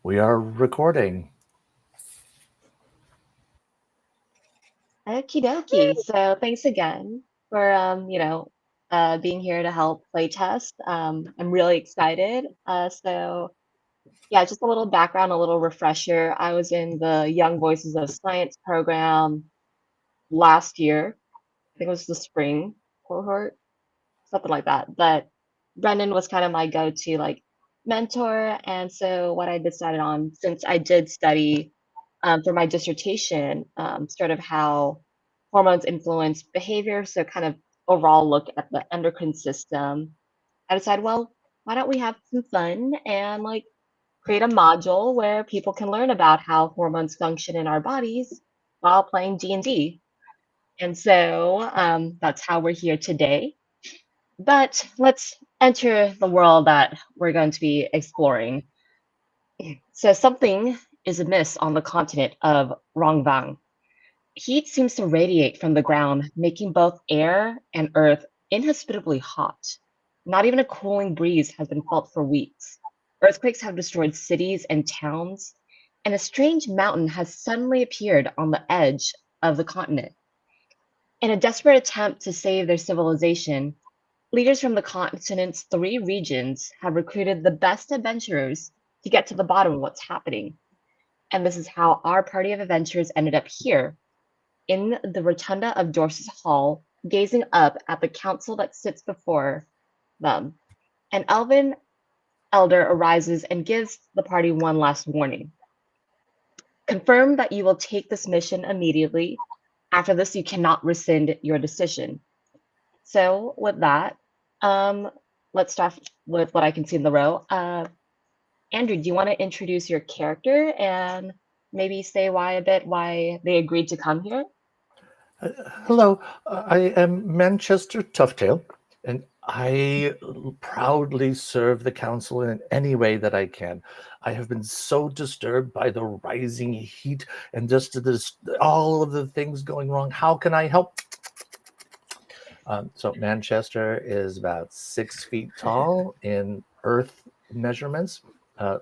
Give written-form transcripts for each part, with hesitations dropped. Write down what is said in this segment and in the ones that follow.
We are recording. Okie dokie. So thanks again for being here to help play test. I'm really excited. Yeah, just a little background, a little refresher. I was in the Young Voices of Science program last year. I think it was the spring cohort, something like that. But Brendan was kind of my go-to mentor, and so what I decided on, since I did study for my dissertation, sort of how hormones influence behavior, so kind of overall look at the endocrine system. I decided, well, why don't we have some fun and create a module where people can learn about how hormones function in our bodies while playing D&D. And so that's how we're here today. But let's enter the world that we're going to be exploring. So something is amiss on the continent of Rongvang. Heat seems to radiate from the ground, making both air and earth inhospitably hot. Not even a cooling breeze has been felt for weeks. Earthquakes have destroyed cities and towns, and a strange mountain has suddenly appeared on the edge of the continent. In a desperate attempt to save their civilization, leaders from the continent's three regions have recruited the best adventurers to get to the bottom of what's happening. And this is how our party of adventurers ended up here in the rotunda of Dorset Hall, gazing up at the council that sits before them. An elven elder arises and gives the party one last warning. Confirm that you will take this mission immediately. After this, you cannot rescind your decision. So, with that, um, let's start with what I can see in the row. Andrew, do you want to introduce your character and maybe say why they agreed to come here? Uh, Hello, I am Manchester Tuftail, and I proudly serve the council in any way that I can. I have been so disturbed by the rising heat and just this, all of the things going wrong. How can I help? So Manchester is about 6 feet tall in Earth measurements.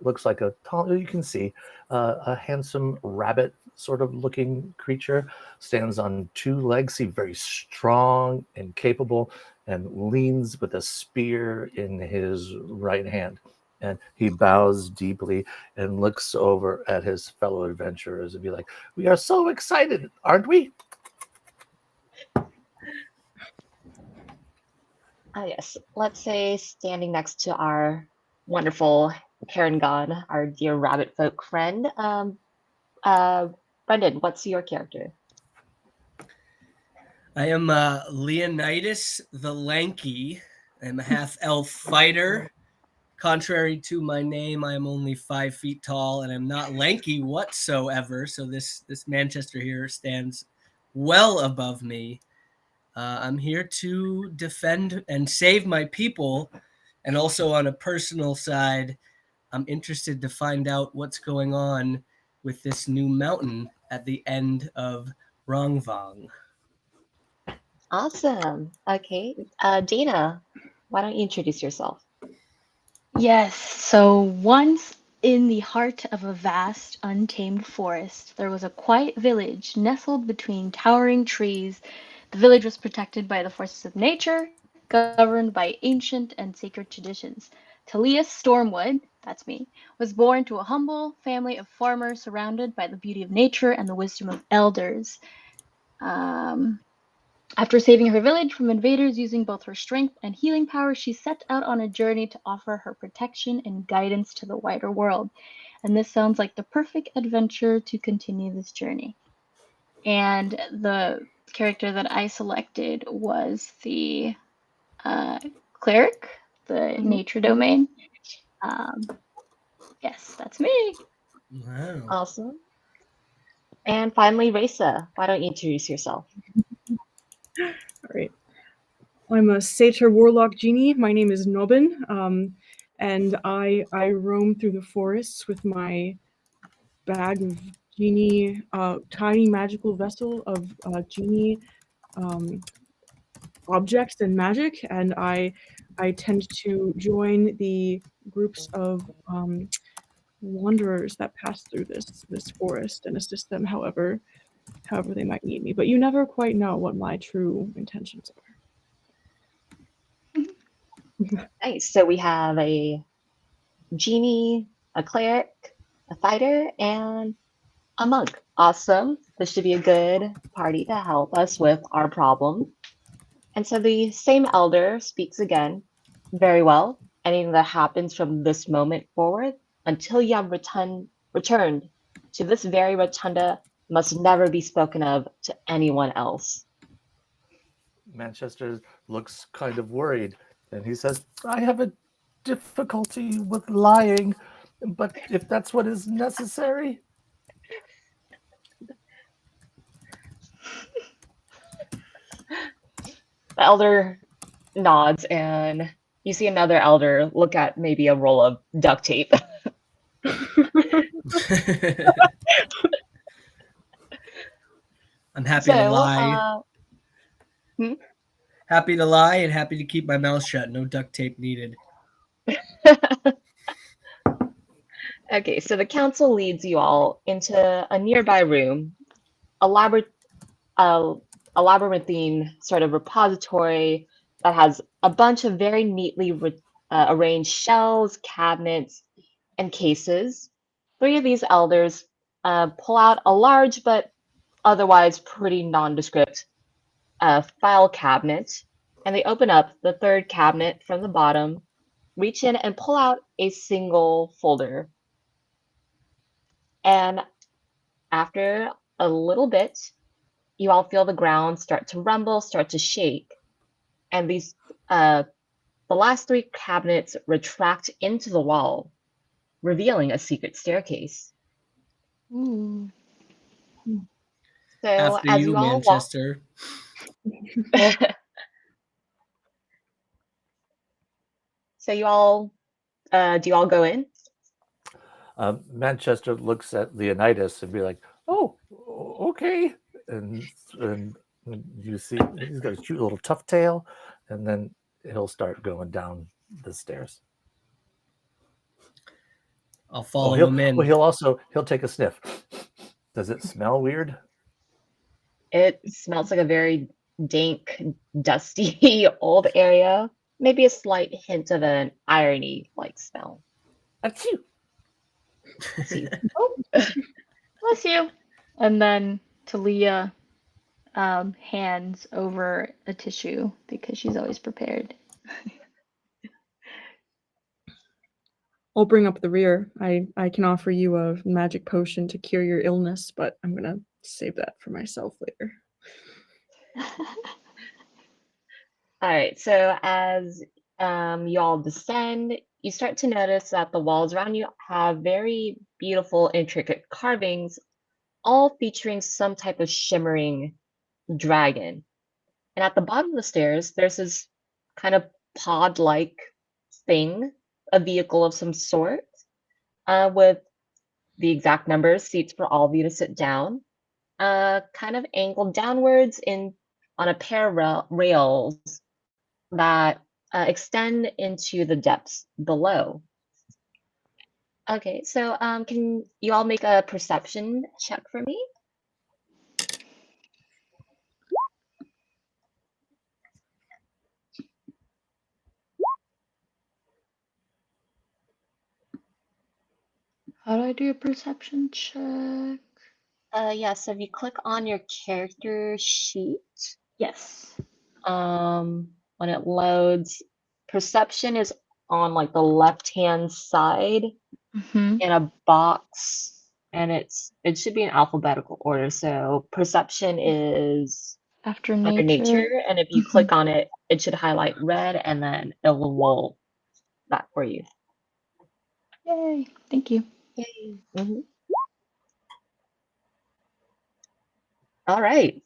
Looks like a tall, you can see a handsome rabbit sort of looking creature. Stands on two legs, see very strong and capable, and leans with a spear in his right hand. And he bows deeply and looks over at his fellow adventurers and be like, "We are so excited, aren't we?" Ah, yes. Let's say standing next to our wonderful Heron, our dear rabbit folk friend. Uh, Brendan, what's your character? I am Leonidas the Lanky. I'm a half elf fighter. Contrary to my name, I am only 5 feet tall, and I'm not lanky whatsoever. So this Manchester here stands well above me. I'm here to defend and save my people, and also on a personal side, I'm interested to find out what's going on with this new mountain at the end of Rongvang. Awesome. Okay. Dana, why don't you introduce yourself? Yes, so once in the heart of a vast, untamed forest, there was a quiet village nestled between towering trees. The village was protected by the forces of nature, governed by ancient and sacred traditions. Talia Stormwood, that's me, was born to a humble family of farmers surrounded by the beauty of nature and the wisdom of elders. Um, After saving her village from invaders using both her strength and healing power, she set out on a journey to offer her protection and guidance to the wider world. And this sounds like the perfect adventure to continue this journey. And the character that I selected was the cleric, the Mhm. nature domain. Um, yes, that's me. Wow. Awesome. And finally, Raisa, why don't you introduce yourself? All right. I'm a satyr warlock genie. My name is Nobin, and I roam through the forests with my bag of genie, tiny magical vessel of genie um, objects and magic, and I tend to join the groups of wanderers that pass through this forest and assist them however they might need me. But you never quite know what my true intentions are. Nice. So we have a genie, a cleric, a fighter, and a monk. Awesome. This should be a good party to help us with our problem. And so the same elder speaks again. Very well. Anything that happens from this moment forward until you have returned to this very rotunda must never be spoken of to anyone else. Manchester looks kind of worried, and he says, I have a difficulty with lying, but if that's what is necessary. The elder nods, and you see another elder look at maybe a roll of duct tape. I'm happy to So, lie. hmm? Happy to lie and happy to keep my mouth shut. No duct tape needed. Okay, so the council leads you all into a nearby room, a a, a labyrinthine sort of repository that has a bunch of very neatly arranged shelves, cabinets, and cases. Three of these elders pull out a large but otherwise pretty nondescript file cabinet, and they open up the third cabinet from the bottom, reach in and pull out a single folder. And after a little bit, you all feel the ground start to rumble, start to shake, and the last three cabinets retract into the wall, revealing a secret staircase. Ooh. So After as you, you all walk, Manchester. so you all, do you all go in? Manchester looks at Leonidas and be like, "Oh, okay." And you see he's got a cute little tuft tail, and then he'll start going down the stairs. I'll follow him in. He'll take a sniff. Does it smell weird? It smells like a very dank, dusty old area. Maybe a slight hint of an irony-like smell. Achoo! See, Oh, bless you. And then Talia hands over a tissue because she's always prepared. I'll bring up the rear. I can offer you a magic potion to cure your illness, but I'm gonna save that for myself later. all right. So as you all descend, you start to notice that the walls around you have very beautiful, intricate carvings, all featuring some type of shimmering dragon. And at the bottom of the stairs, there's this kind of pod-like thing, a vehicle of some sort, with the exact number of seats for all of you to sit down, kind of angled downwards in on a pair of rails that extend into the depths below. Okay, so can you all make a perception check for me? How do I do a perception check? Yeah, so if you click on your character sheet, Yes. when it loads, perception is on like the left-hand side Mm-hmm. in a box, and it should be in alphabetical order. So perception is After under nature. nature, and if you click on it, it should highlight red, and then it will roll that for you. Yay. Thank you. Yay. All right.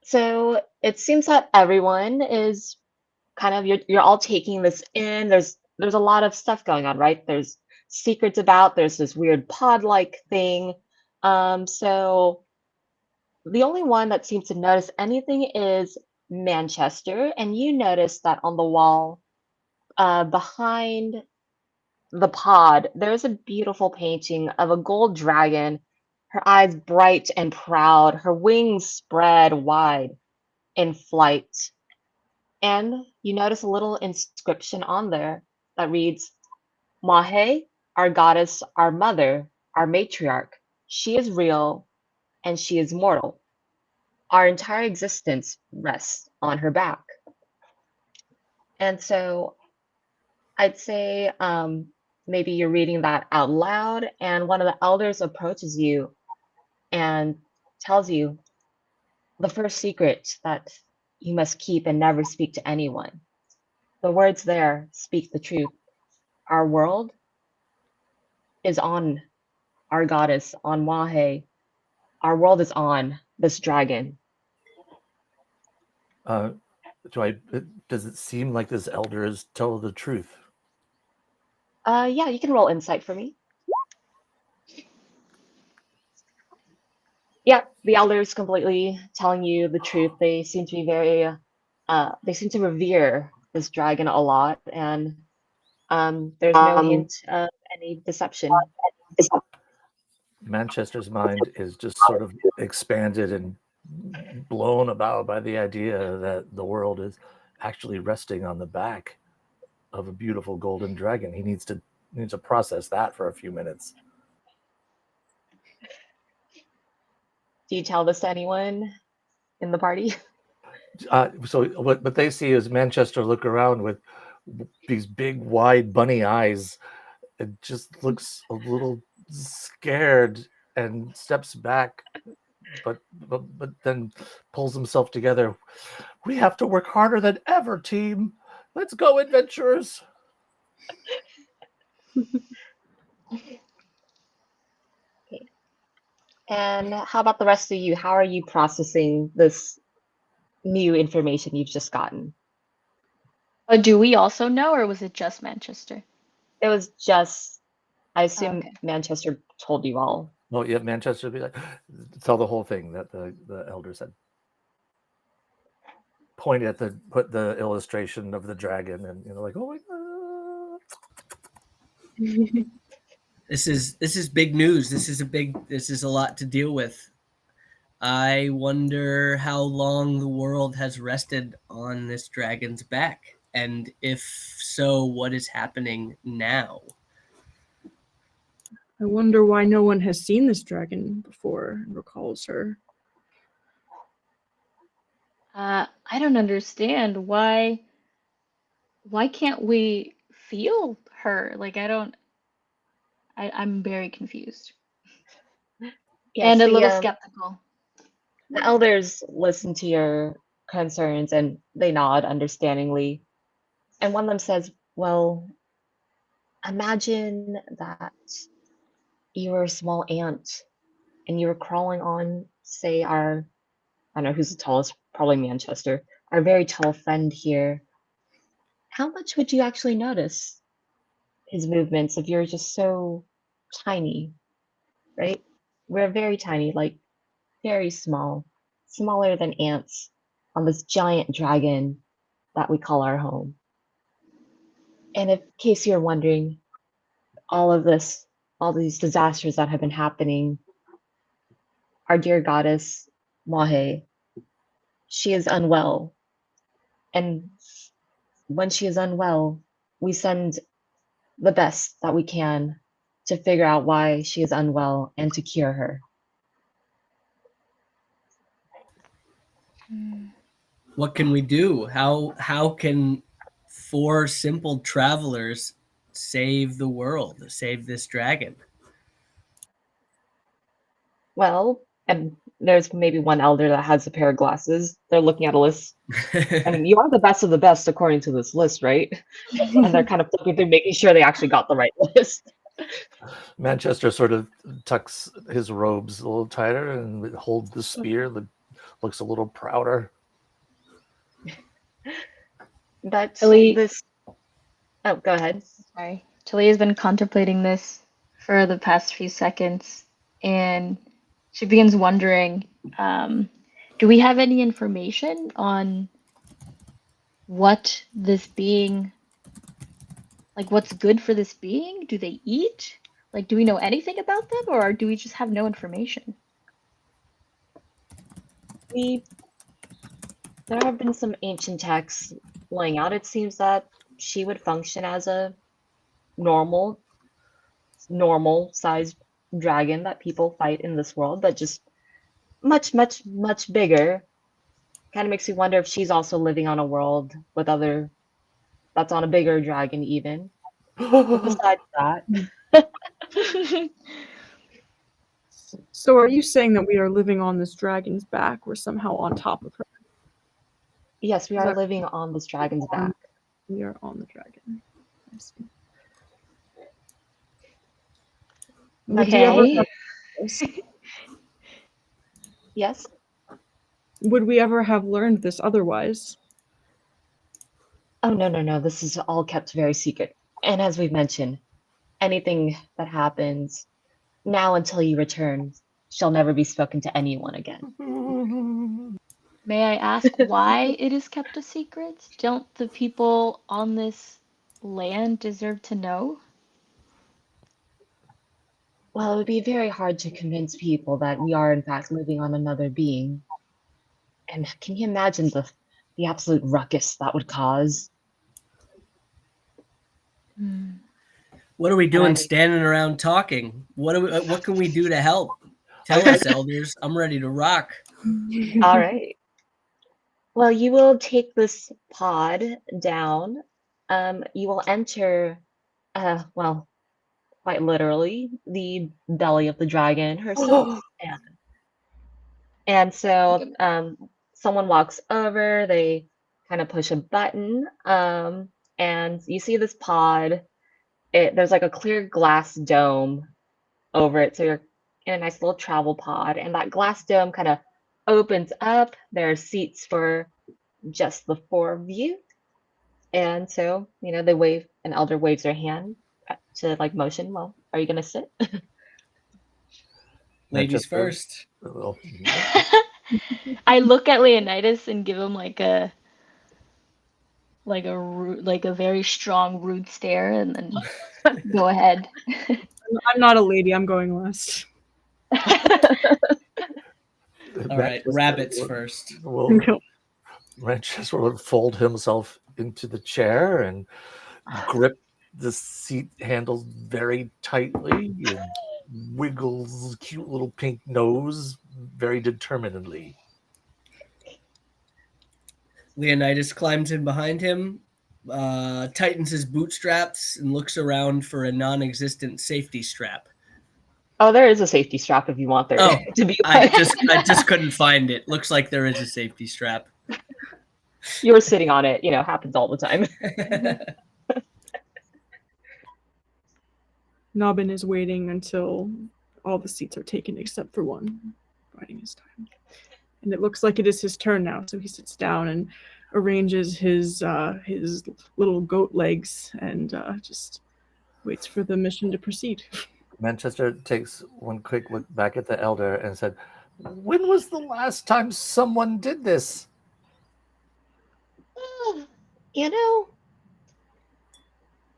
So it seems that everyone is kind of you're all taking this in. There's a lot of stuff going on, right? There's secrets about, there's this weird pod-like thing. So the only one that seems to notice anything is Manchester, and you notice that on the wall behind the pod, there's a beautiful painting of a gold dragon, her eyes bright and proud, her wings spread wide in flight. And you notice a little inscription on there that reads, Mahe, our goddess, our mother, our matriarch. She is real and she is mortal. Our entire existence rests on her back. And so I'd say maybe you're reading that out loud, and one of the elders approaches you and tells you the first secret that you must keep and never speak to anyone. The words there speak the truth. Our world is on our goddess, on Wahe. Our world is on this dragon. Does it seem like this elder is telling the truth? Yeah, you can roll insight for me. Yeah, the elder is completely telling you the truth. They seem to be they seem to revere this dragon a lot, and there's no hint of any deception. Manchester's mind is just sort of expanded and blown about by the idea that the world is actually resting on the back of a beautiful golden dragon. He needs to process that for a few minutes. Do you tell this to anyone in the party? So what they see is Manchester look around with these big, wide, bunny eyes. It just looks a little scared and steps back, but then pulls himself together. We have to work harder than ever, team. Let's go, adventurers. Okay. And how about the rest of you? How are you processing this new information you've just gotten? Do we also know, or was it just Manchester? It was just, I assume Okay. Manchester told you all. Well, yeah, Manchester would be like, tell the whole thing that the elder said. Point at put the illustration of the dragon, and like, oh my god. This is big news. This is a lot to deal with. I wonder how long the world has rested on this dragon's back, and if so, what is happening now? I wonder why no one has seen this dragon before and recalls her. I don't understand why can't we feel her? Like I'm very confused. Yes, And a little skeptical. the elders listen to your concerns and they nod understandingly. And one of them says, well, imagine that you were a small ant and you were crawling on, say, I don't know who's the tallest, probably Manchester, our very tall friend here. How much would you actually notice his movements if you're just so tiny, right? We're very tiny, like very small, smaller than ants on this giant dragon that we call our home. And in case you're wondering, all these disasters that have been happening, our dear goddess, Mahe, she is unwell. And when she is unwell, we send the best that we can to figure out why she is unwell and to cure her. What can we do? How can four simple travelers save the world, save this dragon? Well, and there's maybe one elder that has a pair of glasses. They're looking at a list. I mean, you are the best of the best according to this list, right? And they're kind of flipping through, making sure they actually got the right list. Manchester sort of tucks his robes a little tighter and holds the spear that looks a little prouder. But Tilly, this. Oh, go ahead. sorry. Tilly has been contemplating this for the past few seconds, and she begins wondering, do we have any information on what this being Like, what's good for this being? Do they eat? Like, do we know anything about them, or do we just have no information? We There have been some ancient texts laying out. It seems that she would function as a normal, normal sized dragon that people fight in this world, but just much, much, much bigger. Kind of makes you wonder if she's also living on a world with other that's on a bigger dragon even. But besides that, So are you saying that we are living on this dragon's back? We're somehow on top of her. yes, we Is are that living on this dragon's back. we are on the dragon? I see. Would we ever Okay. have this? Yes? Would we ever have learned this otherwise? Oh, no, no, no. This is all kept very secret. And as we've mentioned, anything that happens now until you return shall never be spoken to anyone again. May I ask why it is kept a secret? Don't the people on this land deserve to know? Well, it would be very hard to convince people that we are, in fact, living on another being. And can you imagine the absolute ruckus that would cause? Hmm. What are we And doing standing around talking? What can we do to help? Tell us, elders. I'm ready to rock. all right. Well, you will take this pod down. You will enter, well, quite literally, the belly of the dragon herself. And so someone walks over, they kind of push a button, and you see this pod. There's like a clear glass dome over it, so you're in a nice little travel pod, and that glass dome kind of opens up. There are seats for just the four of you, and so they wave. An elder waves their hand to like motion. Well, are you gonna sit? Ladies Manchester. first. Well, I look at Leonidas and give him like a very strong rude stare, and then go ahead. I'm not a lady. I'm going last. All right, rabbits first. Well, No. Manchester would fold himself into the chair and grip the seat handles very tightly and wiggles cute little pink nose very determinedly. Leonidas climbs in behind him, tightens his bootstraps, and looks around for a non-existent safety strap. Oh, there is a safety strap if you want there Oh, to be I one. just couldn't find it. Looks like there is a safety strap. You were sitting on it. Happens all the time. Nobbin is waiting until all the seats are taken except for one, biding his time. And it looks like it is his turn now, so he sits down and arranges his little goat legs and just waits for the mission to proceed. Manchester takes one quick look back at the elder and said, "When was the last time someone did this?" You know,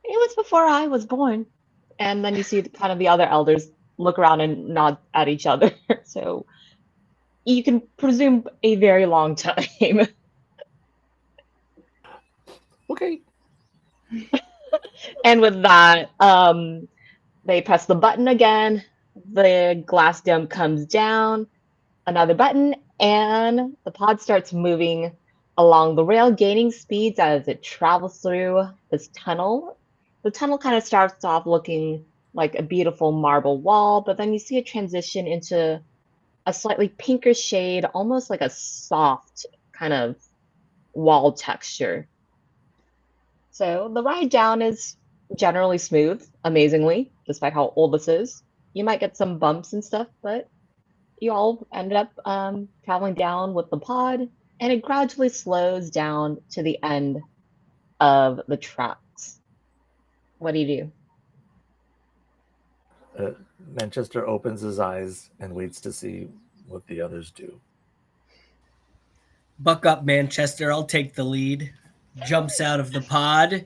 it was before I was born. And then you see kind of the other elders look around and nod at each other. So you can presume a very long time. Okay. And with that, they press the button again. The glass dome comes down, another button, and the pod starts moving along the rail, gaining speeds as it travels through this tunnel. The tunnel kind of starts off looking like a beautiful marble wall, but then you see a transition into a slightly pinker shade, almost like a soft kind of wall texture. So the ride down is generally smooth, amazingly, despite how old this is. You might get some bumps and stuff, but you all ended up traveling down with the pod, and it gradually slows down to the end of the tracks. What do you do? Manchester opens his eyes and waits to see what the others do. Buck up, Manchester. I'll take the lead. Jumps out of the pod,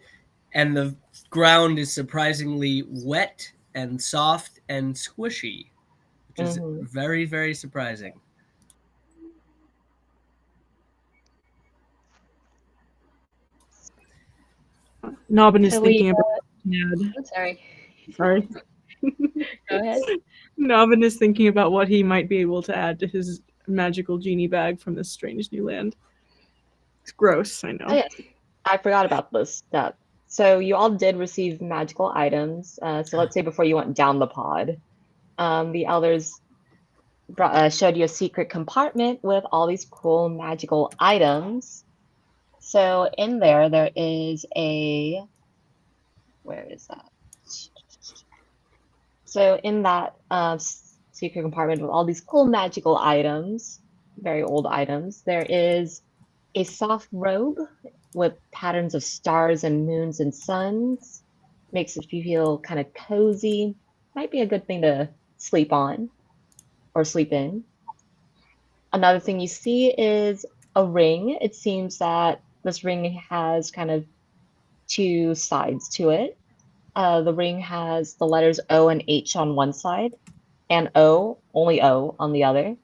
and the ground is surprisingly wet and soft and squishy, which is Mhm. very, very surprising. Nobbin is Talia, thinking about Ned. oh, sorry. Sorry. Go ahead. Nobbin is thinking about what he might be able to add to his magical genie bag from this strange new land. It's gross, I Oh know. yes, I forgot about this step. So you all did receive magical items. So let's say before you went down the pod, the elders showed you a secret compartment with all these cool magical items. So in there, there is a, where is that? So in that secret compartment with all these cool magical items, very old items, there is a soft robe with patterns of stars and moons and suns. Makes it feel kind of cozy. Might be a good thing to sleep on or sleep in. Another thing you see is a ring. It seems that this ring has kind of two sides to it. The ring has the letters O and H on one side, and O, only O, on the other.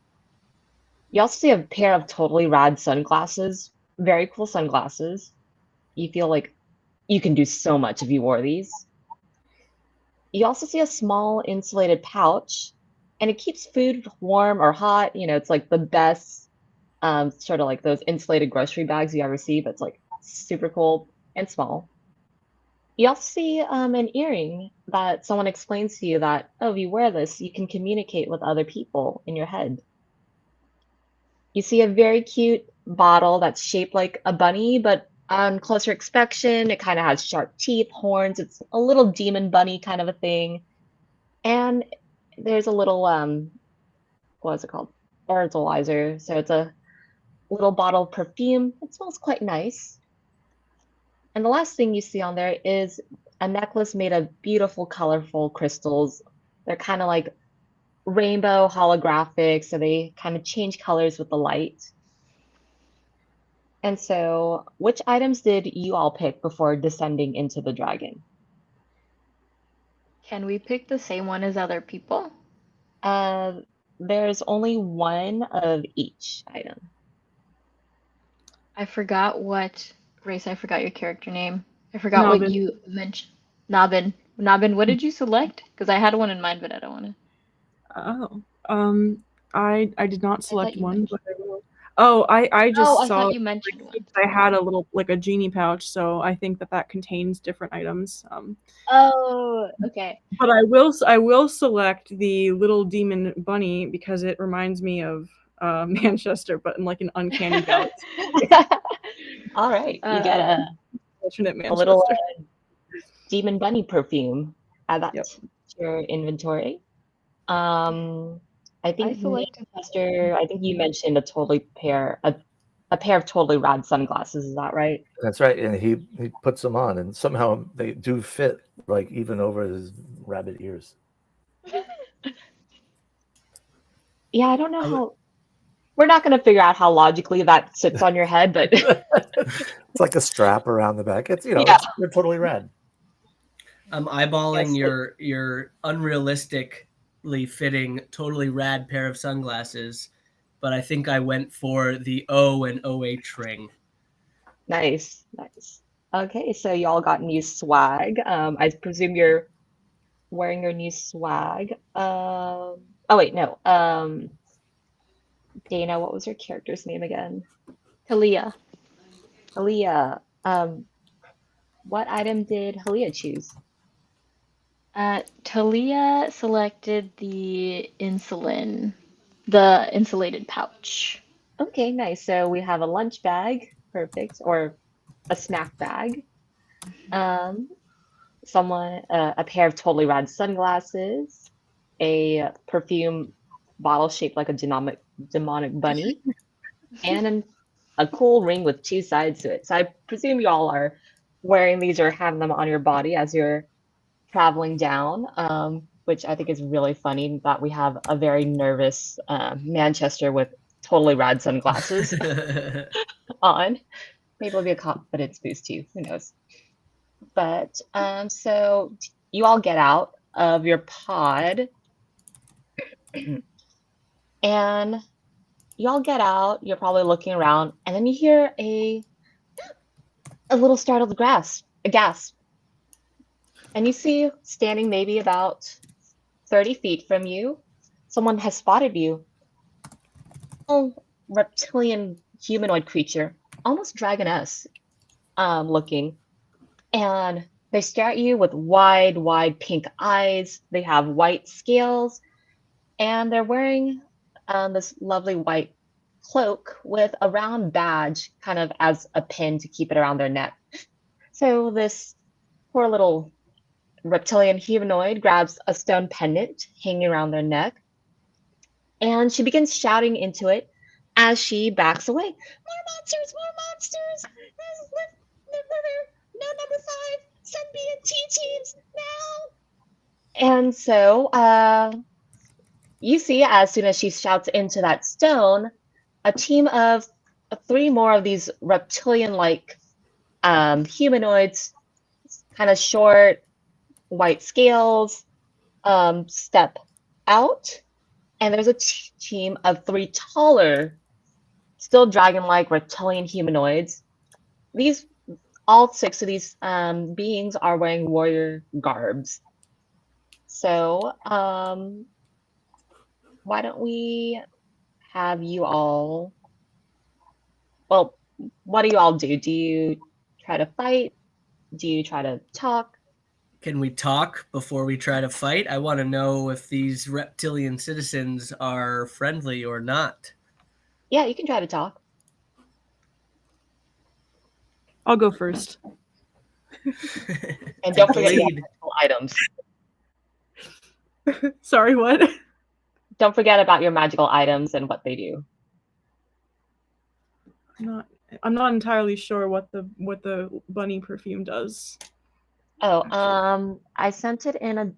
You also see a pair of totally rad sunglasses, very cool sunglasses. You feel like you can do so much if you wore these. You also see a small insulated pouch, and it keeps food warm or hot. You know, it's like the best, sort of like those insulated grocery bags you ever see, but it's like super cool and small. You also see an earring that someone explains to you that, oh, if you wear this, you can communicate with other people in your head. You see a very cute bottle that's shaped like a bunny, but on closer inspection, it kind of has sharp teeth, horns. It's a little demon bunny kind of a thing. And there's a little, what is it called? Fertilizer. So it's a little bottle of perfume. It smells quite nice. And the last thing you see on there is a necklace made of beautiful, colorful crystals. They're kind of like rainbow holographic, so they kind of change colors with the light. And so, which items did you all pick before descending into the dragon? Can we pick the same one as other people? Uh, there's only one of each item. I forgot what Grace, I forgot your character name. I forgot what Nobbin. you mentioned. Nobbin. Nobbin, what did you select? Because I had one in mind, but I don't want to. Oh. I did not I thought select you one, mentioned. but I will. Oh, I Oh, just I saw thought you mentioned one. I had a little like a genie pouch, so I think that contains different items. Oh, okay. But I will select the little demon bunny because it reminds me of Manchester, but in like an uncanny valley. All right, you get Uh, Alternate a little Manchester. demon bunny perfume. Add that Yep. to your inventory. I I think selected. Manchester, I think you mentioned a pair of totally rad sunglasses. Is that right? That's right. And he puts them on, and somehow they do fit, like even over his rabbit ears. Yeah, I don't know how. We're not going to figure out how logically that sits on your head, but It's like a strap around the back. It's yeah. they're totally rad. I'm eyeballing Yes, your unrealistically fitting, totally rad pair of sunglasses, but I think I went for the O and OH ring. nice, nice. Okay, so y'all got new swag. I presume you're wearing your new swag. Oh wait, no. Dana, what was your character's name again? Talia. Aaliyah. What item did Halia choose? Talia selected the insulated pouch. Okay, nice. So we have a lunch bag, perfect, or a snack bag. Um, a pair of totally rad sunglasses, a perfume bottle shaped like a demonic bunny, and a cool ring with two sides to it. So I presume you all are wearing these or have them on your body as you're traveling down, which I think is really funny that we have a very nervous Manchester with totally rad sunglasses on. Maybe it'll be a confidence boost too. Who knows? But so you all get out of your pod and you all get out, you're probably looking around, and then you hear a little startled a gasp. And you see standing maybe about 30 feet from you, someone has spotted you. A reptilian humanoid creature, almost dragoness looking. And they stare at you with wide pink eyes. They have white scales, and they're wearing this lovely white cloak with a round badge, kind of as a pin to keep it around their neck. So this poor little reptilian humanoid grabs a stone pendant hanging around their neck, and she begins shouting into it as she backs away. More monsters! More monsters! No number 5! Send me and T teams now! And so you see, as soon as she shouts into that stone, a team of 3 more of these reptilian-like humanoids, kind of short, white scales, step out, and there's a team of 3 taller, still dragon-like reptilian humanoids. These all 6 of these beings are wearing warrior garbs. So why don't we have you all? Well, what do you all do? Do you try to fight? Do you try to talk? Can we talk before we try to fight? I want to know if these reptilian citizens are friendly or not. Yeah, you can try to talk. I'll go first. And don't forget your Lead. magical items. Sorry, what? Don't forget about your magical items and what they do. I'm not entirely sure what the bunny perfume does. Oh, actually. I sent it in a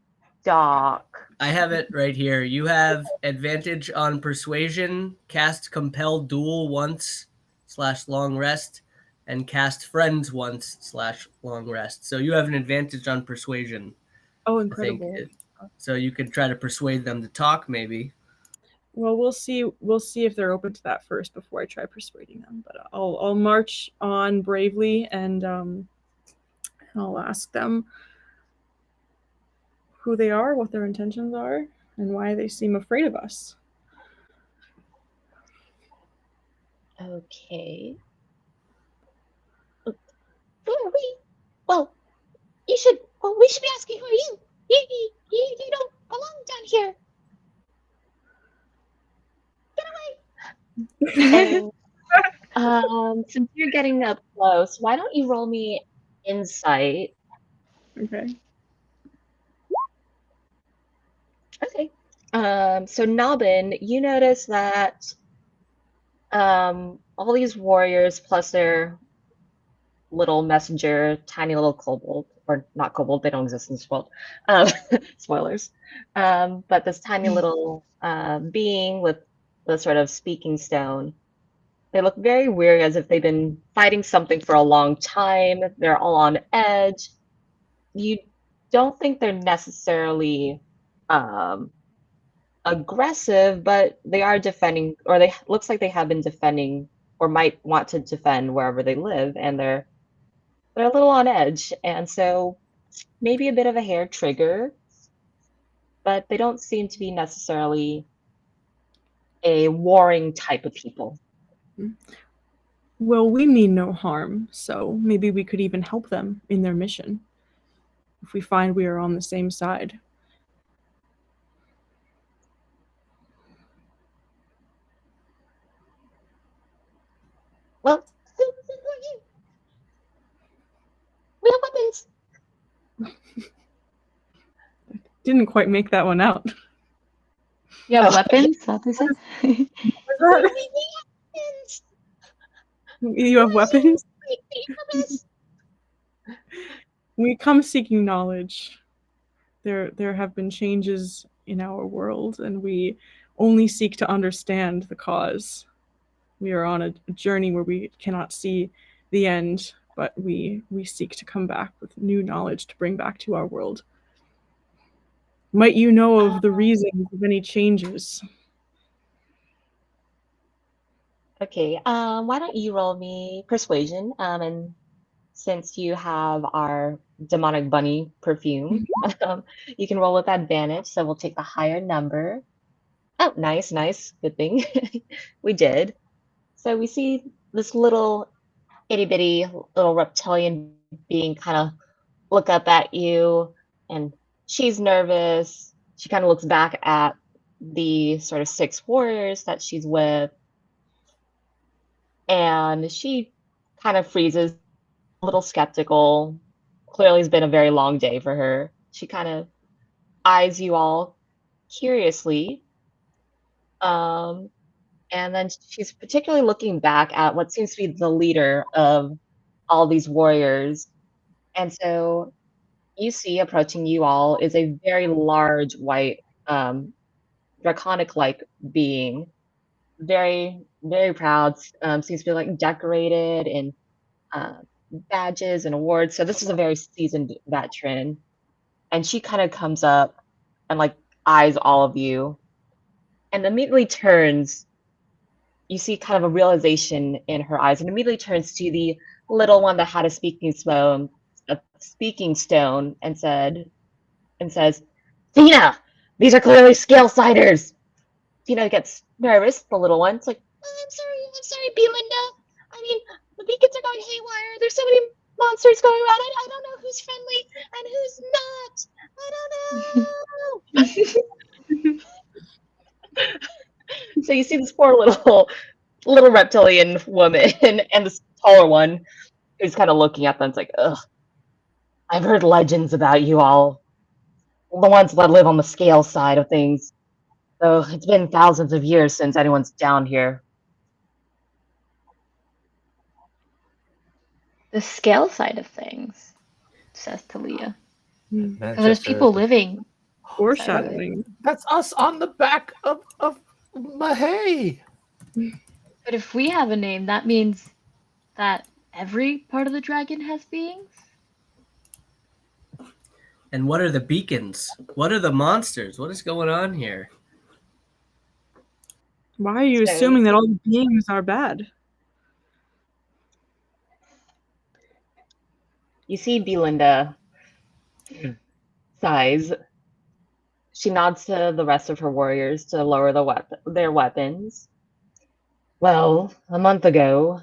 doc. I have it right here. You have advantage on persuasion, cast compel duel once / long rest, and cast friends once / long rest. So you have an advantage on persuasion. Oh, I incredible. think. So you could try to persuade them to talk, maybe. Well, we'll see if they're open to that first before I try persuading them. But I'll march on bravely and I'll ask them who they are, what their intentions are, and why they seem afraid of us. Okay. Who are we? Well, you should. Well, we should be asking who are you? You don't belong down here. Get away. And since you're getting up close, why don't you roll me insight? Okay. Okay. So Nobbin, you notice that all these warriors plus their little messenger, tiny little kobold, or not kobold, they don't exist in this world. Spoilers. But this tiny little being with the sort of speaking stone, they look very weary, as if they've been fighting something for a long time. They're all on edge. You don't think they're necessarily um, aggressive, but they are defending, or they looks like they have been defending, or might want to defend wherever they live, and they're a little on edge, and so maybe a bit of a hair trigger, but they don't seem to be necessarily a warring type of people. Well, we mean no harm, so maybe we could even help them in their mission if we find we are on the same side. Well, who are you? We have weapons. Didn't quite make that one out. You have Oh. weapons? That's what they said. We have weapons. You have weapons? Weapons. We come seeking knowledge. There have been changes in our world, and we only seek to understand the cause. We are on a journey where we cannot see the end but we seek to come back with new knowledge to bring back to our world. Might you know of the reasons of any changes? Okay, why don't you roll me persuasion? And since you have our demonic bunny perfume, you can roll with advantage. So we'll take the higher number. Oh, nice, nice. Good thing we did. So we see this little itty bitty little reptilian being kind of look up at you, and she's nervous. She kind of looks back at the sort of 6 warriors that she's with, and she kind of freezes, a little skeptical. Clearly, it's been a very long day for her. She kind of eyes you all curiously. Um, and then she's particularly looking back at what seems to be the leader of all these warriors. And so you see approaching you all is a very large white, draconic-like being. Very, very proud. Seems to be like decorated in uh, badges and awards. So this is a very seasoned veteran. And she kind of comes up and like eyes all of you and immediately turns. You see kind of a realization in her eyes and immediately turns to the little one that had a speaking stone and says, Tina, these are clearly scale siders. Tina gets nervous, the little one. It's like, oh, I'm sorry, Belinda. I mean, the beacons are going haywire. There's so many monsters going around. I don't know who's friendly and who's not. I don't know. So you see this poor little reptilian woman and this taller one who's kind of looking at them. It's like, ugh, I've heard legends about you all. The ones that live on the scale side of things. So it's been thousands of years since anyone's down here. The scale side of things, says Talia. Hmm. Because there's people living. Foreshadowing. That's us on the back of Mahay. But if we have a name, that means that every part of the dragon has beings? And what are the beacons? What are the monsters? What is going on here? Why are you So- assuming that all beings are bad? You see Belinda sighs. She nods to the rest of her warriors to lower their weapons. Well, a month ago,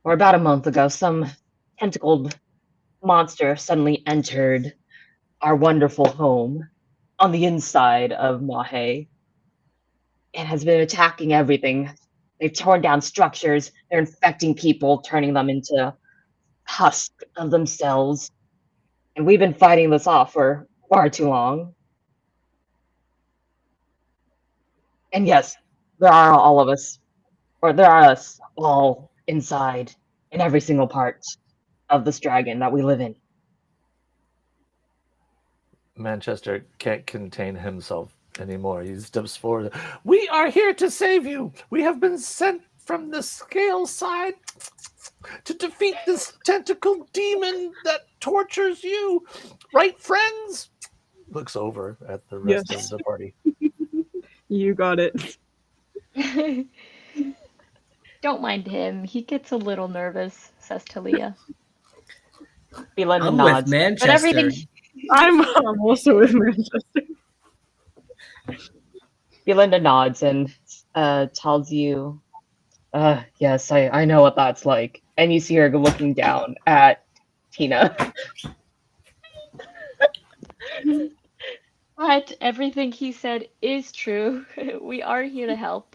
or about a month ago, some tentacled monster suddenly entered our wonderful home on the inside of Mahe and has been attacking everything. They've torn down structures, they're infecting people, turning them into husks of themselves. And we've been fighting this off for far too long. And yes, there are all of us, or there are us all inside in every single part of this dragon that we live in. Manchester can't contain himself anymore. He steps forward. We are here to save you. We have been sent from the scale side to defeat this tentacle demon that tortures you. Right, friends? Looks over at the rest Yes. of the party. You got it. Don't mind him. He gets a little nervous, says Talia. Belinda I'm nods. with Manchester. But everything. I'm also with Manchester. Belinda nods and tells you, yes, I know what that's like. And you see her looking down at Tina. But everything he said is true. We are here to help.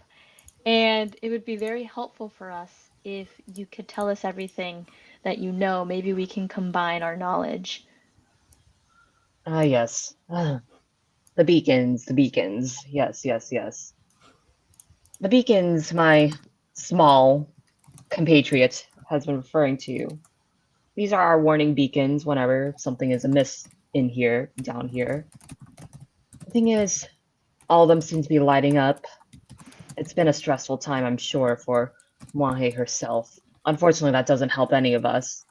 And it would be very helpful for us if you could tell us everything that you know. Maybe we can combine our knowledge. Yes. The beacons. Yes, yes, yes. The beacons my small compatriot has been referring to. These are our warning beacons whenever something is amiss down here. The thing is, all of them seem to be lighting up. It's been a stressful time, I'm sure, for Mahe herself. Unfortunately, that doesn't help any of us.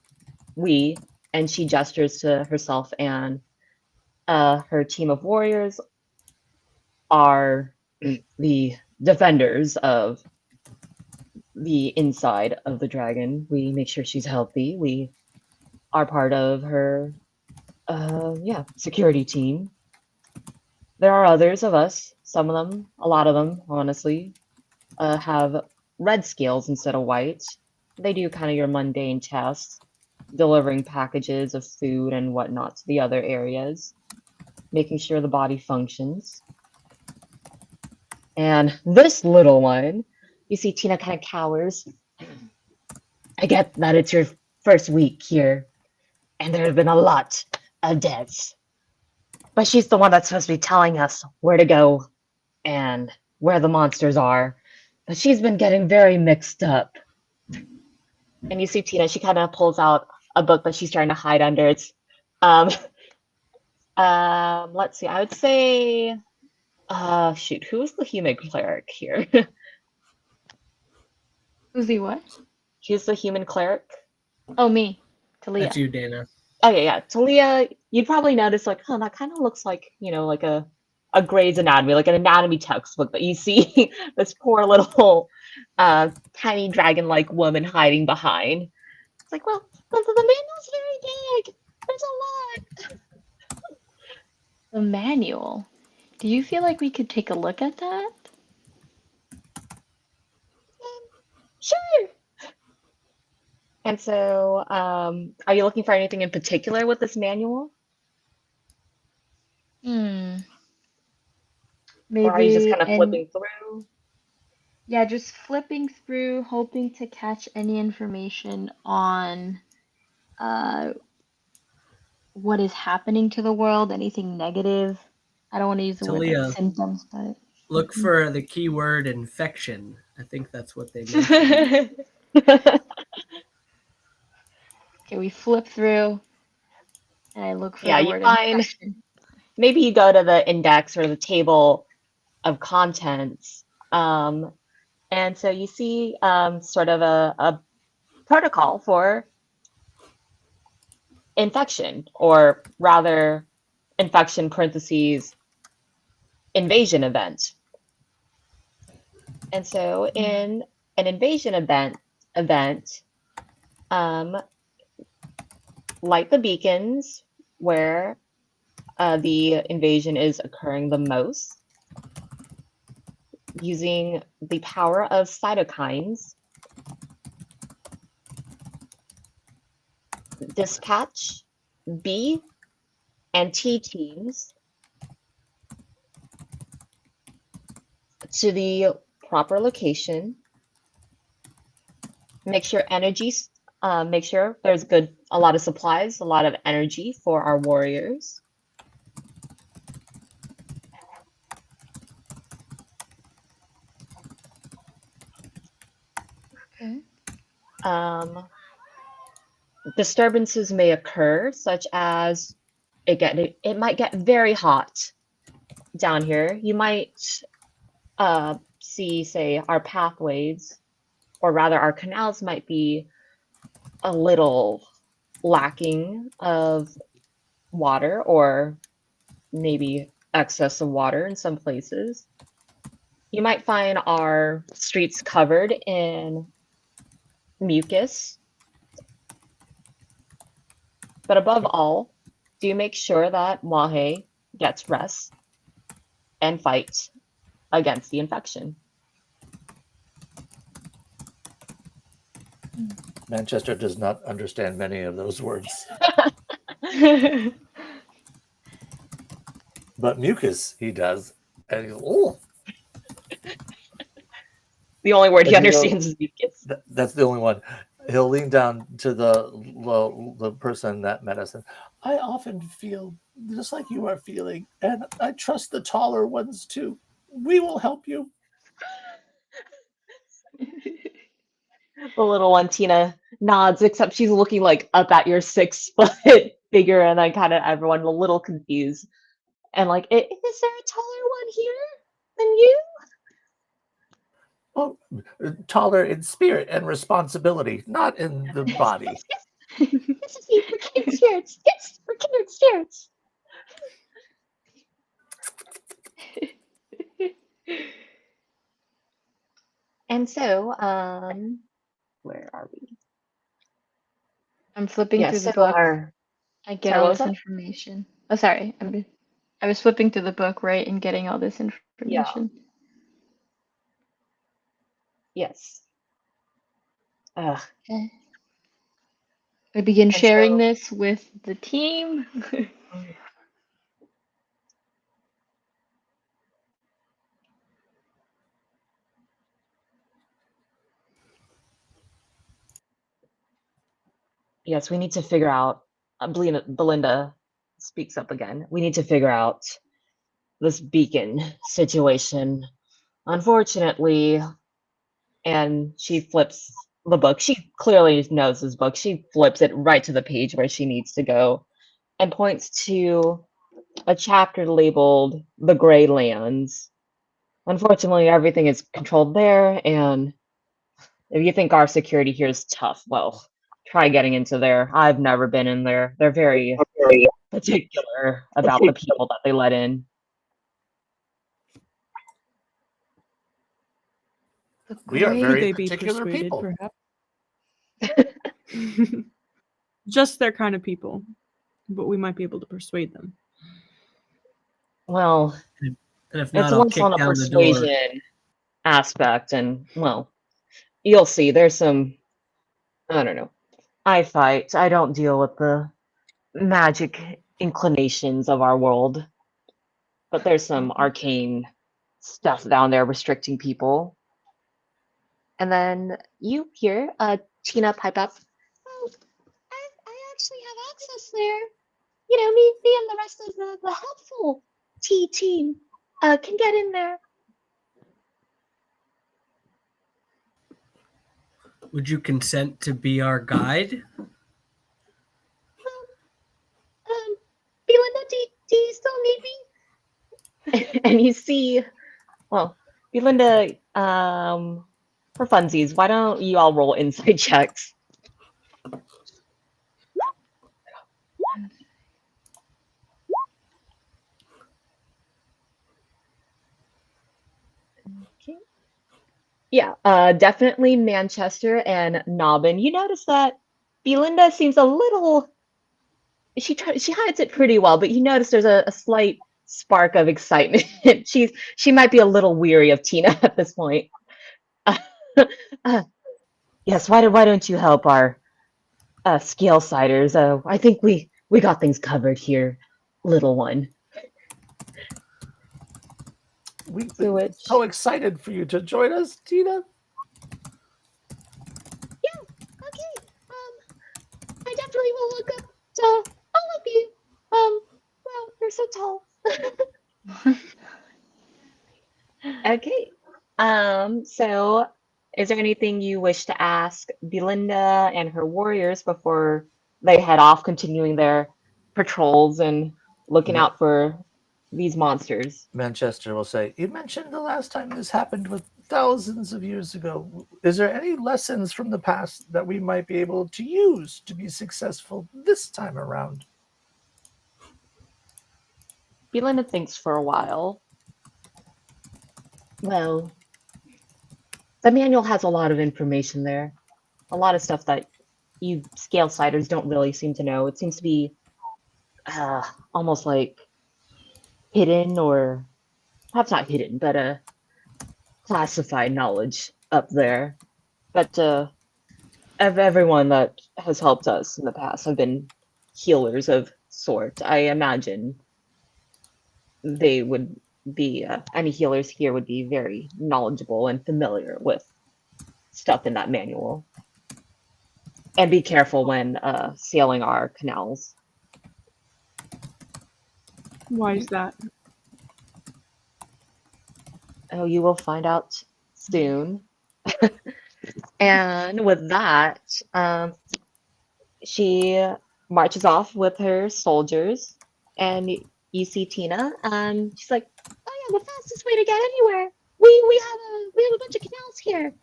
we, and she gestures to herself and her team of warriors are the defenders of the inside of the dragon. We make sure she's healthy. We are part of her, security team. There are others of us. Some of them, a lot of them, honestly, have red scales instead of white. They do kind of your mundane tasks, delivering packages of food and whatnot to the other areas, making sure the body functions. And this little one, you see Tina kind of cowers. I get that it's your first week here, and there have been a lot of deaths. But she's the one that's supposed to be telling us where to go and where the monsters are. But she's been getting very mixed up. And you see Tina, she kind of pulls out a book that she's trying to hide under. It's, um, let's see, I would say, shoot, who's the human cleric here? Who's the what? Who's the human cleric? Oh, me. Talia. That's you, Dana. Oh yeah. Talia, you'd probably notice like, oh, that kind of looks like, like a Grey's Anatomy, like an anatomy textbook that you see this poor little tiny dragon-like woman hiding behind. It's like, well, the manual's very big. There's a lot. The manual. Do you feel like we could take a look at that? Sure. And so, are you looking for anything in particular with this manual? Or are you just Maybe, kind of and flipping through? yeah, just flipping through, hoping to catch any information on uh, what is happening to the world, anything negative. I don't want to use the word like Talia, symptoms, but look for the keyword infection. I think that's what they mentioned. okay, we flip through and I look for Yeah, the you word find infection. maybe you go to the index or the table of contents. And so you see sort of a protocol for infection, or rather, infection parentheses invasion event. And so in an invasion event, um, light the beacons where the invasion is occurring the most, using the power of cytokines. Dispatch B and T teams to the proper location. Make sure make sure there's a lot of supplies, a lot of energy for our warriors. Okay. Disturbances may occur, such as it might get very hot down here. You might see, say, our pathways, or rather our canals might be a little lacking of water, or maybe excess of water in some places. You might find our streets covered in mucus. But above all, do make sure that Mahe gets rest and fights against the infection. Manchester does not understand many of those words. But mucus, he does. And he goes, oh. The only word he And he goes, understands is mucus. That's the only one. He'll lean down to the person that met us. And I often feel just like you are feeling, and I trust the taller ones too. We will help you. The little one, Tina, nods, except she's looking like up at your 6 foot figure, and then kind of everyone a little confused. And like, is there a taller one here than you? Oh, taller in spirit and responsibility, not in the body. This is for kindred spirits. Yes, for kindred spirits. And so, where are we? I'm flipping Yeah, through the so book. our I get sorry, all what was this that? information. Oh, sorry. I was flipping through the book, right, and getting all this Yeah, information. yes. Ugh. Okay. I begin And sharing so, this with the team. yes, we need to figure out. Belinda speaks up again. We need to figure out this beacon situation. Unfortunately, and she flips the book. She clearly knows this book. She flips it right to the page where she needs to go and points to a chapter labeled The Gray Lands. Unfortunately, everything is controlled there, and if you think our security here is tough, well, try getting into there. I've never been in there. They're very particular about the people that they let in. The We are gray. Could very they be particular persuaded, people. perhaps? Just their kind of people, but we might be able to persuade them. Well, And if it's not, I'll less kick on a down the door. persuasion aspect, and well, you'll see. There's some, I don't know. I fight. I don't deal with the magic inclinations of our world, but there's some arcane stuff down there restricting people. And then you hear Tina pipe up. Oh, I actually have access there. You know, me and the rest of the helpful team can get in there. Would you consent to be our guide? Belinda, do you still need me? And you see, well, Belinda, for funsies, why don't you all roll insight checks? Okay. Yeah, definitely Manchester and Nobbin. You notice that Belinda seems a little. She hides it pretty well, but you notice there's a slight spark of excitement. She might be a little weary of Tina at this point. Uh, yes, why don't you help our scale siders? I think we got things covered here, little one. We're To which, so excited for you to join us, Tina. yeah, okay. I definitely will look up to all of you. Wow, you're so tall. Okay. So is there anything you wish to ask Belinda and her warriors before they head off, continuing their patrols and looking Ma- out for these monsters? Manchester will say, "You mentioned the last time this happened with thousands of years ago. Is there any lessons from the past that we might be able to use to be successful this time around?" Belinda thinks for a while. Well, the manual has a lot of information there. A lot of stuff that you scale siders don't really seem to know. It seems to be almost like hidden, or perhaps not hidden, but classified knowledge up there. But everyone that has helped us in the past have been healers of sort. I imagine they would be any healers here would be very knowledgeable and familiar with stuff in that manual. And be careful when sailing our canals. Why is that? Oh, you will find out soon. And with that, she marches off with her soldiers, and you see Tina, and she's like, "Oh yeah, the fastest way to get anywhere. We have a bunch of canals here."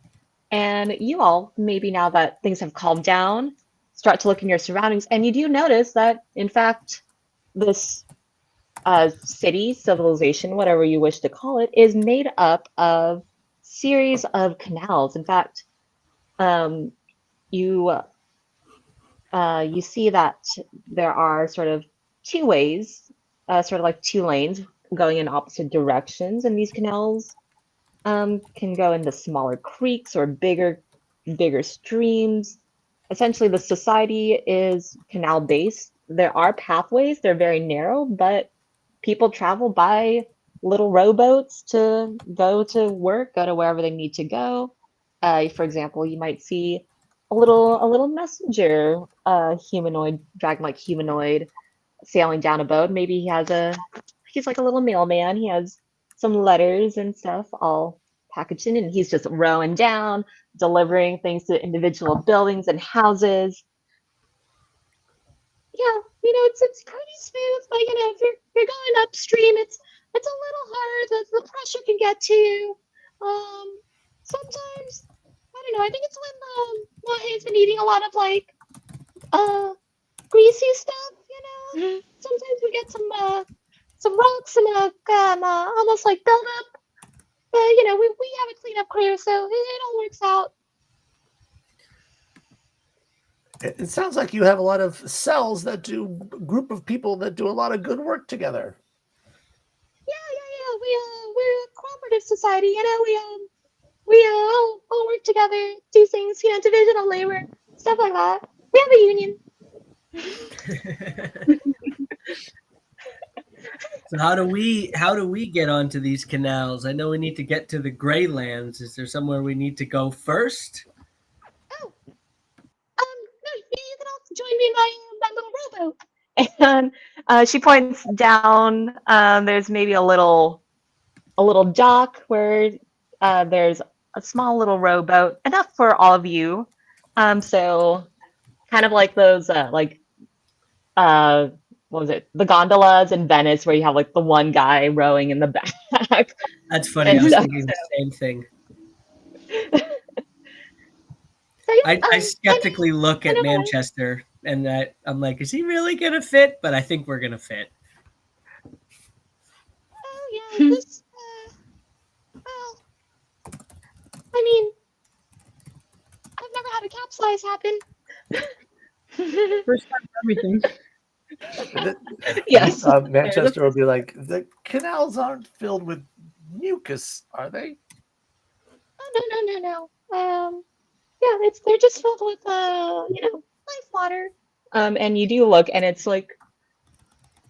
And you all, maybe now that things have calmed down, start to look in your surroundings, and you do notice that, in fact, this city, civilization, whatever you wish to call it, is made up of series of canals. In fact, um, you you see that there are sort of two ways, sort of like two lanes going in opposite directions, and these canals can go into smaller creeks or bigger streams. Essentially, the society is canal based. There are pathways, they're very narrow, but people travel by little rowboats to go to work, go to wherever they need to go. For example, you might see a little messenger, humanoid, dragon-like humanoid sailing down a boat. Maybe he's like a little mailman. He has some letters and stuff all packaged in, and he's just rowing down, delivering things to individual buildings and houses. Yeah, it's pretty smooth, but if you're going upstream, it's a little harder. The pressure can get to you. Sometimes I don't know. I think it's when Mahe's been eating a lot of like uh greasy stuff. Sometimes we get some rocks and almost like buildup. But we have a cleanup crew, so it all works out. It sounds like you have a lot of cells that do group of people that do a lot of good work together. Yeah. We're a cooperative society. We all work together, do things. Division of labor, stuff like that. We have a union. So how do we get onto these canals? I know we need to get to the Gray Lands. Is there somewhere we need to go first? Oh, no, you can also join me in my little rowboat. And she points down. There's maybe a little dock where there's a small little rowboat, enough for all of you. So kind of like those uh what was it? The gondolas in Venice where you have like the one guy rowing in the back. That's funny. And I was stuff. thinking the same thing. So yeah, I skeptically look at kind of Manchester, and I'm like, is he really gonna fit? But I think we're gonna fit. oh yeah, this well, I mean, I've never had a capsize happen. First time for everything. Yes. Manchester will be like, the canals aren't filled with mucus, are they? Oh no. Yeah, they're just filled with life water. And you do look, and it's like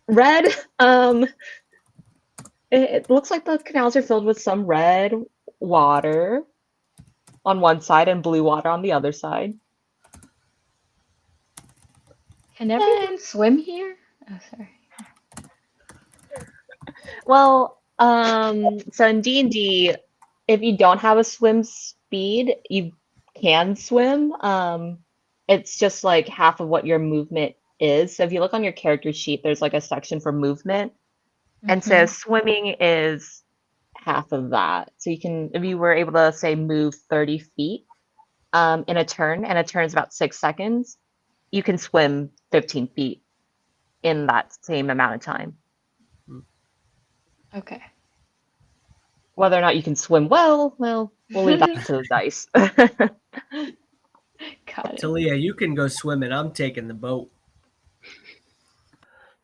red. It looks like the canals are filled with some red water on one side and blue water on the other side. Can everyone swim here? Oh, sorry. Well, so in D&D, if you don't have a swim speed, you can swim. It's just like half of what your movement is. So if you look on your character sheet, there's like a section for movement. And so swimming is half of that. So you can, if you were able to say move 30 feet in a turn, and a turn is about 6 seconds, you can swim 15 feet in that same amount of time. Okay. Whether or not you can swim well, we'll leave that to the dice. Got it. Talia, you can go swimming. I'm taking the boat.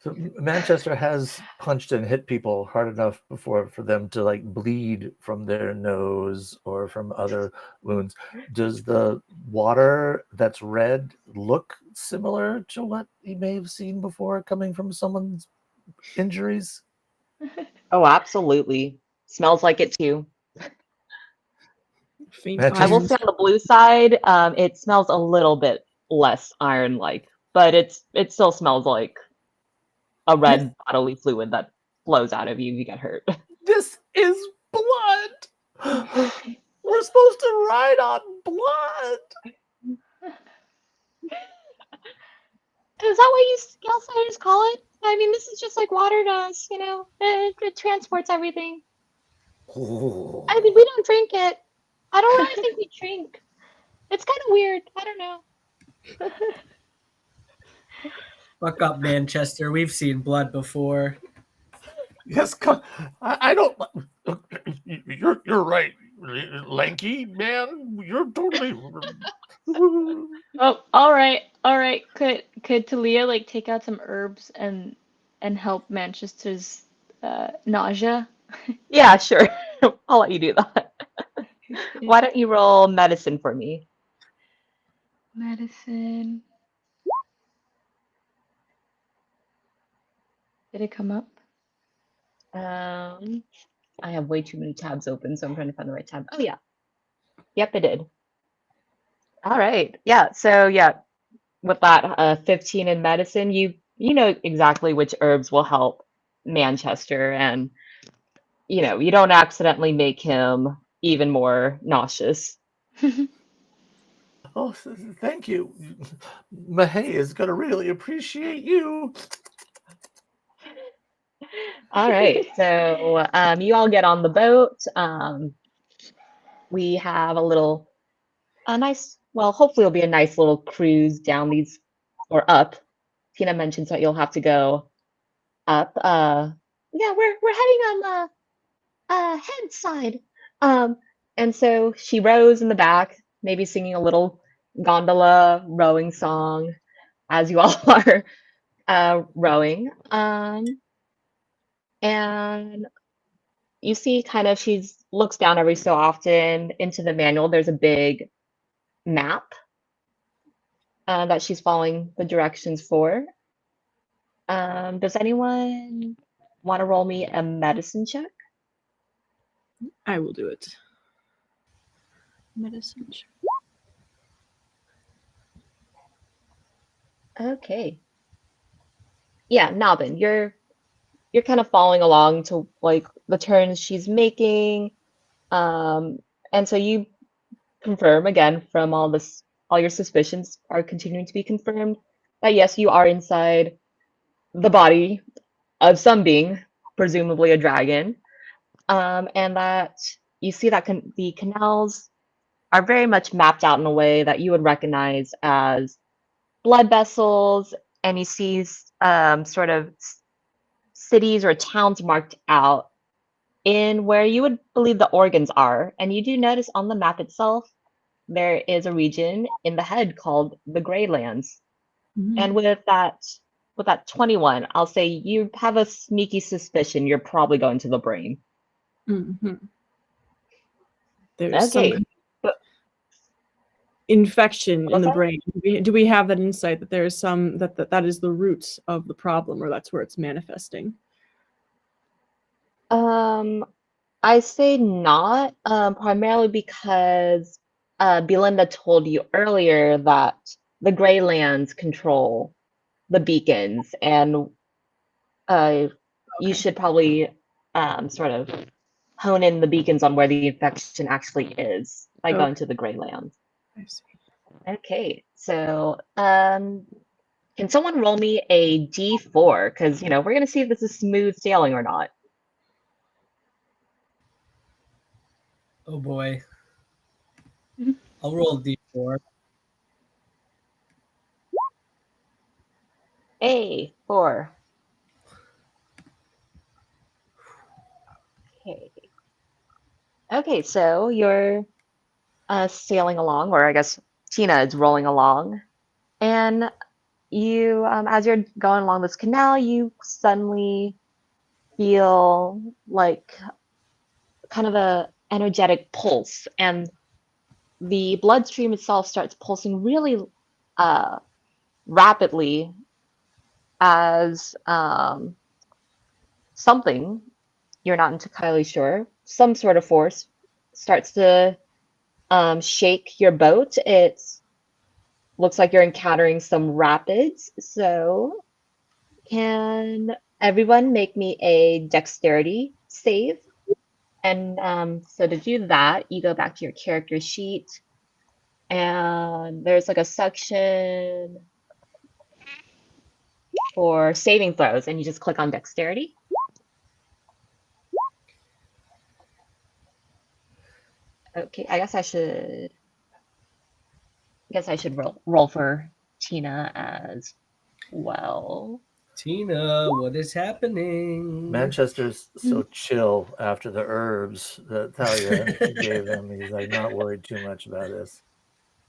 So Manchester has punched and hit people hard enough before for them to like bleed from their nose or from other wounds. Does the water that's red look similar to what he may have seen before coming from someone's injuries? Oh, absolutely. Smells like it too. Faint Manchester- I will irons. say on the blue side, it smells a little bit less iron-like, but it still smells like a red bodily fluid that flows out of you if you get hurt. This is blood. We're supposed to ride on blood. Is that what you outsiders call it? I mean, this is just like water to us, It transports everything. Ooh. I mean, we don't drink it. I don't really think we drink. It's kind of weird. I don't know. Fuck up, Manchester. We've seen blood before. Yes, I don't. You're right, lanky man. You're totally. Oh, all right, all right. Could Talia like take out some herbs and help Manchester's nausea? Yeah, sure. I'll let you do that. Yeah. Why don't you roll medicine for me? Medicine. Did it come up? Um, I have way too many tabs open, so I'm trying to find the right tab. Oh yeah. Yep, it did. All right. Yeah. So yeah, with that 15 in medicine, you know exactly which herbs will help Manchester, and you don't accidentally make him even more nauseous. Oh, thank you. Mahay is gonna really appreciate you. All right. So you all get on the boat. We have a nice, well, hopefully it'll be a nice little cruise down these or up. Tina mentions that you'll have to go up. Yeah, we're heading on the head side. Um, and so she rows in the back, maybe singing a little gondola rowing song as you all are rowing. And you see kind of she's looks down every so often into the manual. There's a big map that she's following the directions for. Does anyone want to roll me a medicine check? I will do it. Medicine check. Okay. Yeah, Nabin, you're kind of following along to like the turns she's making. Um, and so you confirm again from all your suspicions are continuing to be confirmed that yes, you are inside the body of some being, presumably a dragon, and that you see that the canals are very much mapped out in a way that you would recognize as blood vessels, and you see sort of cities or towns marked out in where you would believe the organs are. And you do notice on the map itself, there is a region in the head called the Greylands. And with that 21, I'll say you have a sneaky suspicion you're probably going to the brain. Mm-hmm. There's some Okay. kind of infection in What's the that? brain. Do we have that insight that there is some that is the root of the problem, or that's where it's manifesting? I say not, primarily because Belinda told you earlier that the Greylands control the beacons, and you Okay. should probably sort of hone in the beacons on where the infection actually is by Okay. going to the Greylands. I see. Okay, so can someone roll me a D4? Because we're gonna see if this is smooth sailing or not. Oh boy. Mhm. I'll roll a d4. A 4. Okay. Okay, so you're sailing along, or I guess Tina is rolling along, and you, as you're going along this canal, you suddenly feel like kind of a energetic pulse, and the bloodstream itself starts pulsing really uh, rapidly as something, you're not entirely sure, some sort of force starts to shake your boat. It looks like you're encountering some rapids. So, can everyone make me a dexterity save? And so to do that, you go back to your character sheet, and there's like a section for saving throws, and you just click on dexterity. Okay, I guess I should roll for Tina as Well, Tina, what is happening? Manchester's so chill after the herbs that Talia gave him. He's like not worried too much about this.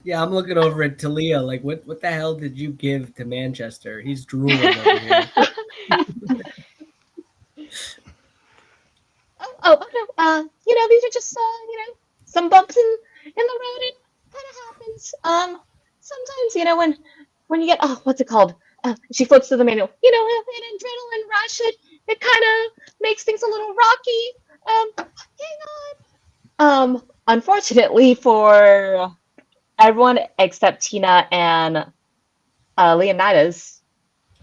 Yeah, I'm looking over at Talia like, what the hell did you give to Manchester? He's drooling over here. oh no, these are just some bumps in the road. It kind of happens. Sometimes when you get, oh, what's it called? She flips to the manual. An adrenaline rush. It kind of makes things a little rocky. Hang on. Unfortunately for everyone except Tina and Leonidas,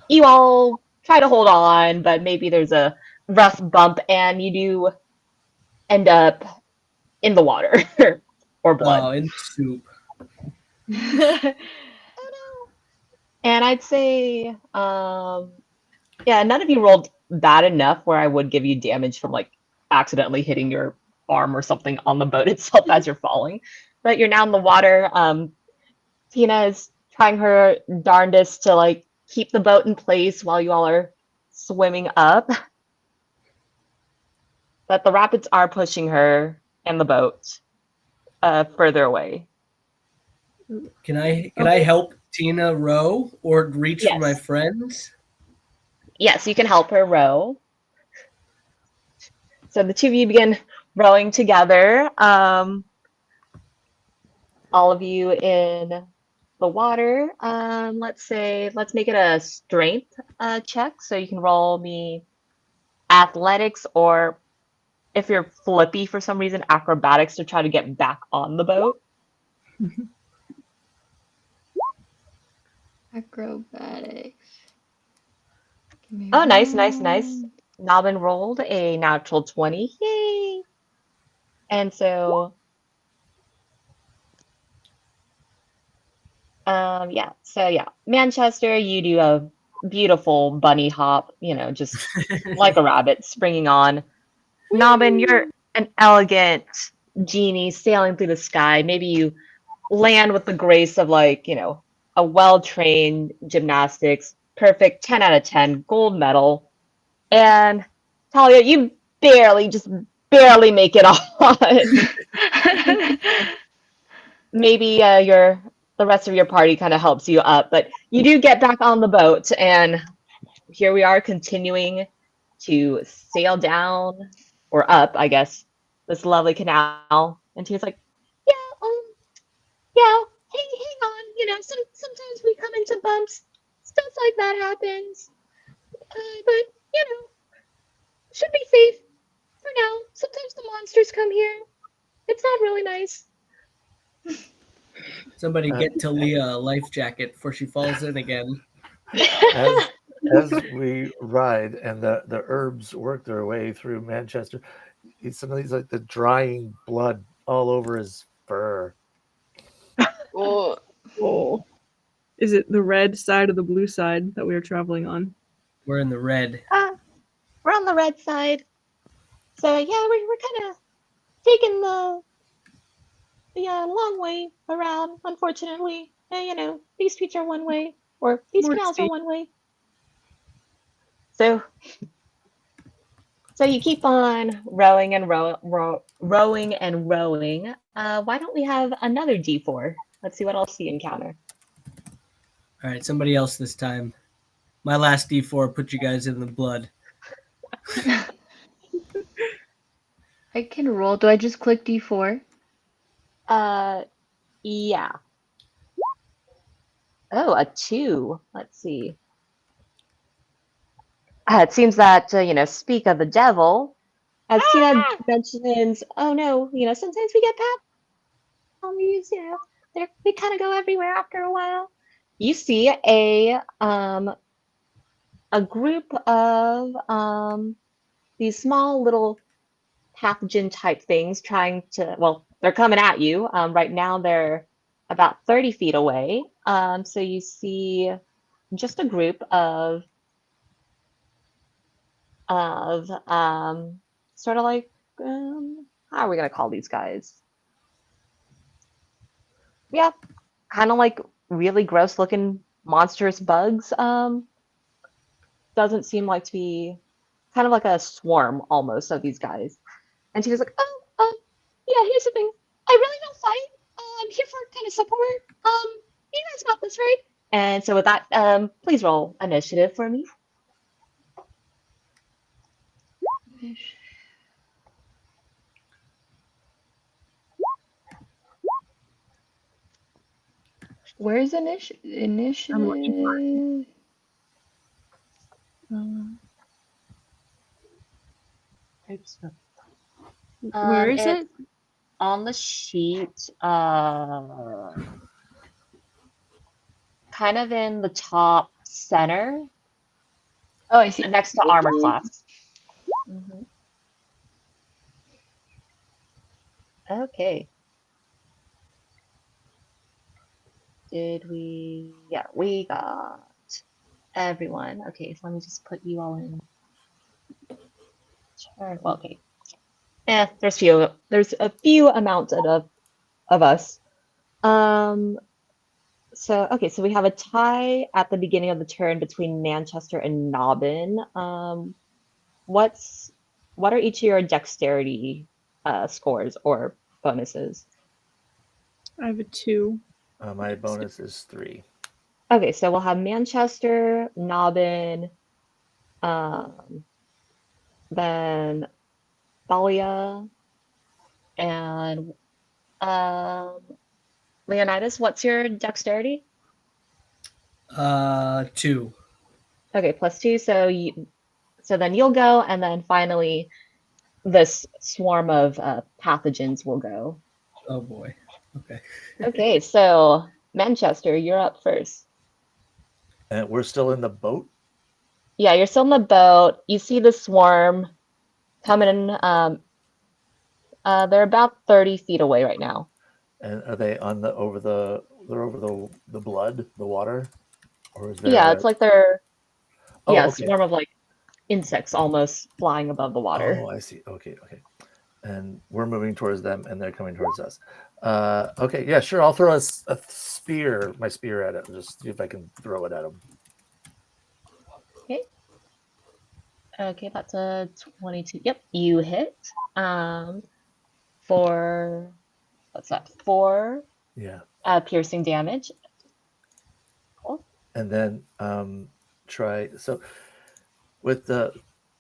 you all try to hold on, but maybe there's a rough bump, and you do end up in the water or blood. Oh, in soup. Oh no. And I'd say, yeah, none of you rolled bad enough where I would give you damage from like accidentally hitting your arm or something on the boat itself as you're falling. But you're now in the water. Tina is trying her darndest to like keep the boat in place while you all are swimming up. But the rapids are pushing her and the boat further away. Can I help Tina row or reach for my Yes. friends? Yes, you can help her row. So the two of you begin rowing together. All of you in the water. Let's make it a strength check. So you can roll me athletics, or if you're flippy for some reason, acrobatics to try to get back on the boat. Acrobatics. Give me Oh, nice. one. Nobbin rolled a natural 20. Yay! And so, yeah. Manchester, you do a beautiful bunny hop, just like a rabbit springing on. Nobbin, you're an elegant genie sailing through the sky. Maybe you land with the grace of a well-trained gymnastics, perfect 10 out of 10, gold medal. And Talia, you just barely make it on. Maybe the rest of your party kind of helps you up, but you do get back on the boat, and here we are continuing to sail down or up, I guess, this lovely canal. And Tina's like, yeah, yeah, hang on. Sometimes we come into bumps. Stuff like that happens. But, should be safe for now. Sometimes the monsters come here. It's not really nice. Somebody Uh, get Talia a life jacket before she falls in again. as as we ride and the herbs work their way through Manchester, suddenly he's like the drying blood all over his fur. Oh, Oh. Is it the red side or the blue side that we are traveling on? We're in the red. We're on the red side. So, yeah, we're kind of taking the long way around, unfortunately. These streets are one way, or these More canals are speed. one way. So you keep on rowing and rowing and rowing. Why don't we have another D4? Let's see what else you encounter. All right, somebody else this time. My last D4 put you guys in the blood. I can roll. Do I just click D4? Yeah. Oh, a 2. Let's see. It seems that, speak of the devil, as Tina mentions, oh no, sometimes we get zombies, they kind of go everywhere after a while. You see a group of these small little pathogen type things trying to, well, they're coming at you. Right now they're about 30 feet away. So you see just a group of sort of like, how are we gonna call these guys? Yeah, kind of like really gross looking monstrous bugs. doesn't seem like to be kind of like a swarm almost of these guys. And she was like, "Oh, yeah, here's the thing. I really don't fight. I'm here for kind of support. You guys got this, right?" And so with that, please roll initiative for me. Where's I'm looking for it. initiative? Oops. Where is It's it? on the sheet, kind of in the top center, Oh, I see. next to armor class. Mhm. Okay. Did we? Yeah, we got everyone. Okay, so let me just put you all in. Sure. Well, okay. There's a few amounts of us. So okay, so we have a tie at the beginning of the turn between Manchester and Nobbin. What's what are each of your dexterity scores or bonuses? I have a 2. My bonus is 3. Okay, so we'll have Manchester, Nobbin, um, then Thalia, and um, Leonidas. What's your dexterity? 2. Okay, +2. So then you'll go, and then finally this swarm of pathogens will go. Oh boy. Okay. Okay, so Manchester, you're up first. And we're still in the boat. Yeah, you're still in the boat. You see the swarm coming in. They're about 30 feet away right now. And are they on the over the? They're over the blood, the water, or is Yeah, there? it's like they're Oh, a okay. swarm of like insects almost flying above the water. Oh, I see. Okay, okay. And we're moving towards them, and they're coming towards us. Okay, yeah, sure. I'll throw a spear, my spear at it, and just see if I can throw it at them. Okay. Okay, that's a 22. Yep, you hit. For what's that? 4 Yeah, piercing damage. Cool. and then try. So with the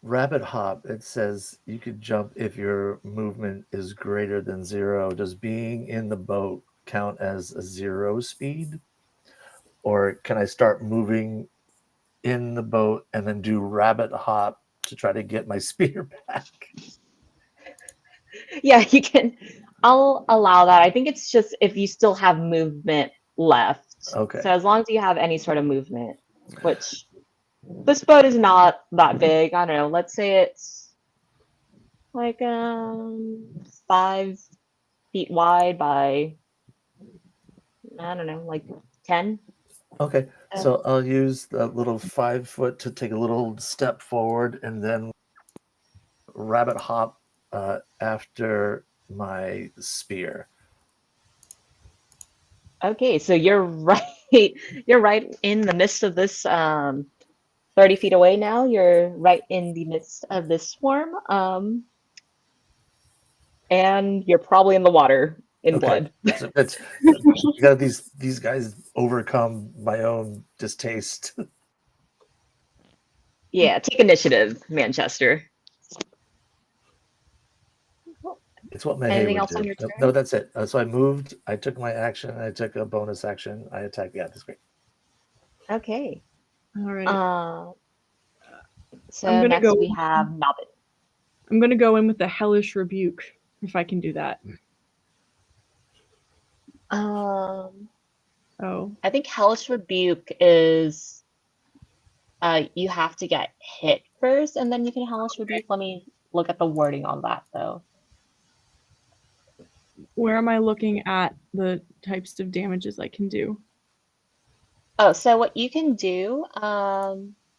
rabbit hop, it says you could jump if your movement is greater than 0. Does being in the boat count as a 0 speed, or can I start moving in the boat and then do rabbit hop to try to get my spear back? Yeah, you can. I'll allow that. I think it's just if you still have movement left. Okay. So as long as you have any sort of movement, which this boat is not that big. I don't know. Let's say it's like 5 feet wide by I don't know, like 10. Okay, so I'll use the little 5 foot to take a little step forward and then rabbit hop after my spear. Okay, so you're right. You're right in the midst of this 30 feet away now. You're right in the midst of this swarm. And you're probably in the water in Okay, blood. so that's you got these guys overcome my own distaste. Yeah, take initiative, Manchester. It's what Medhay Anything would else on do. your turn? No, that's it. So I moved. I took my action. I took a bonus action. I attacked. Yeah, that's great. Okay. All right. Uh, I'm so gonna next go. we have Nobbin. I'm gonna go in with the hellish rebuke if I can do that. Oh, I think Hellish Rebuke is you have to get hit first and then you can Hellish Rebuke. Let me look at the wording on that though. where am I looking at the types of damages I can do? Oh, so what you can do,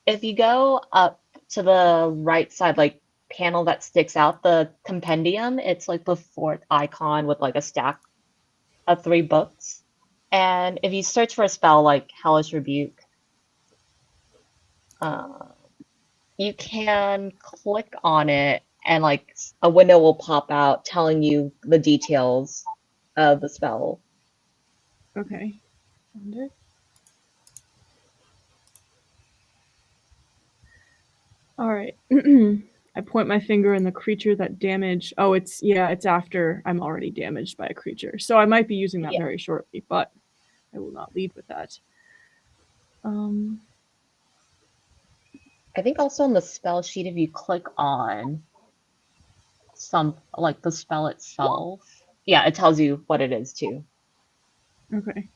if you go up to the right side, like panel that sticks out, the compendium, it's like the fourth icon with like a stack of 3 books. And if you search for a spell like Hellish Rebuke, uh, you can click on it and like a window will pop out telling you the details of the spell. Okay. Found it. All right. I point my finger in the creature that damaged. Oh, it's after I'm already damaged by a creature. So I might be using that Yeah. very shortly, but I will not lead with that. I think also on the spell sheet, if you click on some like the spell itself, yeah, it tells you what it is too. Okay.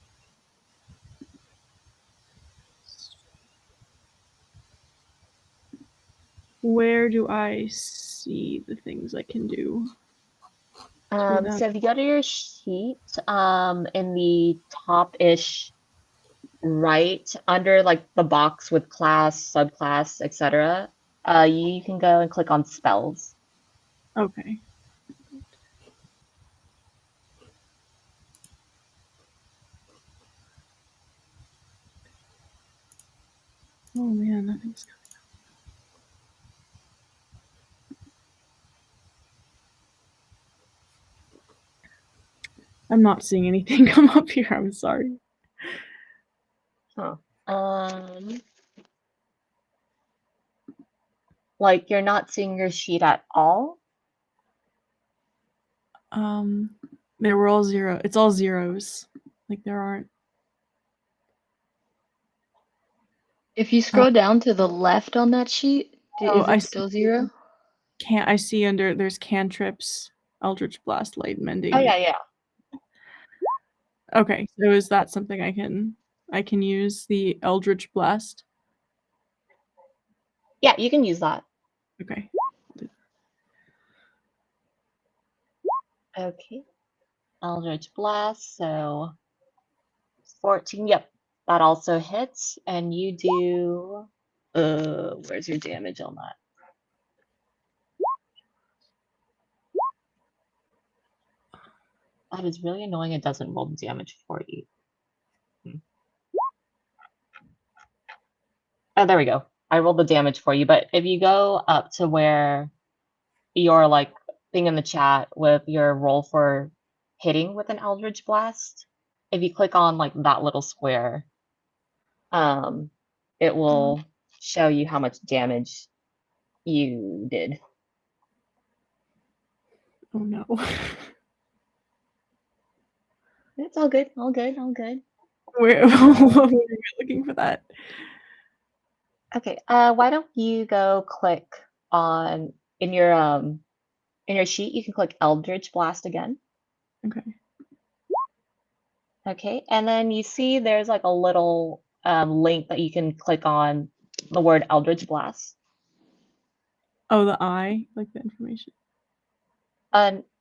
Where do I see the things I can do? So if you go to your sheet, in the top-ish right under like the box with class, subclass, etc., you can go and click on spells. Okay. Oh man, nothing's coming. I'm not seeing anything come up here. I'm sorry. Huh. Like you're not seeing your sheet at all? They were all zero. It's all zeros. Like there aren't. If you scroll down to the left on that sheet, is I it still 0? can't. I see there's cantrips, Eldritch Blast, Light Mending. Oh yeah. Okay, so is that something I can use the Eldritch Blast? Yeah, you can use that. Okay. Okay. Eldritch Blast, so 14. Yep, that also hits, and you do. Where's your damage on that? That is really annoying. It doesn't roll the damage for you. Oh, there we go. I rolled the damage for you, but if you go up to where your like thing in the chat with your roll for hitting with an Eldritch Blast, if you click on like that little square, it will show you how much damage you did. Oh no. It's all good, all good, all good. Where were you looking for that? Okay, why don't you go click on in your sheet, you can click Eldritch Blast again. Okay. Okay, and then you see there's like a little link that you can click on the word Eldritch Blast. Oh, the eye, like the information.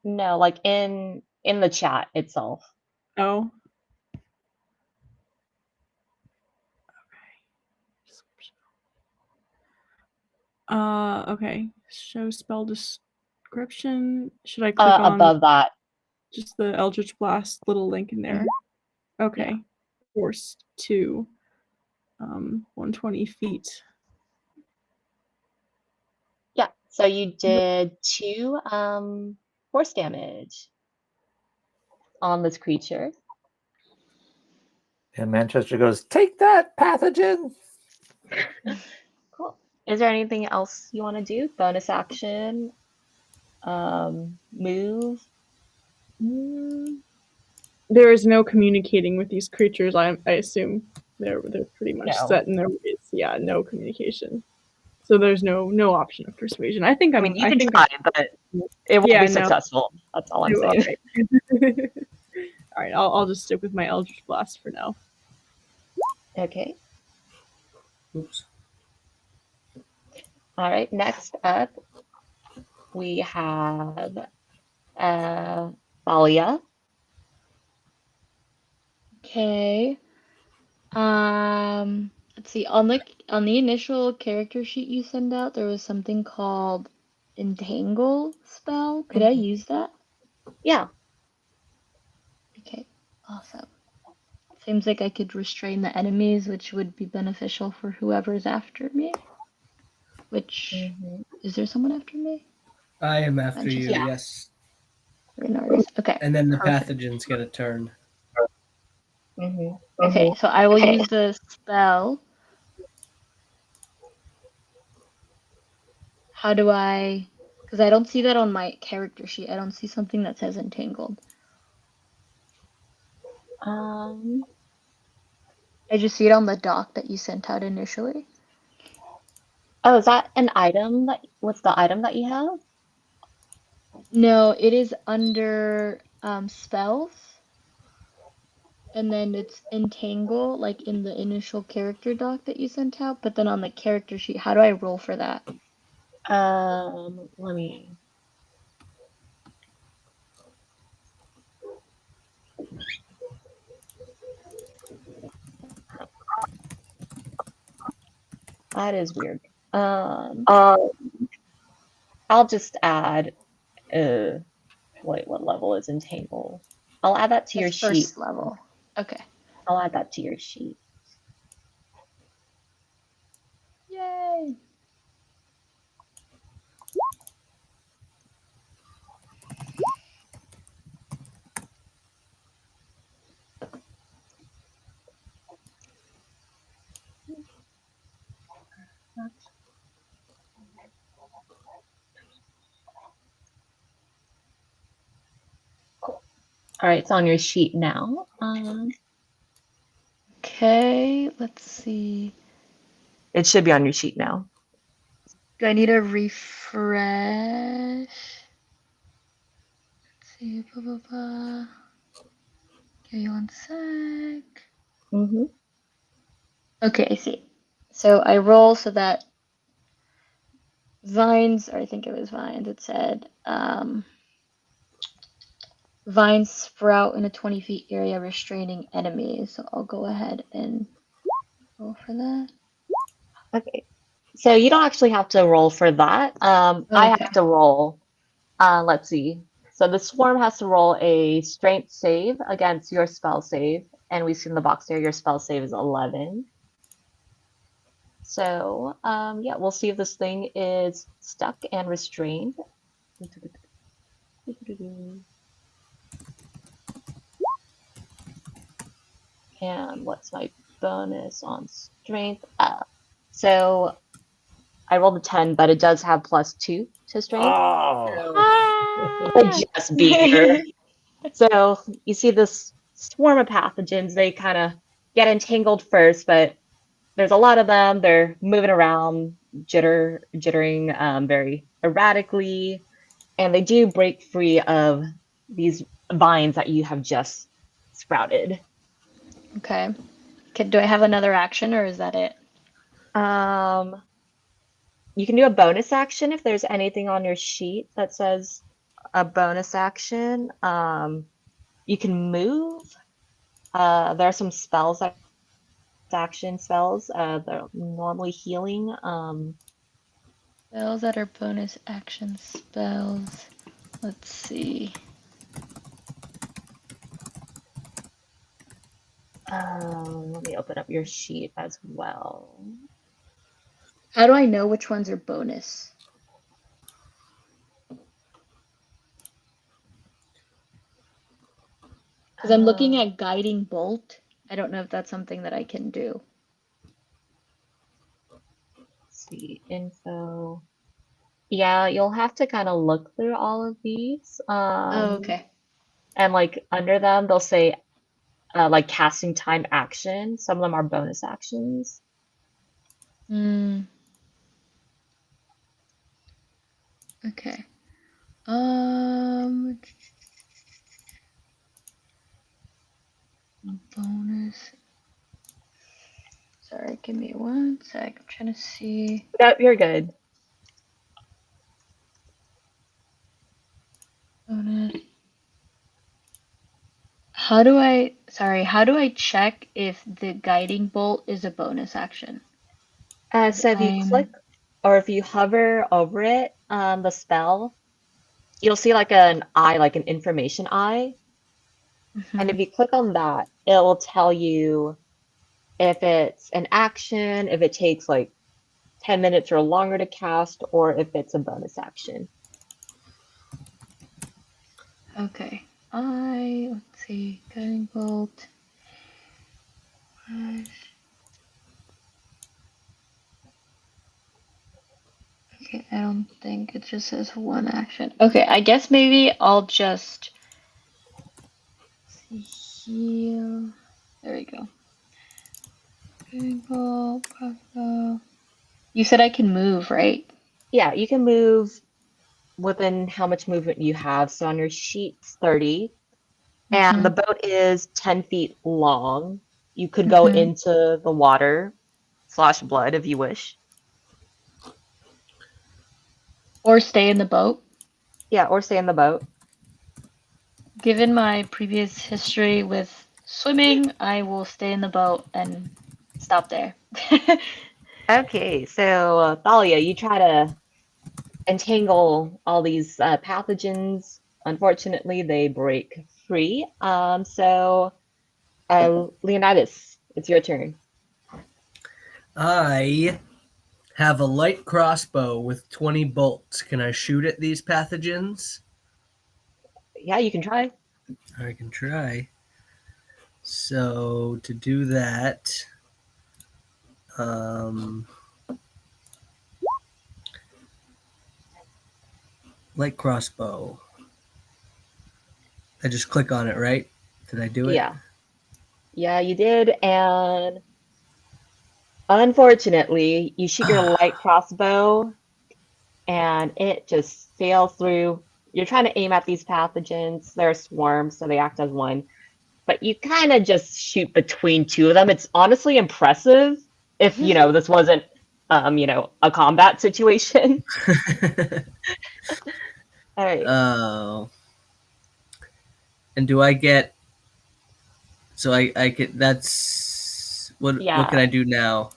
No, like in the chat itself. Oh. Okay. Show spell description. Should I click on Above that. just the Eldritch Blast little link in there? Okay. Yeah. Forced to 120 feet. Yeah, so you did 2 force damage on this creature. And Manchester goes, "Take that, pathogen!" Cool. Is there anything else you want to do? Bonus action? Move? There is no communicating with these creatures. I assume they're pretty much No. set in their ways. Yeah, no communication. So there's no option of persuasion. I think I mean, you can try, but it won't be successful. That's all I'm saying. Right. All right, I'll just stick with my Eldritch Blast for now. Okay. Oops. All right. Next up, we have Thalia. Okay. Let's see. On the initial character sheet you send out, there was something called Entangle spell. Could I use that? Yeah. Okay. Awesome. Seems like I could restrain the enemies, which would be beneficial for whoever's after me. which Mhm. is there someone after me? I am after you, Yeah. yes. Renardus. Okay. And then the Perfect. pathogens get a turn. Mhm. Okay, so I will use the spell. How do I? Because I don't see that on my character sheet. I don't see something that says entangled. Um. I just see it on the doc that you sent out initially. Oh, is that an item that? What's the item that you have? No, it is under spells, and then it's entangle, like in the initial character doc that you sent out. But then on the character sheet, how do I roll for that? Let me. That is weird. I'll just add. Wait, what level is entangle? I'll add that to your That's sheet. first level. Okay. I'll add that to your sheet. Yay! Cool. All right, it's on your sheet now. Okay, let's see. It should be on your sheet now. Do I need a refresh? Let's see, blah, blah, blah. Give me one sec. Mm-hmm. Okay, I see. So I roll so that vines, or I think it was vines, it said vines sprout in a 20 feet area restraining enemies. So I'll go ahead and roll for that. Okay. So you don't actually have to roll for that. I Okay. have to roll. Let's see. So the swarm has to roll a strength save against your spell save. And we see in the box here your spell save is 11. So yeah, we'll see if this thing is stuck and restrained. And what's my bonus on strength? So I rolled a 10, but it does have +2 to strength. Oh, So I Ah! just beat her. So you see this swarm of pathogens, they kind of get entangled first, but there's a lot of them. They're moving around, jittering very erratically, and they do break free of these vines that you have just sprouted. Okay. Do I have another action or is that it? Um, you can do a bonus action if there's anything on your sheet that says a bonus action. You can move. There are some spells that action spells. They're normally healing. Spells that are bonus action spells. Let's see. Let me open up your sheet as well. How do I know which ones are bonus? Because I'm looking Let's at guiding bolt. I don't know if that's something that I can do. see, info. Yeah, you'll have to kind of look through all of these. Oh, okay. And like under them, they'll say like casting time action. Some of them are bonus actions. Hmm. Okay. Um, bonus. Sorry, give me one sec. I'm trying to see. Yep, you're good. Bonus. How do I check if the guiding bolt is a bonus action? So if you click I'm, or if you hover over it, the spell, you'll see like an eye, like an information eye. And mhm. if you click on that, it will tell you if it's an action, if it takes like 10 minutes or longer to cast, or if it's a bonus action. Okay. Let's see, guiding bolt. Okay, I don't think it just says one action. Okay, I guess maybe I'll just heal. There we go. Guiding bolt, crossbow. You said I can move, right? Yeah, you can move within how much movement you have. So on your sheet's 30, and the boat is 10 feet long. You could go into the water / blood if you wish. Or stay in the boat. Yeah, or stay in the boat. Given my previous history with swimming, I will stay in the boat and stop there. Okay, so Thalia, you try to entangle all these pathogens. Unfortunately, they break free. Leonidas, it's your turn. I have a light crossbow with 20 bolts. Can I shoot at these pathogens? Yeah, you can try. I can try. So to do that, light crossbow. I just click on it, right? Did I do it? Yeah. Yeah, you did. And unfortunately, you shoot your light crossbow and it just sails through. You're trying to aim at these pathogens. They're swarms, so they act as one. But you kind of just shoot between two of them. It's honestly impressive if, this wasn't, a combat situation. All right. Oh. And do I get? So I get. That's what. Yeah. What can I do now?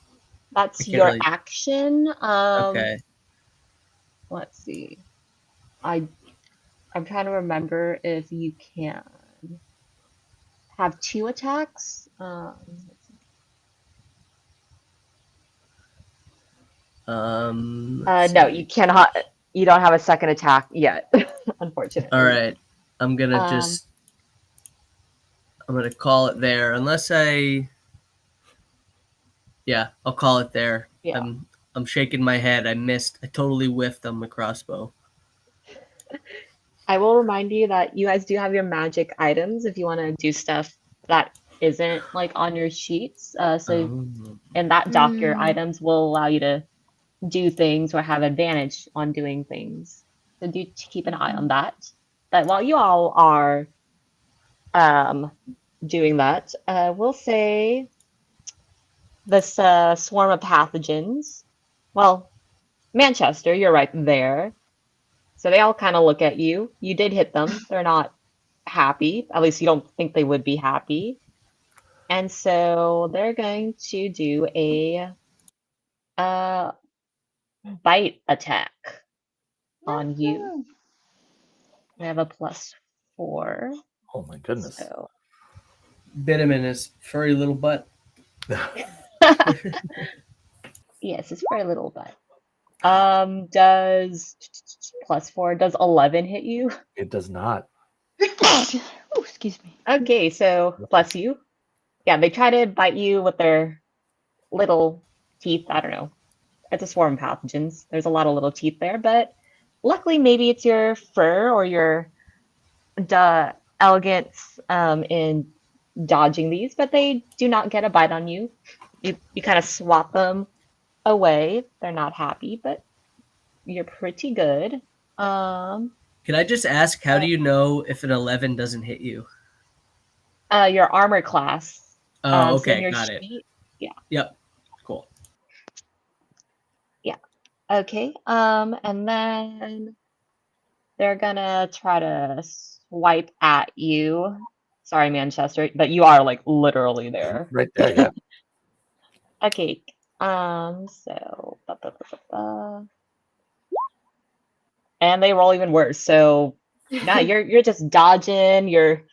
That's your really... action. Okay. Let's see. I'm trying to remember if you can have 2 attacks. No, you cannot. You don't have a second attack yet, unfortunately. All right. I'm gonna I'm gonna call it there, unless I. Yeah, I'll call it there. Yeah. I'm shaking my head. I missed. I totally whiffed on the crossbow. I will remind you that you guys do have your magic items if you want to do stuff that isn't like on your sheets. And that dock your items will allow you to do things or have advantage on doing things. So do keep an eye on that. But while you all are doing that, we'll say this swarm of pathogens. Well, Manchester, you're right there. So they all kind of look at you. You did hit them. They're not happy. At least you don't think they would be happy. And so they're going to do a bite attack on you. They have a +4. Oh my goodness. So. Bit him in his furry little butt. Yes, it's very little butt. Does +4, does 11 hit you? It does not. Oh, excuse me. Okay, so bless you. Yeah, they try to bite you with their little teeth. I don't know. It's a swarm of pathogens. There's a lot of little teeth there, but luckily maybe it's your fur or your elegance in dodging these, but they do not get a bite on you. You kind of swat them away. They're not happy, but you're pretty good. Can I just ask, how do you know if an 11 doesn't hit you? Your armor class. Oh, so okay, your got it. Yeah. Yep, cool. Yeah. Okay. And then they're gonna try to swipe at you. Sorry, Manchester, but you are like literally there. Right there, yeah. Okay. So. And they roll even worse. So now you're just dodging. You're,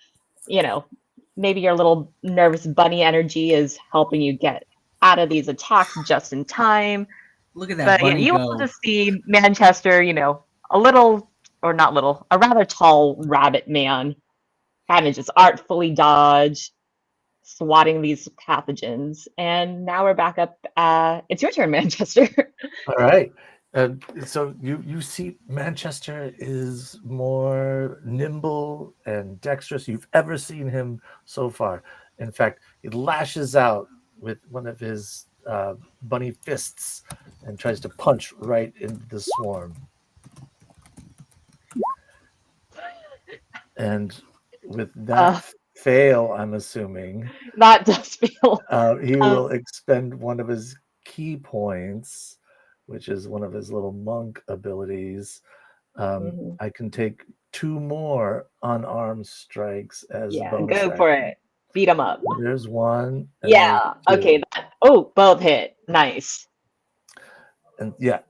maybe your little nervous bunny energy is helping you get out of these attacks just in time. Look at that But yeah, bunny you all go. just see Manchester, a little, or not little, a rather tall rabbit man, kind of just artfully dodge, swatting these pathogens. And now we're back up. It's your turn, Manchester. All right. So you see Manchester is more nimble and dexterous you've ever seen him so far. In fact, he lashes out with one of his bunny fists and tries to punch right into the swarm. And with Uh, that fail, I'm assuming that does feel. he Um, will expend one of his key points, which is one of his little monk abilities. mhm. I can take 2 more unarmed strikes as Yeah, bonus go for action. it. Beat him up. There's 1 and there's Yeah. 2. Okay. Oh, both hit. Nice. And yeah,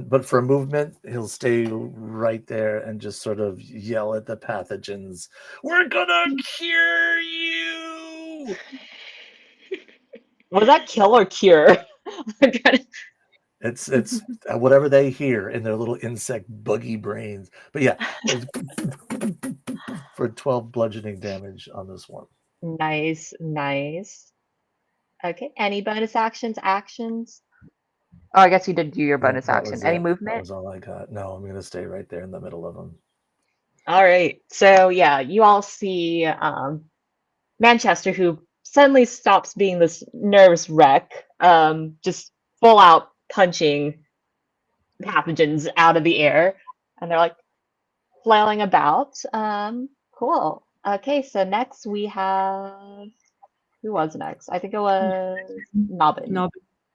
but for movement, he'll stay right there and just sort of yell at the pathogens. We're gonna cure you. Was that kill or cure? It's whatever they hear in their little insect buggy brains. But yeah, it's for 12 bludgeoning damage on this one. Nice, nice. Okay. Any bonus actions? Oh, I guess you did do your No, bonus that action. was Any it. That movement? was all I got. No, I'm gonna stay right there in the middle of them. All right. So yeah, you all see Manchester, who suddenly stops being this nervous wreck, just full out punching pathogens out of the air, and they're like flailing about. Cool. Okay, so next we have who was next? I think it was Nobbin.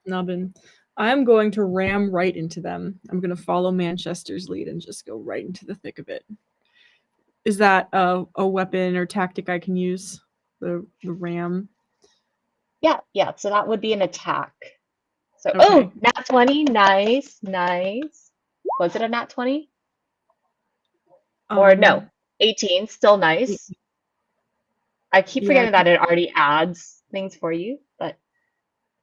Nubbin. I'm going to ram right into them. I'm going to follow Manchester's lead and just go right into the thick of it. Is that a weapon or tactic I can use? The ram? Yeah. So that would be an attack. So Okay. nat 20, nice, nice. Was it a nat 20? Or no, 18, still nice. I keep Yeah. forgetting that it already adds things for you, but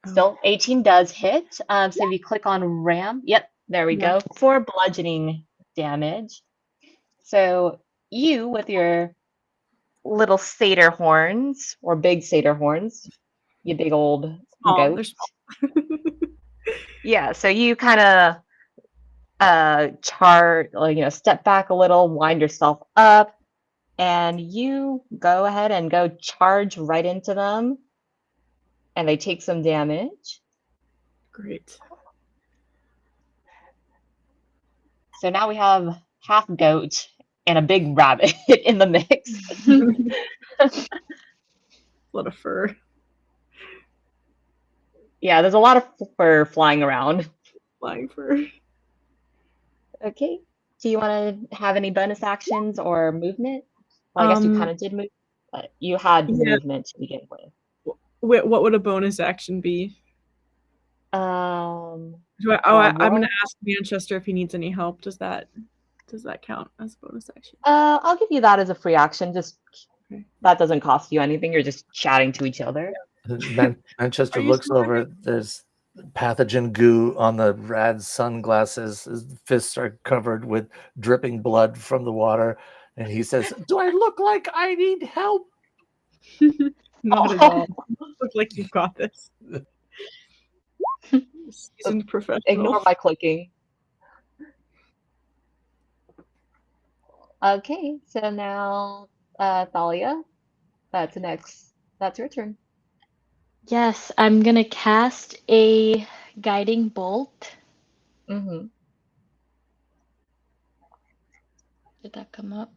Oh, still 18 does hit. So if you click on ram, yep, there we yeah. go, for bludgeoning damage. So you with your little satyr horns or big satyr horns, you big old Small. goat. They're small. Yeah, so you kind of step back a little, wind yourself up, and you go ahead and go charge right into them, and they take some damage. Great. So now we have half goat and a big rabbit in the mix. A lot of fur. Yeah, there's a lot of fur flying around. Flying fur. Okay. Do you want to have any bonus actions or movement? Well, I guess you kind of did move, but you had Yeah. movement to begin with. What would a bonus action be? Um, I'm roll. gonna ask Manchester if he needs any help. Does that count as a bonus action? I'll give you that as a free action. Just Okay. that doesn't cost you anything. You're just chatting to each other. Manchester Are you looks still over. There's pathogen goo on the rad's sunglasses. His fists are covered with dripping blood from the water. And he says, "Do I look like I need help?" Not at all. Look like you've got this. Seasoned professional. Ignore my clicking. Okay, so now, Thalia, that's next. That's your turn. Yes, I'm gonna cast a guiding bolt. Mm-hmm. Did that come up?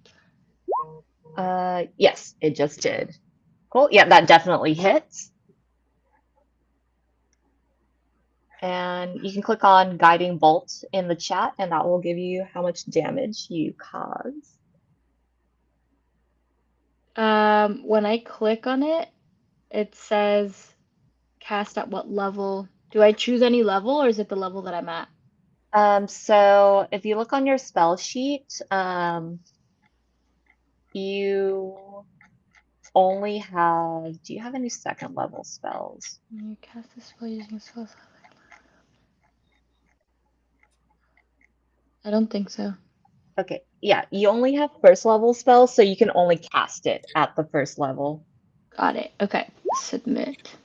Yes, it just did. Cool. Yeah, that definitely hits. And you can click on Guiding Bolt in the chat, and that will give you how much damage you cause. When I click on it, it says cast at what level? Do I choose any level or is it the level that I'm at? So if you look on your spell sheet, you only have, do you have any second level spells? You cast this spell using spells. I don't think so. Okay, yeah, you only have first level spells, so you can only cast it at the first level. Got it. Okay. Submit.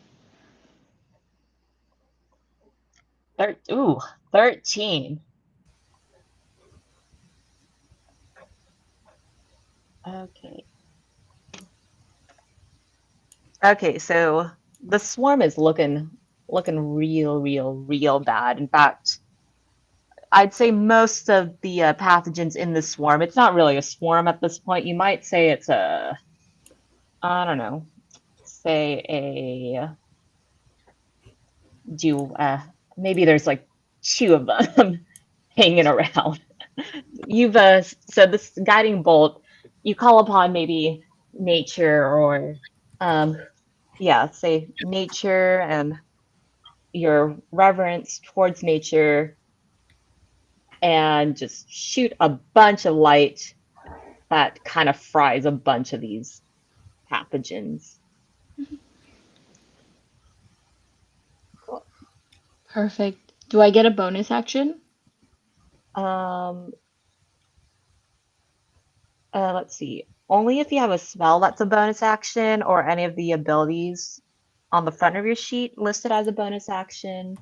Ooh, 13. Okay. Okay, so the swarm is looking real bad. In fact, I'd say most of the pathogens in the swarm, it's not really a swarm at this point. You might say it's a, I don't know, say a do maybe there's like two of them hanging around. You've so this guiding bolt, you call upon maybe nature or um yeah, say nature and your reverence towards nature and just shoot a bunch of light that kind of fries a bunch of these pathogens. Cool. Perfect. Do I get a bonus action? Um, let's see. Only if you have a spell that's a bonus action or any of the abilities on the front of your sheet listed as a bonus action.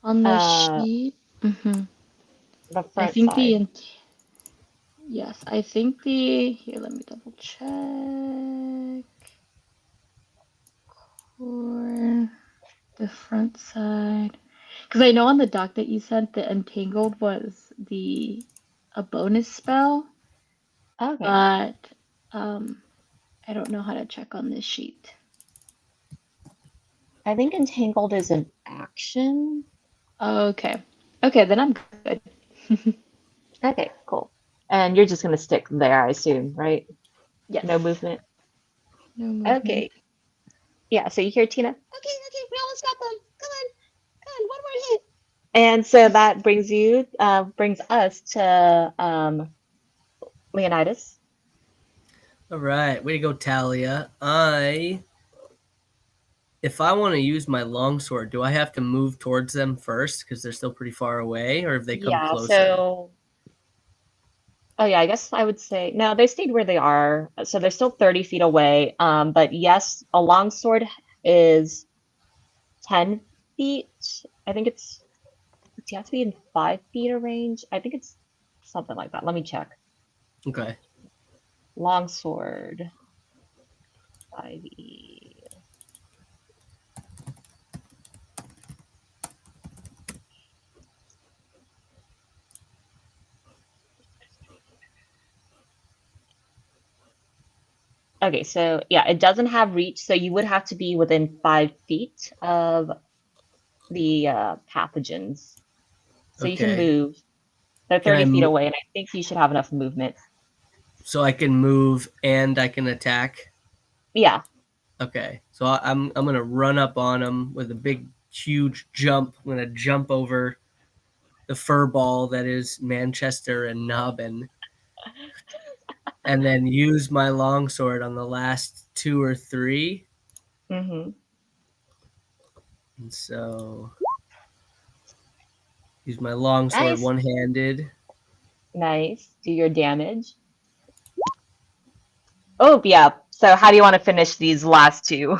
On the Uh, sheet? the I front think side. yes, I think here, let me double check. For the front side. Because I know on the doc that you sent, the Entangled was a bonus spell, Okay. but I don't know how to check on this sheet. I think entangled is an action. Okay. Okay, then I'm good. Okay, cool. And you're just gonna stick there, I assume, right? Yes. No movement. No movement. Okay. Yeah, so you hear Tina, okay, we almost got them. Come on, one more hit. And so that brings us to Leonidas. All right, way to go, Talia. If I want to use my longsword, do I have to move towards them first because they're still pretty far away, or if they come Yeah, closer? so oh yeah, I guess I would say no, they stayed where they are. So they're still 30 feet away. But yes, a longsword is 10 feet. I think you have to be in 5 feet of range. I think it's something like that. Let me check. Okay. Longsword, 5e. Okay, so yeah, it doesn't have reach, so you would have to be within 5 feet of the pathogens. So you can Okay. move. They're Can I 30 feet move? away, and I think you should have enough movement. So I can move and I can attack? Yeah. Okay. So I'm gonna run up on them with a big, huge jump. I'm gonna jump over the fur ball that is Manchester and Nobbin, and then use my longsword on the last two or three. Mm-hmm. And so use my longsword Nice. one-handed. Nice. Do your damage. Oh, yeah. So how do you want to finish these last two?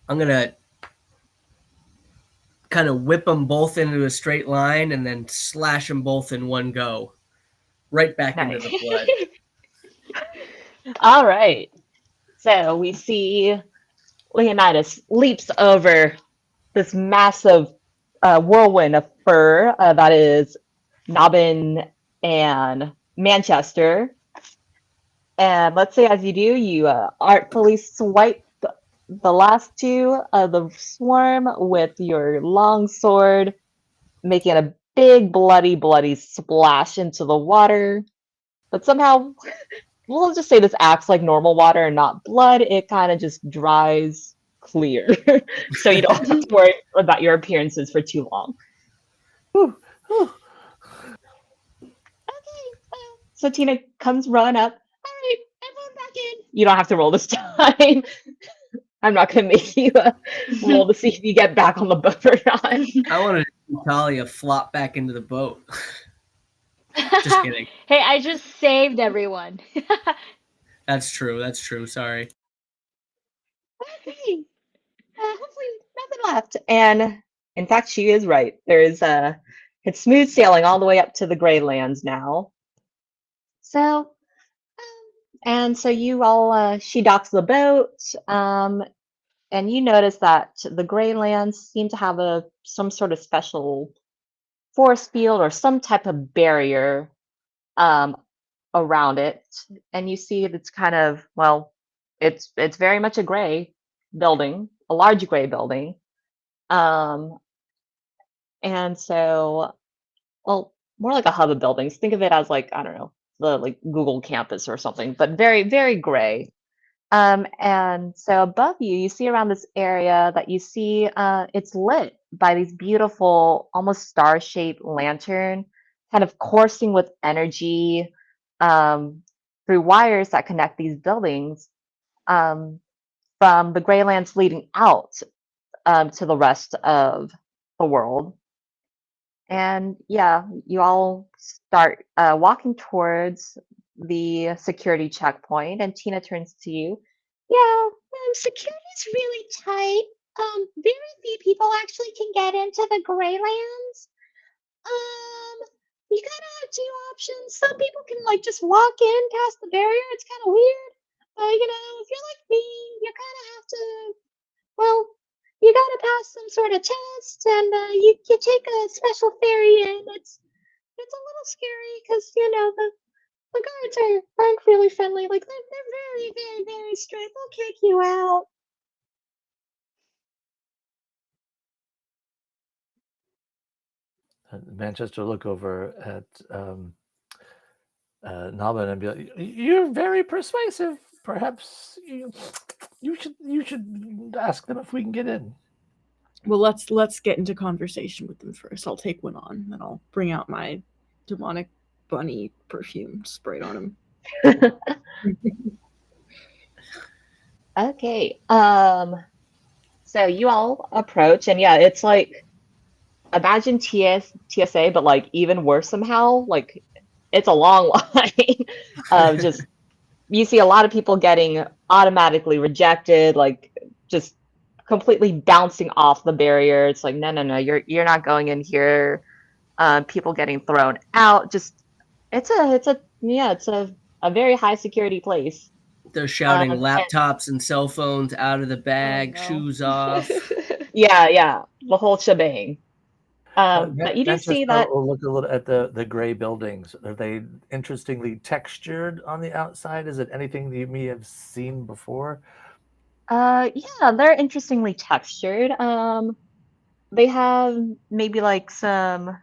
I'm gonna kind of whip them both into a straight line and then slash them both in one go, right back into Nice. the blood. All right. So we see Leonidas leaps over this massive whirlwind of fur that is Nobbin and Manchester. And let's say as you do, you artfully swipe the last two of the swarm with your long sword, making a big bloody splash into the water. But somehow, we'll just say this acts like normal water and not blood. It kind of just dries clear. So you don't have to worry about your appearances for too long. Whew, whew. Okay. So Tina comes run up. All right, everyone back in. You don't have to roll this time. I'm not gonna make you roll to see if you get back on the boat or not. I wanted to see Talia flop back into the boat. Just kidding. Hey, I just saved everyone. That's true. That's true. Sorry. Okay, hopefully nothing left. And in fact, she is right. There's it's smooth sailing all the way up to the Gray Lands now. So, and so you all, she docks the boat, and you notice that the Gray Lands seem to have some sort of special force field or some type of barrier um, around it, and you see it's kind of, well, it's very much a gray building, a large gray building, um, and so, well, more like a hub of buildings. Think of it as like, I don't know, the like Google campus or something, but very very gray. And so above you, you see around this area that you see it's lit by these beautiful, almost star-shaped lantern, kind of coursing with energy um, through wires that connect these buildings um, from the Greylands leading out to the rest of the world. And yeah, you all start walking towards the security checkpoint, and Tina turns to you. Yeah, security's really tight. Very few people actually can get into the Greylands. You kind of have two options. Some people can like just walk in past the barrier. It's kind of weird. If you're like me, you kind of have to, well, you got to pass some sort of test, and you take a special ferry in. It's a little scary because the guards aren't really friendly. Like they're very very very strict. They'll kick you out. Manchester look over at Nalban and be like, "You're very persuasive. Perhaps you should ask them if we can get in." Well, let's get into conversation with them first. I'll take one on, then I'll bring out my demonic bunny perfume, spray it on him. Okay. So you all approach, and yeah, it's like imagine TSA, but like even worse somehow. Like it's a long line of just you see a lot of people getting automatically rejected, like just completely bouncing off the barrier. It's like no, you're not going in here. People getting thrown out. Just it's a very high security place. They're shouting And laptops and cell phones out of the oh bag, no. shoes off. Yeah, the whole shebang. But you do Manchester see that. will look a little at the gray buildings. Are they interestingly textured on the outside? Is it anything that you may have seen before? Yeah, they're interestingly textured. They have maybe like some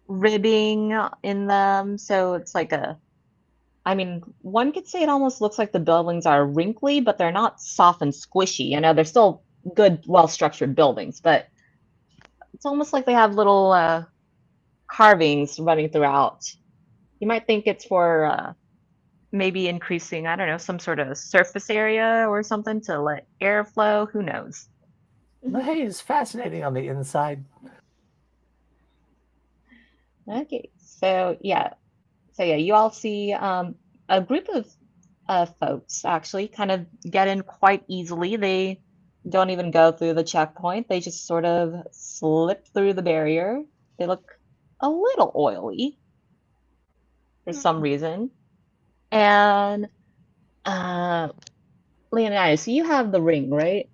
ribbing in them, so it's like I mean, one could say it almost looks like the buildings are wrinkly, but they're not soft and squishy. They're still good, well-structured buildings, but it's almost like they have little carvings running throughout. You might think it's for maybe increasing, I don't know, some sort of surface area or something to let air flow. Who knows? The haze fascinating on the inside. Okay, so yeah, you all see a group of folks actually kind of get in quite easily. They don't even go through the checkpoint. They just sort of slip through the barrier. They look a little oily for some reason. And Leonidas, you have the ring, right?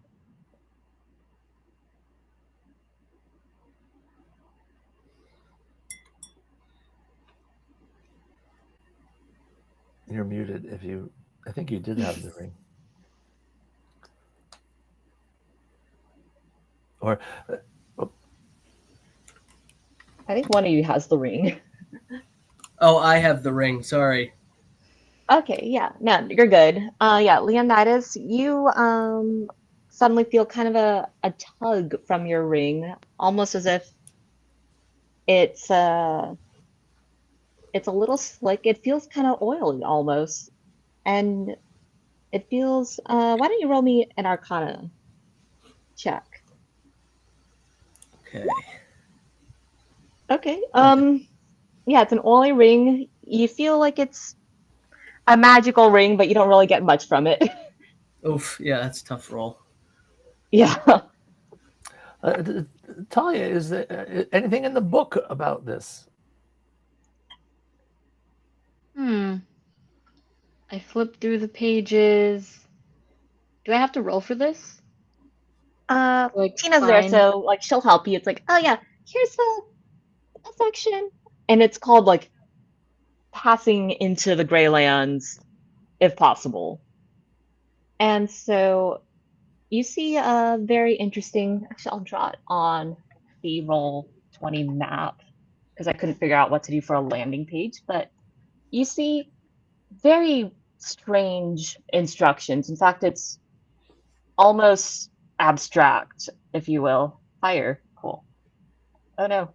You're muted if you. I think you did have the ring. Or I think one of you has the ring. Oh, I have the ring. Sorry. Okay, yeah, no, you're good. Yeah, Leonidas, you suddenly feel kind of a tug from your ring, almost as if it's it's a little slick. It feels kind of oily almost, and It feels. Why don't you roll me an Arcana check? Okay. Okay. Yeah, it's an oily ring. You feel like it's a magical ring, but you don't really get much from it. Oof. Yeah, that's a tough roll. Yeah. Talia, is there anything in the book about this? I flip through the pages. Do I have to roll for this? Like Tina's there, find. so like she'll help you. It's like, oh yeah, here's a section, and it's called like passing into the Grey Lands, if possible. And so you see a very interesting. Actually, I'll draw it on the Roll20 map because I couldn't figure out what to do for a landing page. But you see very strange instructions. In fact, it's almost abstract, if you will. Fire, cool. Oh no,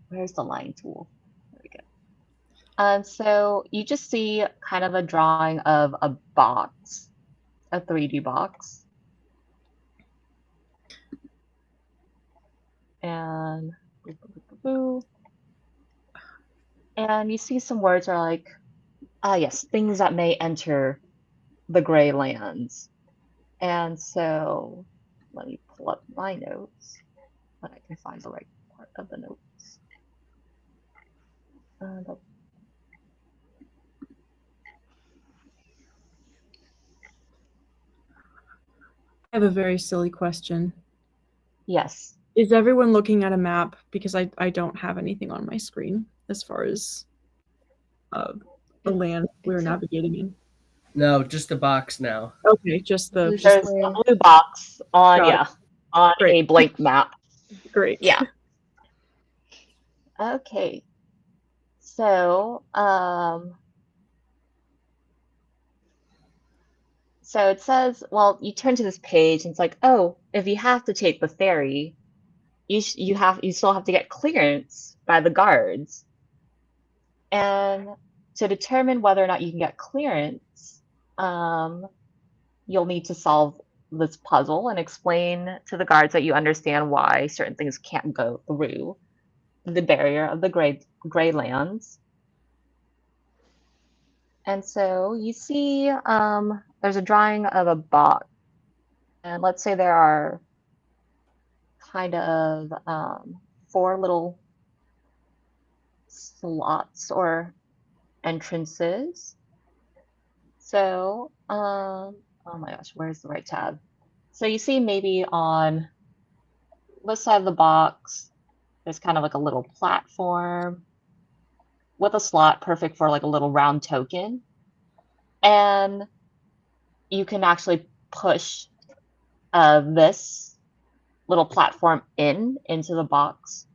where's the line tool? There we go. So you just see kind of a drawing of a box, a 3D box. And and you see some words are like, ah yes, things that may enter the Grey Lands. And so let me pull up my notes, but I can find the right part of the notes. I have a very silly question. Yes. Is everyone looking at a map? Because I don't have anything on my screen as far as the land we're navigating in. No, just a box now. Okay, just the Blue There's square. a blue box on, Got it. yeah, on Great. a blank map. Great. Yeah. Okay. So, so it says, well, you turn to this page and it's like, oh, if you have to take the ferry, you still have to get clearance by the guards. And to determine whether or not you can get clearance, you'll need to solve this puzzle and explain to the guards that you understand why certain things can't go through the barrier of the gray lands. And so you see there's a drawing of a box. And let's say there are kind of 4 little slots or entrances. So, oh my gosh, where's the right tab? So you see maybe on this side of the box, there's kind of like a little platform with a slot perfect for like a little round token. And you can actually push this little platform into the box.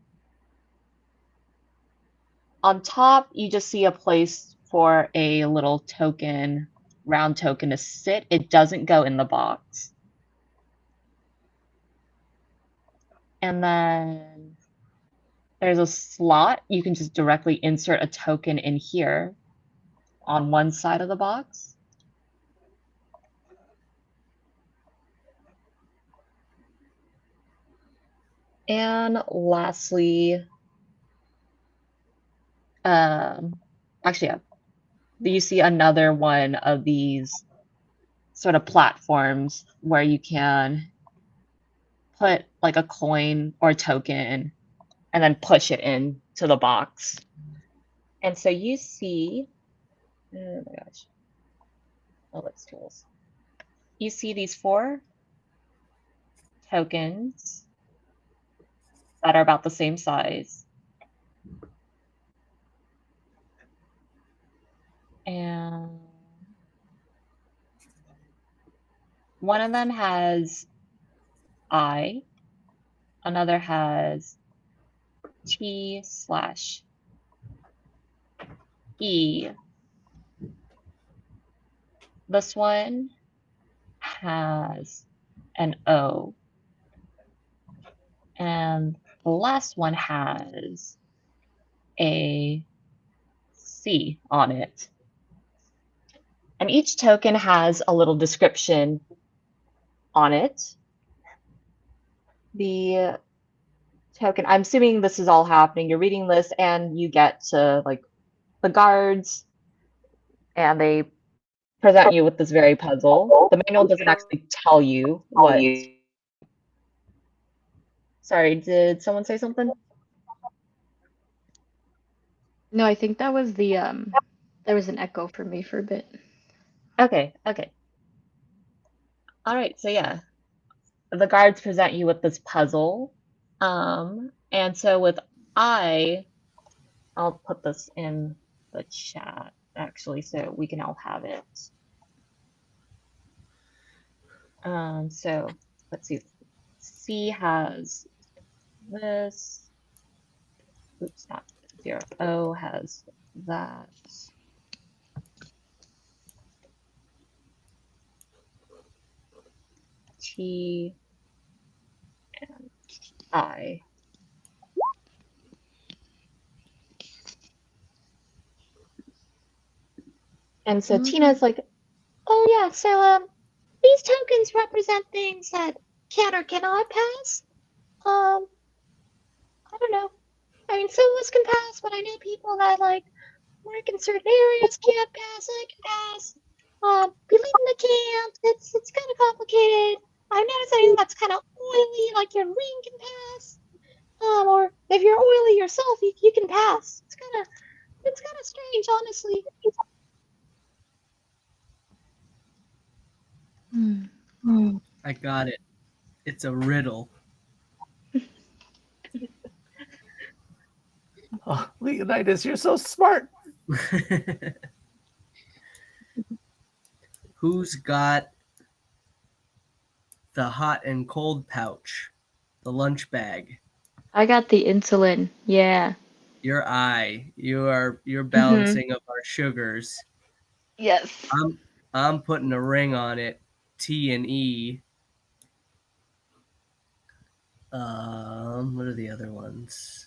On top, you just see a place for a little token, round token to sit. It doesn't go in the box. And then there's a slot. You can just directly insert a token in here on one side of the box. And lastly, actually, yeah, you see another one of these sort of platforms where you can put like a coin or a token and then push it into the box. And so you see, oh my gosh, let's tools. You see these 4 tokens that are about the same size. And one of them has I, another has T/E, this one has an O, and the last one has a C on it. And each token has a little description on it. The token, I'm assuming this is all happening. You're reading this and you get to like the guards and they present you with this very puzzle. The manual doesn't actually tell you what. Sorry, did someone say something? No, I think that was the there was an echo for me for a bit. Okay. All right, so yeah, the guards present you with this puzzle. And so with I'll put this in the chat actually, so we can all have it. So let's see. C has this. Oops, not 0. O has that. T and I. And so Tina's like, oh yeah, so these tokens represent things that can or cannot pass. I don't know. I mean, some of us can pass, but I know people that like work in certain areas can't pass. I can pass. We live in the camp. It's kind of complicated. I've noticed anything that's kind of oily, like your ring can pass. Or if you're oily yourself, you can pass. It's kind of strange, honestly. I got it. It's a riddle. Oh, Leonidas, you're so smart. Who's got the hot and cold pouch? The lunch bag. I got the insulin. Yeah. Your eye. You're balancing up our sugars. Yes. I'm putting a ring on it. T and E. What are the other ones?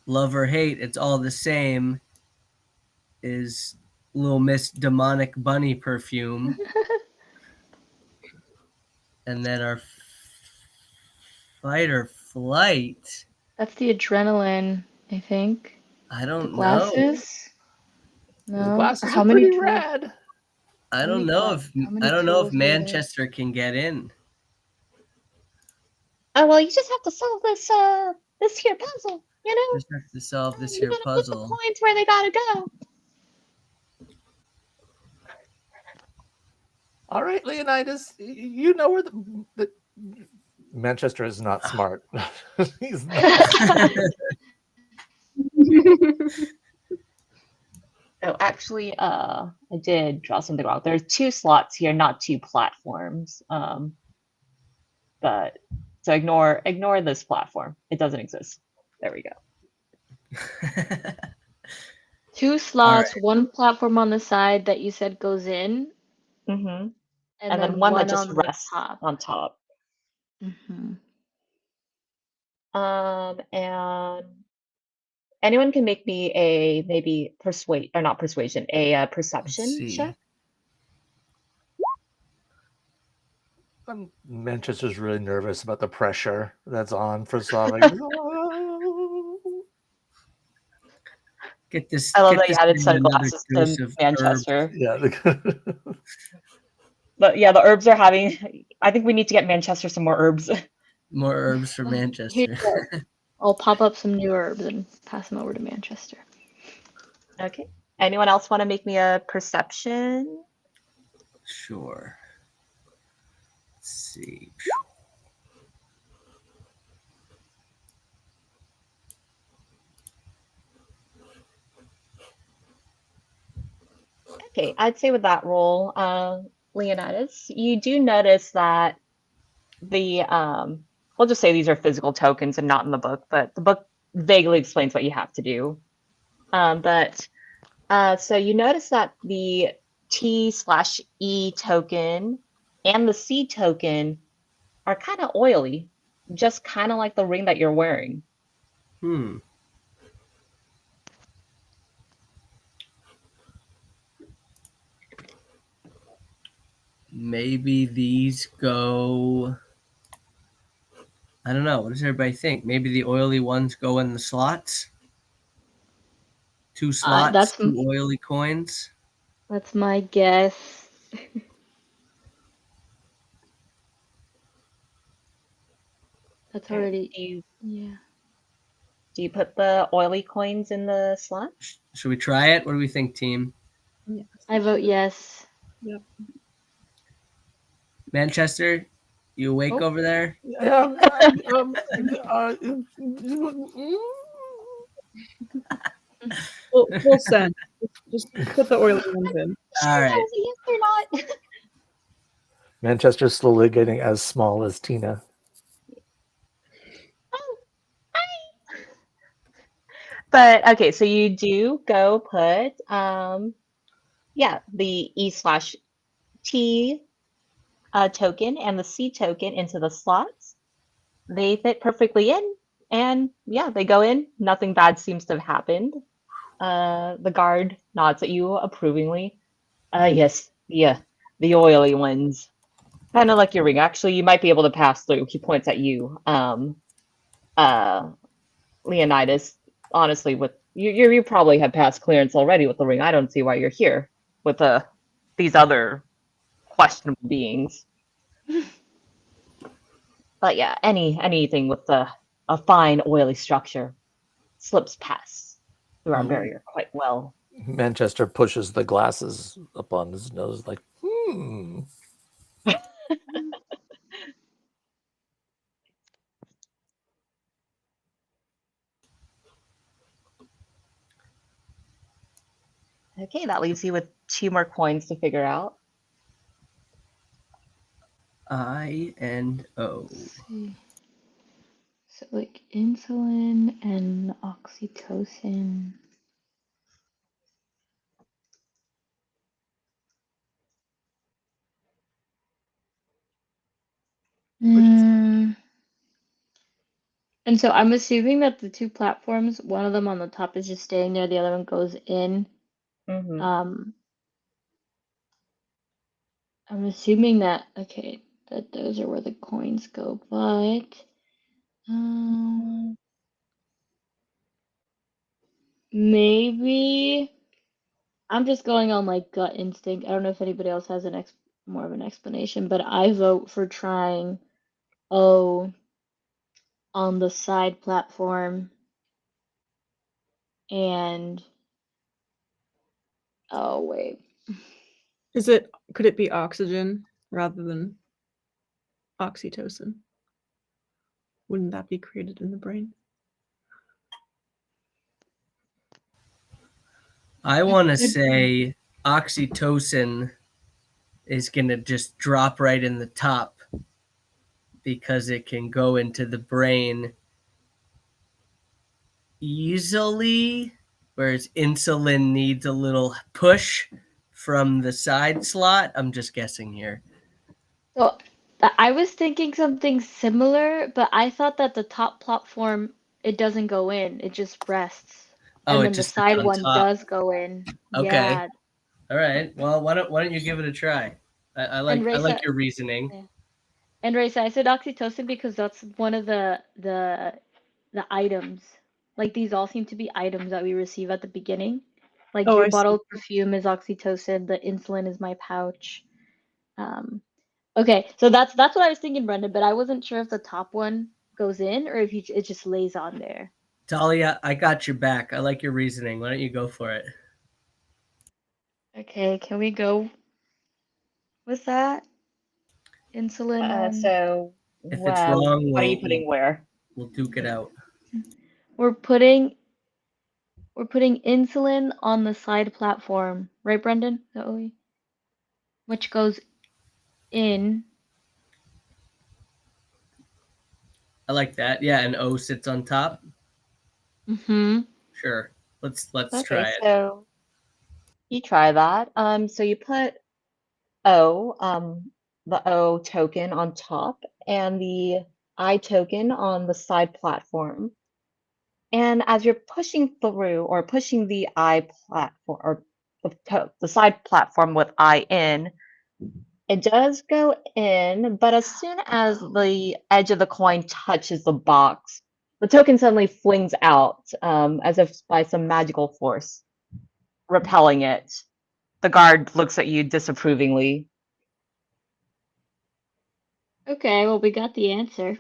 Love or hate, it's all the same. Is Little Miss Demonic Bunny perfume. And then our fight or flight. That's the adrenaline, I think. I The don't know. glasses? The No. Or glasses how are many pretty tools? rad. I don't know if tools were there? Manchester can get in. Oh well, you just have to solve this here puzzle. You know, Just have to solve this you here gotta put the puzzle. points where they gotta go. All right, Leonidas, you know where the Manchester is not smart. He's not. Oh, actually, I did draw something wrong. There's 2 slots here, not 2 platforms. But so ignore this platform. It doesn't exist. There we go. 2 slots, 1 platform on the side that you said goes in, Mm-hmm. and then one that just on the rests top. on top. Mm-hmm. And anyone can make me a maybe perception check. Manchester's really nervous about the pressure that's on for solving. Get this. I love Get that you this added in another sunglasses dose to of Manchester. Yeah. But yeah, the herbs are having. I think we need to get Manchester some more herbs. More herbs for Here Manchester. you go. I'll pop up some new herbs and pass them over to Manchester. Okay. Anyone else want to make me a perception? Sure. Let's see. Okay, I'd say with that roll, Leonidas, you do notice that we'll just say these are physical tokens and not in the book, but the book vaguely explains what you have to do. So you notice that the T/E token and the C token are kind of oily, just kind of like the ring that you're wearing. Maybe these go. I don't know. What does everybody think? Maybe the oily ones go in the slots. 2 slots, That's 2 oily coins. that's my guess. That's Okay. already Do yeah. you put the oily coins in the slot? Should we try it? What do we think, team? Yes. I vote yes. Yep. Manchester, you awake Oh. over there? Um, We'll send. Just put the oily ones in. All right. That was a yes or not. Manchester's slowly getting as small as Tina. Oh, hi. But okay, so you do go put yeah, the E/T token and the C token into the slots. They fit perfectly in, and yeah, they go in. Nothing bad seems to have happened. The guard nods at you approvingly. Yes, yeah, the oily ones. Kind of like your ring. Actually, you might be able to pass through. He points at you. Uh, Leonidas. Honestly, with you probably have passed clearance already with the ring. I don't see why you're here with these other questionable beings. But yeah, anything with a fine oily structure slips past through our barrier quite well. Manchester pushes the glasses up on his nose, like, Okay, that leaves you with 2 more coins to figure out. I-N-O. Let's see. So like insulin and oxytocin. Mm. And so I'm assuming that the 2 platforms, one of them on the top is just staying there, the other one goes in. Mm-hmm. I'm assuming that that those are where the coins go, but maybe I'm just going on like gut instinct. I don't know if anybody else has more of an explanation, but I vote for trying O on the side platform and oh wait. Could it be oxygen rather than oxytocin? Wouldn't that be created in the brain? I want to say oxytocin is going to just drop right in the top because it can go into the brain easily, whereas insulin needs a little push from the side slot. I'm just guessing here. So I was thinking something similar, but I thought that the top platform it doesn't go in, it just rests. Oh, And it then the just sits side on one top. does go in. Okay. Yeah. All right. Well, why don't you give it a try? I And like Raisa, your reasoning. yeah. And Raisa, I said oxytocin because that's one of the items. Like these all seem to be items that we receive at the beginning. Like Oh, your I see. bottle of perfume is oxytocin, the insulin is my pouch. Um, okay, so that's what I was thinking, Brendan, but I wasn't sure if the top one goes in or if it just lays on there. Talia, I got your back. I like your reasoning. Why don't you go for it? Okay, can we go with that? Insulin on. So, If it's well, wrong, what are you putting where? we'll duke it out. We're putting insulin on the side platform, right, Brendan? Is that what which goes in. I like that. Yeah, and O sits on top. Mm-hmm. Sure. Let's Okay, try it. so you try that. So you put O, the O token on top and the I token on the side platform. And as you're pushing through or pushing the I platform or the side platform with I in, It does go in, but as soon as the edge of the coin touches the box, the token suddenly flings out, as if by some magical force, repelling it. The guard looks at you disapprovingly. Okay, well, we got the answer.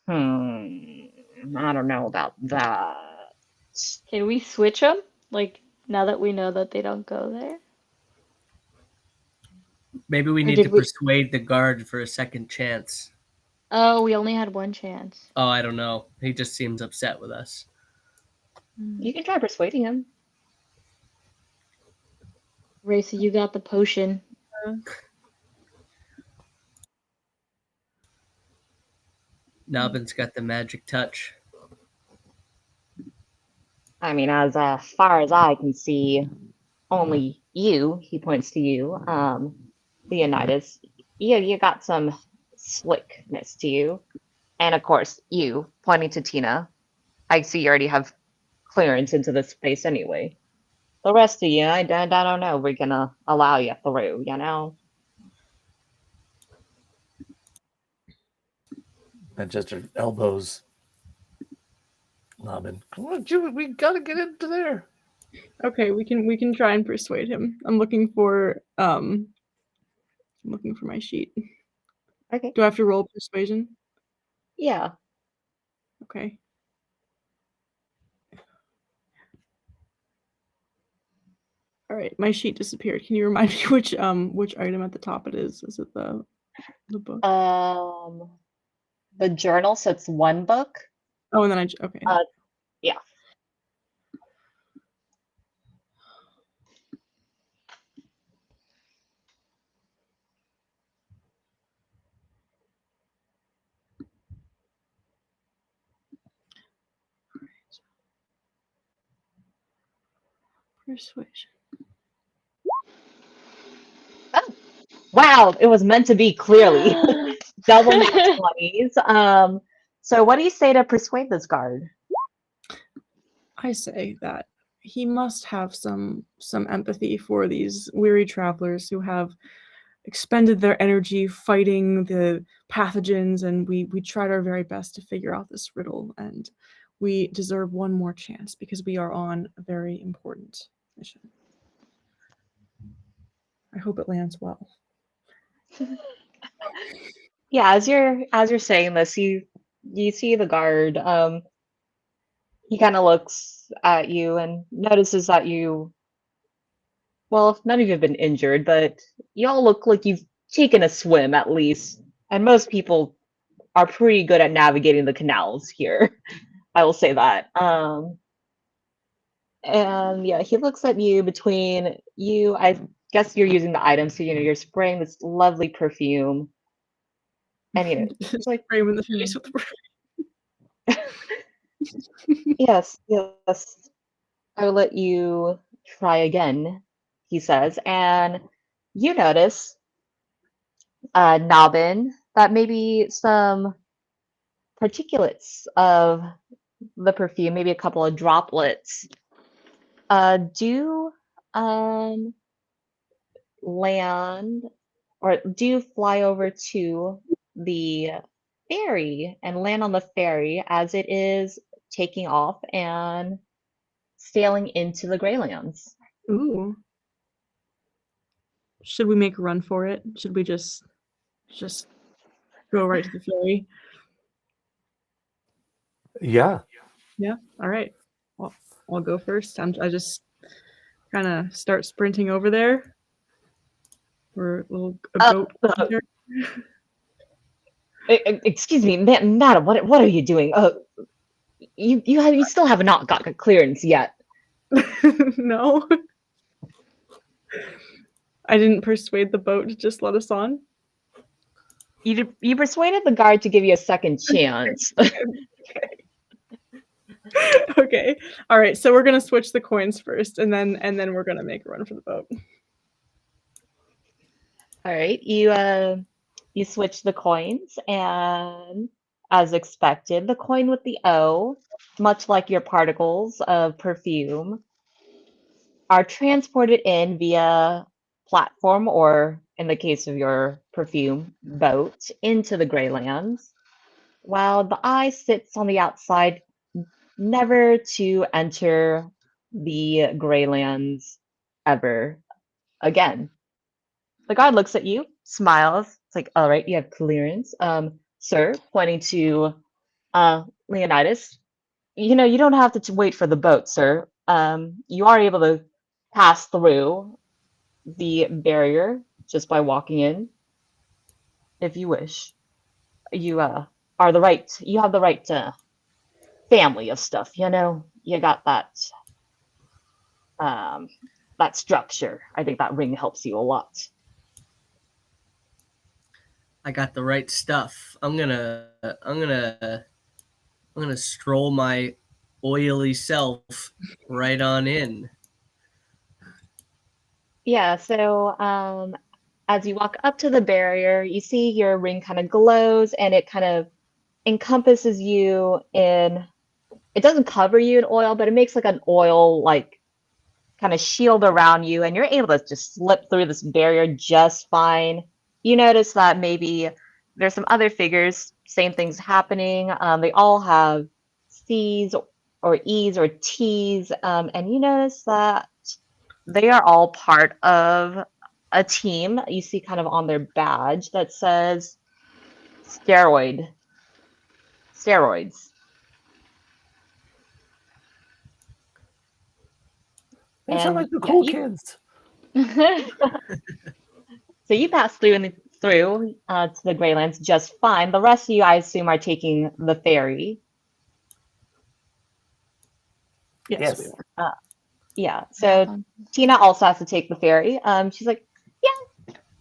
I don't know about that. Can we switch them? Like, now that we know that they don't go there? Maybe we Or need did to we? persuade the guard for a second chance. Oh, we only had one chance. Oh, I don't know. He just seems upset with us. You can try persuading him. Raisa, you got the potion. Nobbin's got the magic touch. I mean, as far as I can see, only you, he points to you, Leonidas, you got some slickness to you. And of course, you, pointing to Tina, I see you already have clearance into this space anyway. The rest of you, I don't know, we're gonna allow you through, you know? Manchester elbows Nobbin. Come on, Jimmy, we gotta get into there. Okay, we can try and persuade him. I'm looking for my sheet. Okay. Do I have to roll persuasion? Yeah. Okay. All right, my sheet disappeared. Can you remind me which item at the top it is? Is it the book? The journal, so it's one book. Oh, and then okay. Yeah. Persuasion. Oh, wow, it was meant to be clearly. Double nat 20s. So what do you say to persuade this guard? I say that he must have some empathy for these weary travelers who have expended their energy fighting the pathogens, and we tried our very best to figure out this riddle, and we deserve one more chance because we are on a very important mission. I hope it lands well. Yeah, as you're saying this, you see the guard. He kind of looks at you and notices that well, none of you have been injured, but you all look like you've taken a swim at least. And most people are pretty good at navigating the canals here. I will say that. And yeah, he looks at you between you. I guess you're using the item, so you're spraying this lovely perfume. And he's like, Frame in the face with the yes, yes, I will let you try again, he says. And you notice, Nobbin, that maybe some particulates of the perfume, maybe a couple of droplets, do land or do fly over to the ferry and land on the ferry as it is taking off and sailing into the Greylands. Ooh. Should we make a run for it? Should we just go right to the ferry? Yeah. Yeah. All right. Well, I'll go first. I just kind of start sprinting over there. We're a goat. Excuse me, madam. What are you doing? You still have not gotten clearance yet. No. I didn't persuade the boat to just let us on. You persuaded the guard to give you a second chance. Okay. All right. So we're gonna switch the coins first, and then we're gonna make a run for the boat. All right, you switch the coins, and as expected, the coin with the O, much like your particles of perfume, are transported in via platform, or in the case of your perfume, boat, into the Greylands, while the eye sits on the outside, never to enter the Greylands ever again. The guard looks at you, smiles. It's like, all right, you have clearance. Sir, pointing to Leonidas, you don't have to wait for the boat, sir. You are able to pass through the barrier just by walking in, if you wish. You you have the right family of stuff, You got um, that structure. I think that ring helps you a lot. I got the right stuff. I'm gonna stroll my oily self right on in. Yeah, so as you walk up to the barrier, you see your ring kind of glows and it kind of encompasses you in, it doesn't cover you in oil, but it makes like an oil like kind of shield around you, and you're able to just slip through this barrier just fine. You notice that maybe there's some other figures, same things happening. They all have C's or E's or T's, and you notice that they are all part of a team. You see kind of on their badge that says steroids. They sound And like the yeah, cool kids. so you pass through to the Greylands just fine. The rest of you, I assume, are taking the ferry. Yes, we Yes. are. Yeah. So Tina also has to take the ferry. She's like, yeah,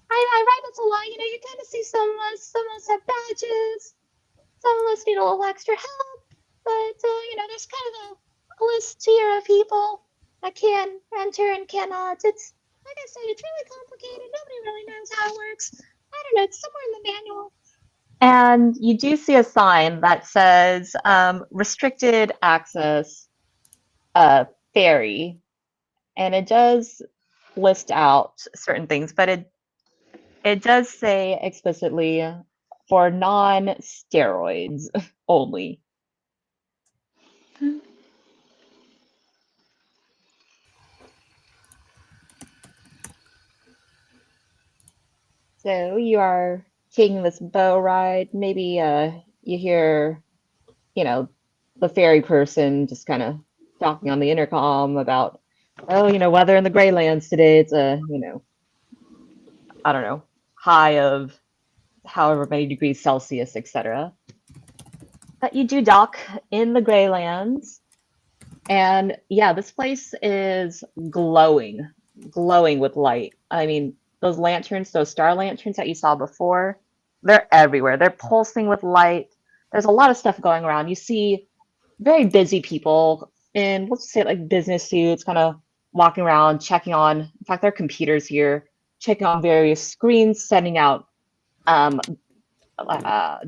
I ride this along. You kind of see some of us have badges, some of us need a little extra help, but there's kind of a list here of people that can enter and cannot. It's like I said, it's really complicated. Nobody really knows how it works. I don't know. It's somewhere in the manual. And you do see a sign that says restricted access ferry, and it does list out certain things, but it does say explicitly for non-steroids only. So you are taking this bow ride. Maybe you hear, you know, the ferry person just kind of talking on the intercom about, oh, weather in the Greylands today. It's I don't know, high of however many degrees Celsius, etc. But you do dock in the Greylands, and yeah, this place is glowing with light. I mean, those lanterns, those star lanterns that you saw before, they're everywhere. They're pulsing with light. There's a lot of stuff going around. You see very busy people in, let's say, like business suits, kind of walking around, checking on, in fact, there are computers here, checking on various screens, sending out um,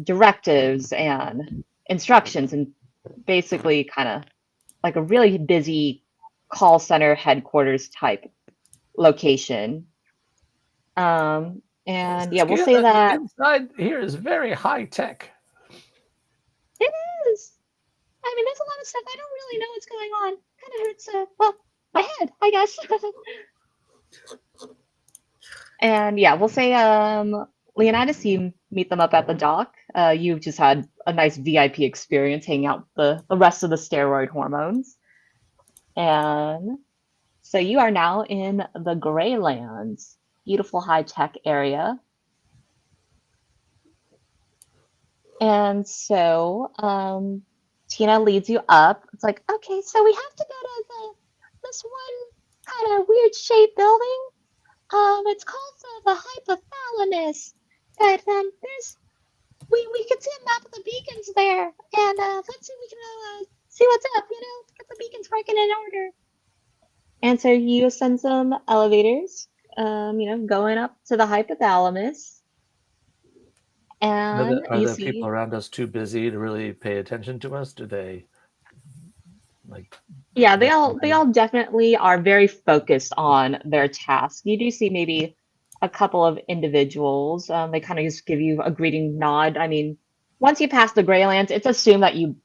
directives and instructions, and basically kind of like a really busy call center headquarters type location. And yeah, we'll say The that inside here is very high tech. it is. I mean, there's a lot of stuff I don't really know what's going on. Kind of hurts, well, my head, I guess. And yeah, we'll say, Leonidas, you meet them up at the dock. You've just had a nice VIP experience hanging out the rest of the steroid hormones. And so you are now in the Greylands, beautiful high-tech area. And so Tina leads you up. It's like, okay, so we have to go to this one kind of weird shaped building. It's called the hypothalamus. But there's we can see a map of the beacons there, and let's see if we can see what's up. Get the beacons working in order. And so you ascend some elevators. Going up to the hypothalamus, and Are you the people see. around us too busy to really pay attention to us? Do they like Yeah, they That's all definitely are very focused on their task. You do see maybe a couple of individuals. They kind of just give you a greeting nod. I mean, once you pass the Greylands, it's assumed that you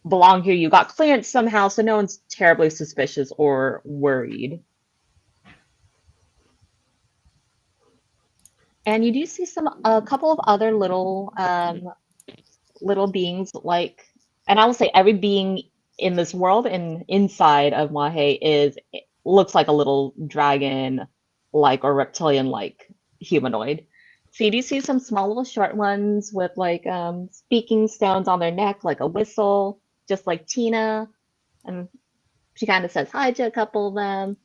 belong here. You got clearance somehow, so no one's terribly suspicious or worried. And you do see a couple of other little beings like, and I will say every being in this world and inside of Mahe looks like a little dragon like or reptilian like humanoid. So you do see some small little short ones with like speaking stones on their neck, like a whistle, just like Tina. And she kind of says hi to a couple of them.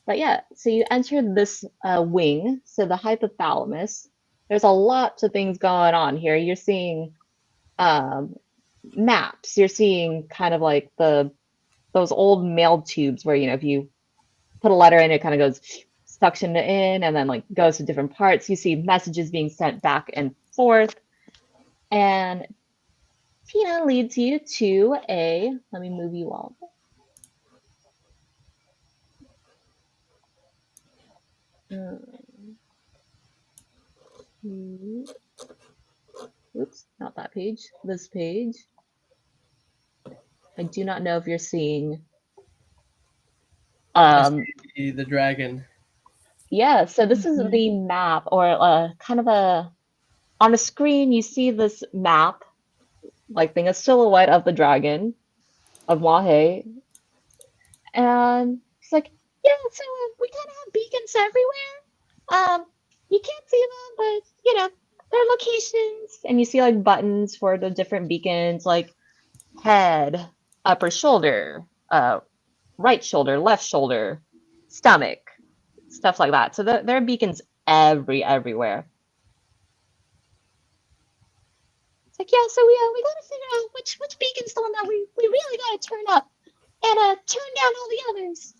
But yeah, so you enter this wing, so the hypothalamus. There's a lot of things going on here. You're seeing um, maps. You're seeing kind of like those old mail tubes where, you know, if you put a letter in, it kind of goes suction in and then like goes to different parts. You see messages being sent back and forth. And Tina leads you to let me move you all. Oops, not that page. This page. I do not know if you're seeing. I see the dragon. Yeah, so this is the map or kind of on the screen you see this map, like being a silhouette of the dragon of Mahe. And it's like, yeah, so we kind of have beacons everywhere. You can't see them, but you know, they're locations. And you see like buttons for the different beacons, like head, upper shoulder, right shoulder, left shoulder, stomach, stuff like that. So there are beacons everywhere. It's like, yeah, so we gotta figure out which beacon's the one that we really gotta turn up and turn down all the others.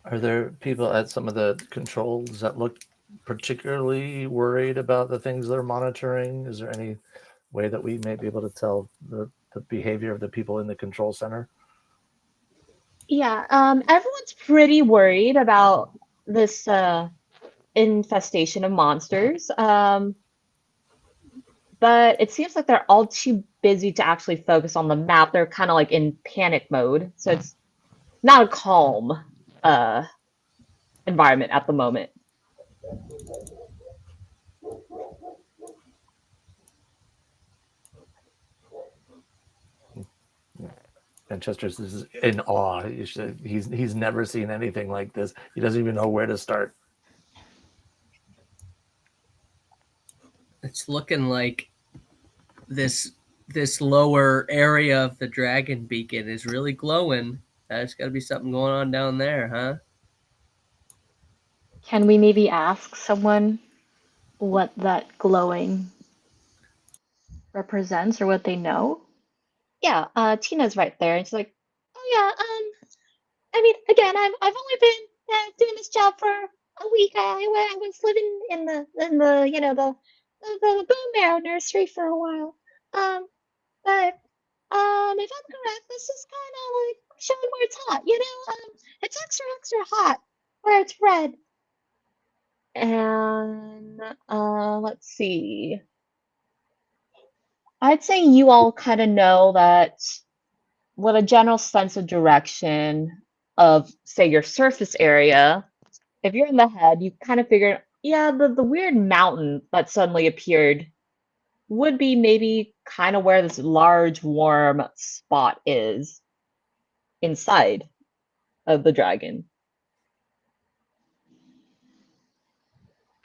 Are there people at some of the controls that look particularly worried about the things they're monitoring? Is there any way that we may be able to tell the behavior of the people in the control center? Yeah, everyone's pretty worried about this infestation of monsters. But it seems like they're all too busy to actually focus on the map. They're kind of like in panic mode. So it's not a calm uh environment at the moment. And Chester's is in awe. He's never seen anything like this. He doesn't even know where to start. It's looking like this lower area of the dragon beacon is really glowing. There's got to be something going on down there, huh? Can we maybe ask someone what that glowing represents or what they know? Yeah, Tina's right there, and she's like, "Oh yeah, I mean, again, I've only been doing this job for a week. I was living in the you know the bone marrow nursery for a while. Um, but if I'm correct, this is kind of like showing where it's hot. You know, it's extra hot where it's red. And let's see. I'd say you all kind of know that with a general sense of direction of, say, your surface area, if you're in the head, you kind of figure, yeah, the weird mountain that suddenly appeared would be maybe kind of where this large warm spot is inside of the dragon.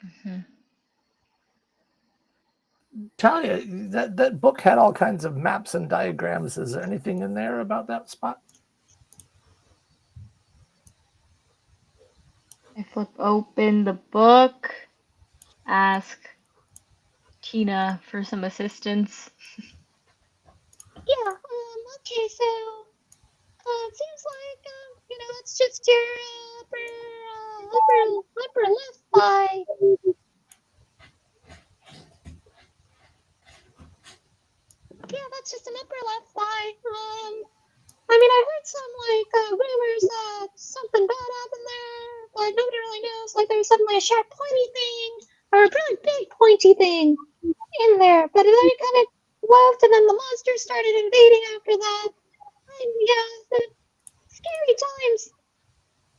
Mm-hmm. Talia, that book had all kinds of maps and diagrams. Is there anything in there about that spot? I flip open the book, ask Tina for some assistance. Yeah, okay, so it seems like you know, it's just your upper left thigh. Yeah, that's just an upper left thigh. I mean, I heard some rumors that something bad happened there, but nobody really knows. Like there was suddenly a sharp pointy thing or a really big pointy thing in there, but then it kind of left, and then the monsters started invading after that. And yeah, scary times.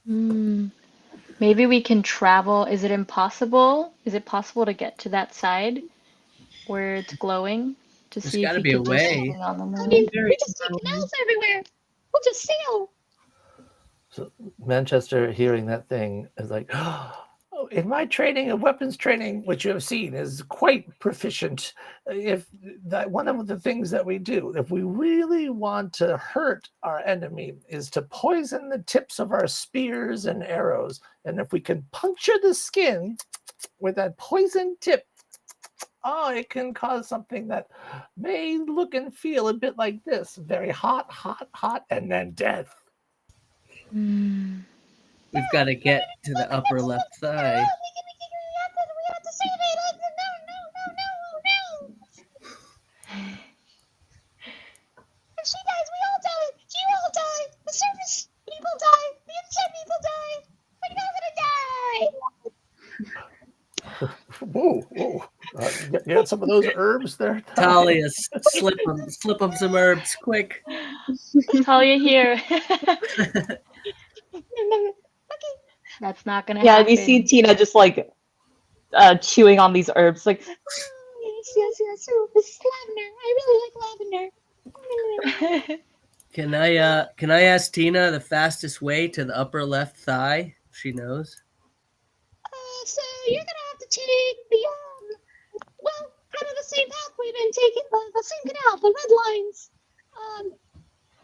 Hmm. Maybe we can travel. Is it impossible? Is it possible to get to that side where it's glowing to There's see if got to we be a could just way. swing on the I mean, moon? Very we just take canals everywhere. We'll just sail. So Manchester, hearing that thing, is like, oh, in my training of weapons training, which you have seen is quite proficient. If that one of the things that we do, if we really want to hurt our enemy, is to poison the tips of our spears and arrows. And if we can puncture the skin with that poison tip, oh, it can cause something that may look and feel a bit like this: very hot, hot, hot, and then death. Hmm. We've got to get to the upper left thigh. We have to save it. No. If she dies, we all die. You all die. The surface people die. The inside people die. We're all gonna die. Whoa, whoa. You got some of those herbs there? Talia, slip 'em some herbs, quick. Talia here. Okay. That's not gonna Yeah, happen. and you see Tina just chewing on these herbs, like, oh, yes. Oh, this is lavender. I really like lavender. Can I ask Tina the fastest way to the upper left thigh? She knows. So you're gonna have to take the kind of the same path we've been taking, the same canal, the red lines,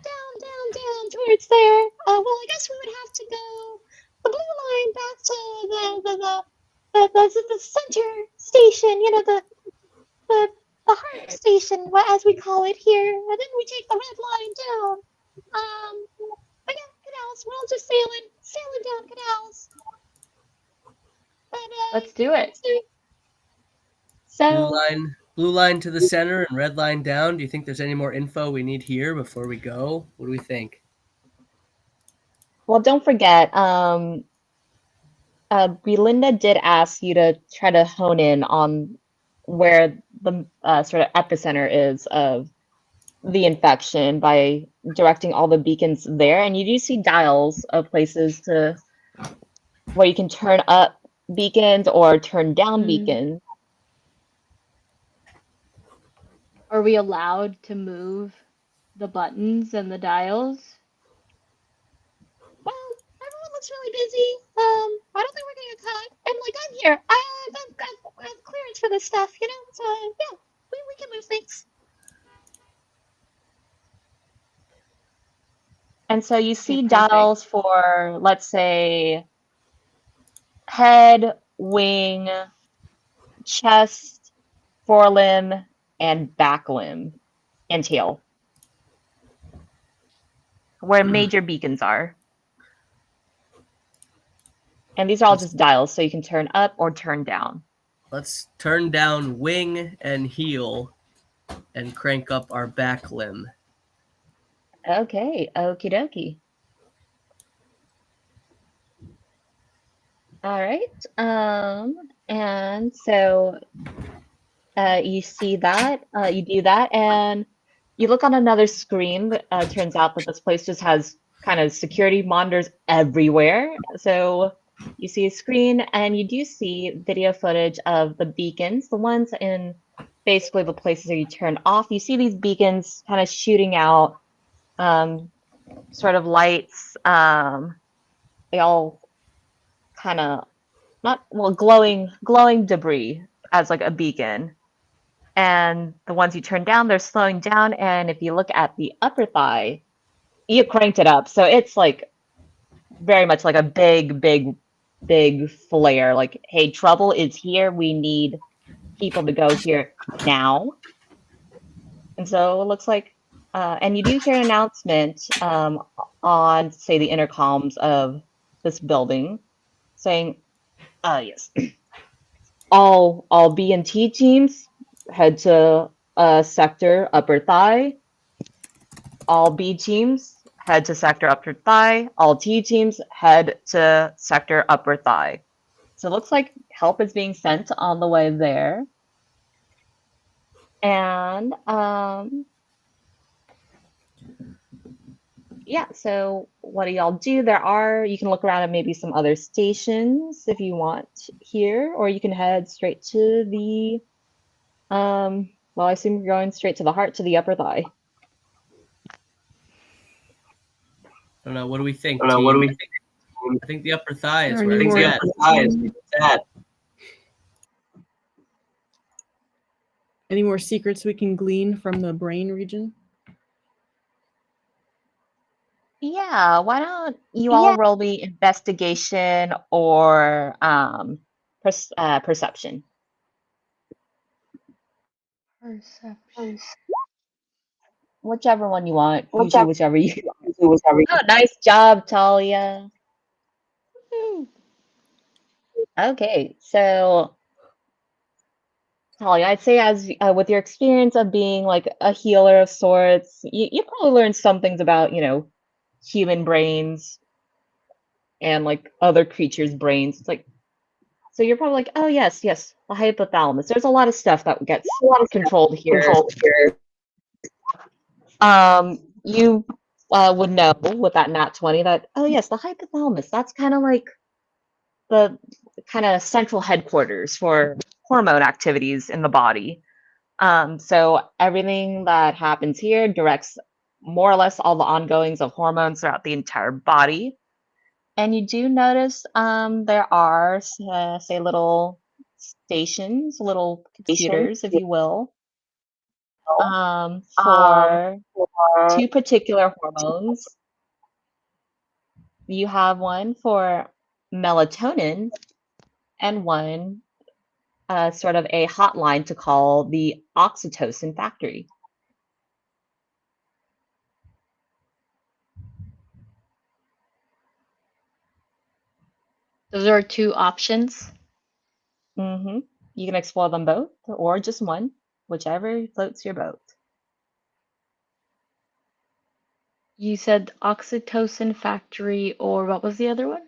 down towards there. Well, I guess we would have to go the blue line back to the center station. You know, the heart station, as we call it here. And then we take the red line down. But yeah, canals. We're all just sailing down canals. But Let's do it. So Blue line to the center and red line down. Do you think there's any more info we need here before we go? What do we think? well, don't forget, Belinda did ask you to try to hone in on where the sort of epicenter is of the infection by directing all the beacons there. And you do see dials of places to where you can turn up beacons or turn down beacons. Are we allowed to move the buttons and the dials? Well, everyone looks really busy. I don't think we're gonna get caught. And I'm here. I have clearance for this stuff, you know. So yeah, we can move things. And so you see Okay, dials for, let's say, head, wing, chest, forelimb, and back limb, and tail, where major beacons are. And these are all just dials, so you can turn up or turn down. Let's turn down wing and heel and crank up our back limb. Okay, okie dokie. All right. And so you see that, you do that, and you look on another screen. Turns out that this place just has kind of security monitors everywhere. So you see a screen, and you do see video footage of the beacons, the ones in basically the places that you turn off. You see these beacons kind of shooting out sort of lights. They all kind of not well glowing debris as like a beacon. And the ones you turn down, they're slowing down. And if you look at the upper thigh, you cranked it up, so it's like very much like a big flare. Like, hey, trouble is here. We need people to go here now. And so it looks like, and you do hear an announcement on, say, the intercoms of this building, saying, yes, all B and T teams head to sector upper thigh. All B teams head to sector upper thigh. All T teams head to sector upper thigh. So it looks like help is being sent on the way there. And yeah, so what do y'all do? You can look around at maybe some other stations if you want here, or you can head straight to the, well, I assume you're going straight to the heart, to the upper thigh. I don't know. What do we think, I don't know, what do team? we think? I think the upper thigh is Are where any it's more- at. Any more secrets we can glean from the brain region? Yeah, why don't you all roll me investigation or perception? Perception. Whichever one you want. You do whichever you want. Oh, nice job, Talia. Woo. Okay, so Talia, I'd say as with your experience of being like a healer of sorts, you probably learned some things about, human brains and like other creatures' brains. It's like, so you're probably like, oh yes, the hypothalamus. There's a lot of stuff that gets controlled here. You would know with that nat 20 that, oh yes, the hypothalamus, that's kind of like the kind of central headquarters for hormone activities in the body. So everything that happens here directs more or less all the ongoings of hormones throughout the entire body. And you do notice there are, say, little stations, little computers, if you will, for two particular hormones. You have one for melatonin and one sort of a hotline to call the oxytocin factory. Those are 2 options. Mm-hmm. You can explore them both or just one, whichever floats your boat. You said oxytocin factory, or what was the other one?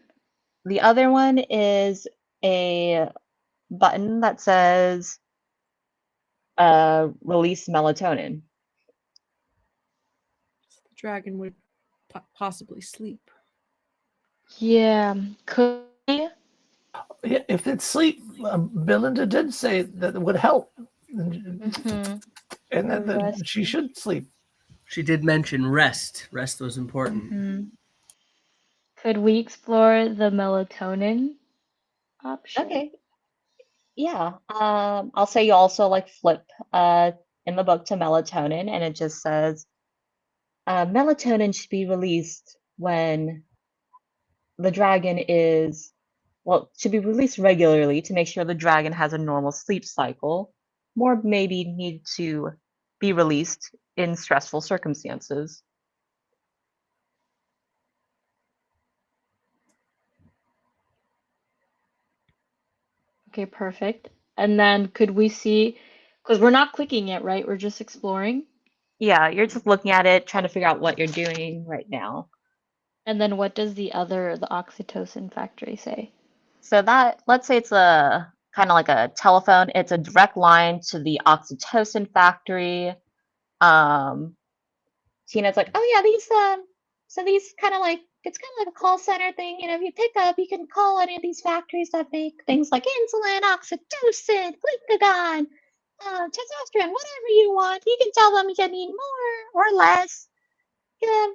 The other one is a button that says release melatonin. The dragon would possibly sleep. Yeah, could we? Yeah, if it's sleep, Belinda did say that it would help, Mhm. and The that rest. she should sleep. She did mention rest. Rest was important. Mhm. Could we explore the melatonin option? Okay. Yeah. I'll say you also like flip in the book to melatonin, and it just says melatonin should be released when the dragon is, well, should be released regularly to make sure the dragon has a normal sleep cycle. More maybe need to be released in stressful circumstances. Okay, perfect. And then could we see, because we're not clicking yet, right? We're just exploring. Yeah, you're just looking at it, trying to figure out what you're doing right now. And then what does the oxytocin factory say? So that, let's say it's a kind of like a telephone. It's a direct line to the oxytocin factory. Tina's like, oh yeah, these kind of like, it's kind of like a call center thing. If you pick up, you can call any of these factories that make things like insulin, oxytocin, glucagon, testosterone, whatever you want. You can tell them you need more or less. Yeah,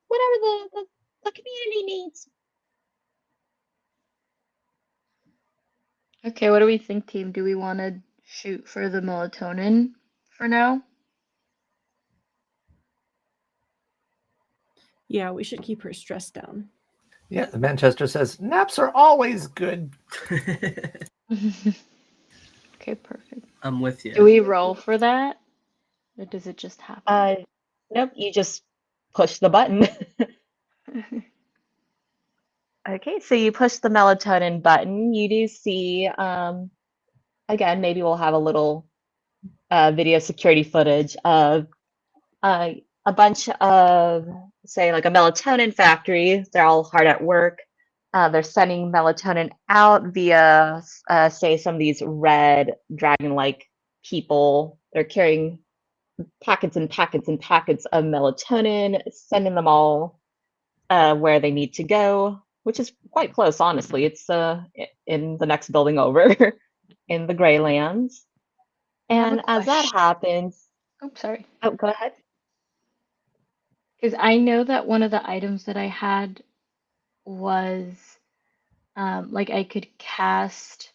whatever the community needs. Okay, what do we think, team? Do we want to shoot for the melatonin for now? Yeah, we should keep her stress down. Yeah, Manchester says naps are always good. Okay, perfect. I'm with you. Do we roll for that? Or does it just happen? Nope, you just push the button. Okay, so you push the melatonin button. You do see, again, maybe we'll have a little video security footage of a bunch of, say, like a melatonin factory. They're all hard at work. They're sending melatonin out via, say, some of these red dragon-like people. They're carrying packets and packets and packets of melatonin, sending them all where they need to go, which is quite close, honestly. It's in the next building over in the Greylands. I have a And as that question. happens, Oh, sorry. oh, go ahead. Because I know that one of the items that I had was like I could cast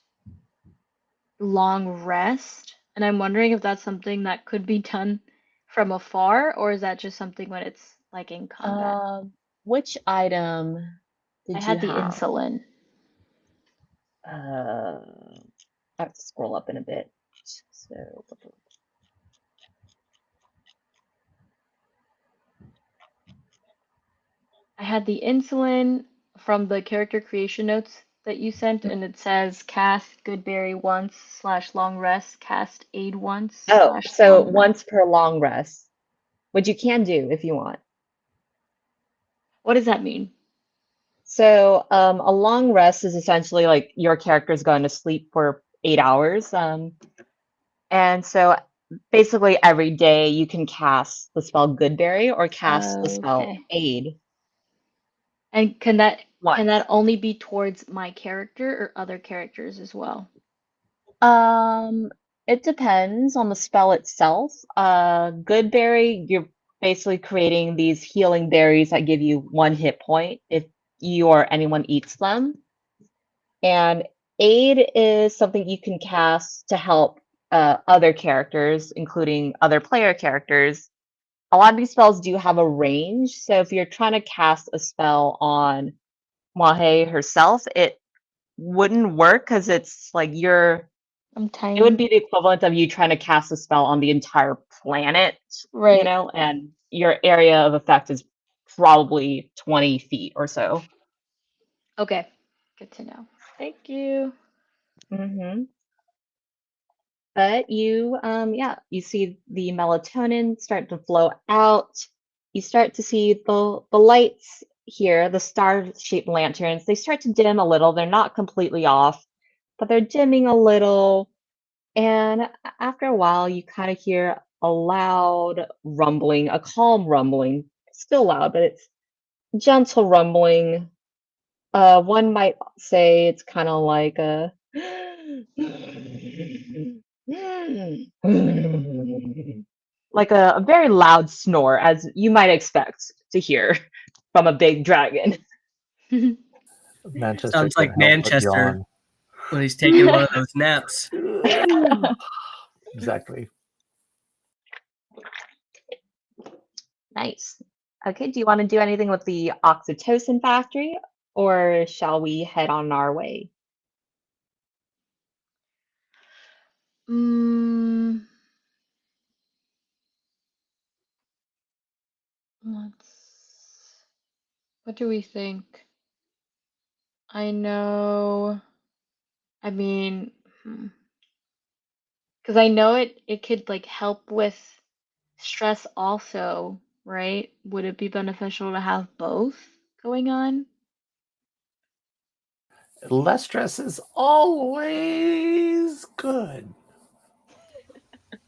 long rest, and I'm wondering if that's something that could be done from afar, or is that just something when it's like in combat? Which item I did you had the have? insulin. I have to scroll up in a bit. So, I had the insulin from the character creation notes that you sent, and it says cast Goodberry once slash long rest, cast aid once oh, slash so long rest. once per long rest, which you can do if you want. What does that mean? So, a long rest is essentially like your character is going to sleep for 8 hours. And so basically every day you can cast the spell Goodberry or cast the spell Okay. Aid And can that once. only be towards my character or other characters as well? It depends on the spell itself. Goodberry, you're basically creating these healing berries that give you 1 hit point if you or anyone eats them. And Aid is something you can cast to help other characters, including other player characters. A lot of these spells do have a range, so if you're trying to cast a spell on Mahe herself, it wouldn't work because it's like I'm it would tiny. be the equivalent of you trying to cast a spell on the entire planet, Right. and your area of effect is probably 20 feet or so. Okay. Good to know. Thank you. hmm But yeah, you see the melatonin start to flow out. You start to see the lights here, the star-shaped lanterns. They start to dim a little. They're not completely off, but they're dimming a little. And after a while, you kind of hear a loud rumbling, a calm rumbling. Still loud, but it's gentle rumbling. One might say it's kind of like a like a very loud snore, as you might expect to hear from a big dragon. Manchester Sounds can't like help but Manchester yawn. when he's taking one of those naps. Exactly. Nice. Okay, do you want to do anything with the oxytocin factory, or shall we head on our way? mm, let's. What do we think? I know. I mean, because I know it could like help with stress also, right? Would it be beneficial to have both going on? Less stress is always good.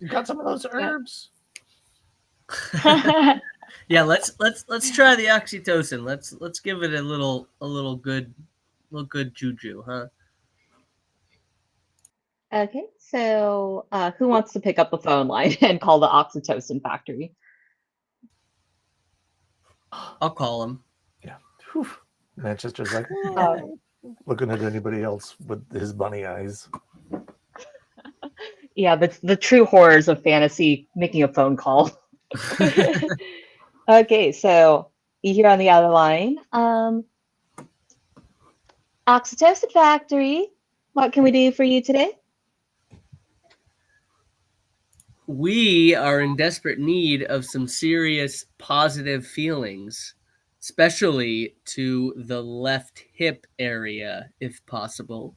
You got some of those Yeah. herbs? Yeah, let's try the oxytocin. Let's give it a little good juju, huh? Okay, so who wants to pick up the phone line and call the oxytocin factory? I'll call him. Yeah. Whew. Manchester's like Uh, looking at anybody else with his bunny eyes. yeah, the true horrors of fantasy making a phone call. Okay, so you hear on the other line, oxytocin factory, what can we do for you today? We are in desperate need of some serious positive feelings, especially to the left hip area, if possible.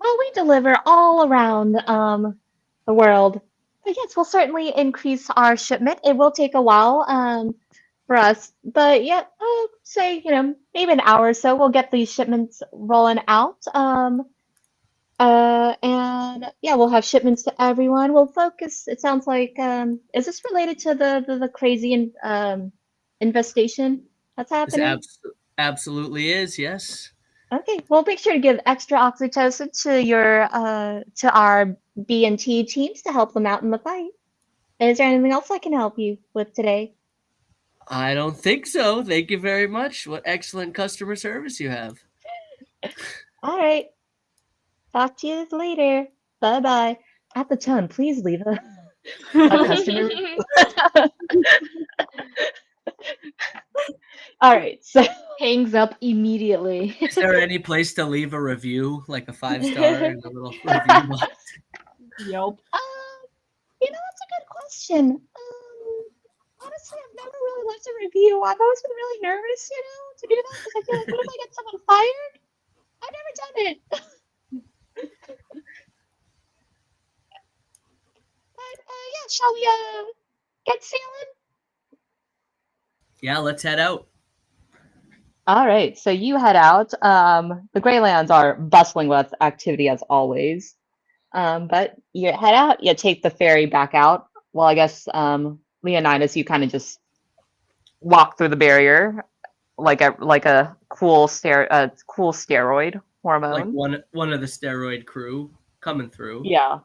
Well, we deliver all around the world. But yes, we'll certainly increase our shipment. It will take a while for us, but yeah, say maybe an hour or so. We'll get these shipments rolling out. And yeah, we'll have shipments to everyone. We'll focus. It sounds like is this related to the crazy infestation that's This happening? absolutely is, yes. Okay, we'll make sure to give extra oxytocin to your to our B and T teams to help them out in the fight. Is there anything else I can help you with today? I don't think so. Thank you very much. What excellent customer service you have. All right, talk to you later. Bye bye. At the tone, please leave a customer. All right, so Hangs up immediately. Is there any place to leave a review, like a 5-star and a little review box? Yelp. That's a good question. Honestly, I've never really left a review. I've always been really nervous, to do that because I feel like, what if I get someone fired? I've never done it. But yeah, shall we get sailing? Yeah, let's head out. All right, so you head out. The Greylands are bustling with activity as always. But you head out, you take the ferry back out. Well, I guess Leonidas, you kind of just walk through the barrier like a cool steroid Like hormone. one of the steroid crew coming through. Yeah,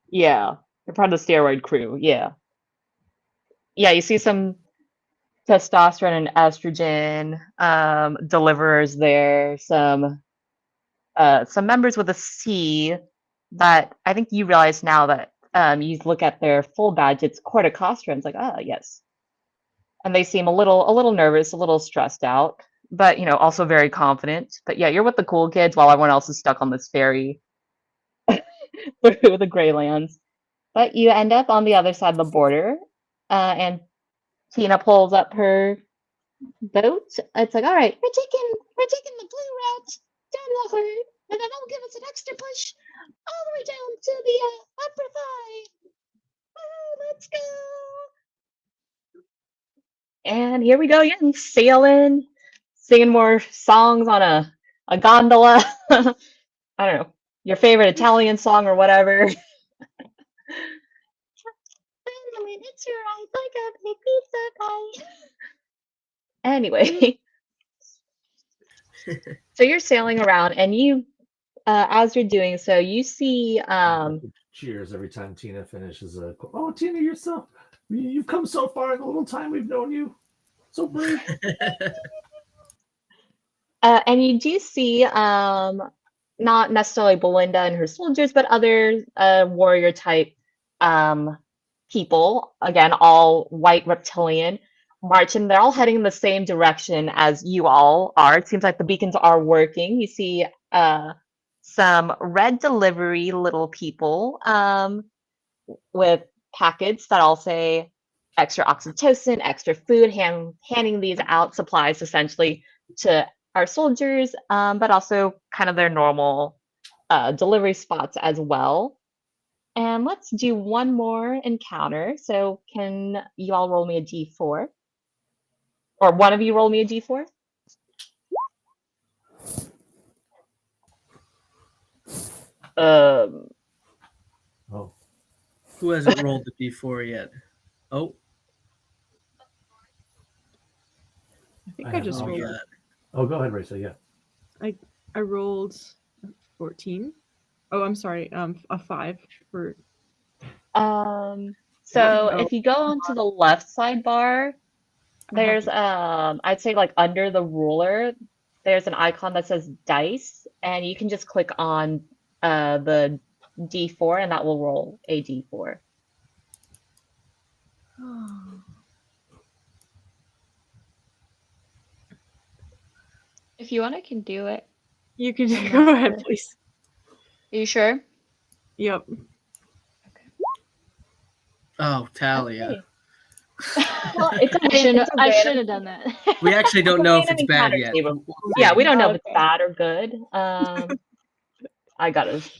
yeah. You're part of the steroid crew. Yeah, yeah. You see some testosterone and estrogen deliverers there. Some members with a C that I think you realize now that you look at their full badge, it's corticosterone. It's like, ah, yes. And they seem a little nervous, a little stressed out, but also very confident. But yeah, you're with the cool kids while everyone else is stuck on this ferry through the Greylands. But you end up on the other side of the border, and Tina pulls up her boat. It's like, all right, we're taking the blue route down the harbor, and then that'll give us an extra push all the way down to the upper thigh. Oh, let's go! And here we go again, sailing, singing more songs on a gondola. I don't know, your favorite Italian song or whatever. It's right, like a big pizza pie. Anyway, so you're sailing around, and you, as you're doing so, you see. Cheers every time Tina finishes a. Oh, Tina, you've come so far in the little time we've known you. So brave. And you do see, not necessarily Belinda and her soldiers, but other warrior type people, again, all white reptilian, marching. They're all heading in the same direction as you all are. It seems like the beacons are working. You see some red delivery little people with packets that all say extra oxytocin, extra food, handing these out, supplies essentially to our soldiers, but also kind of their normal delivery spots as well. And let's do one more encounter. So can you all roll me a d4? Or one of you roll me a d4? Um, Oh, Who hasn't rolled the d4 yet? Oh, I think I I have just no rolled. yeah. oh, go ahead, Raisa. Yeah. I rolled 14. Oh, I'm sorry. A 5 for. so Oh. if you go onto the left sidebar, there's I'd say like under the ruler, there's an icon that says dice, and you can just click on the D4 and that will roll a D4. If you want, I can do it. You can I'm go not ahead, sure. please. Are you sure? Yep. Oh, Talia. Okay. Well, it's a I random, should have done that. We actually it's don't a know if random it's bad encounter yet. table. We'll Yeah, we see. don't know if it's Okay. bad or good. I got it.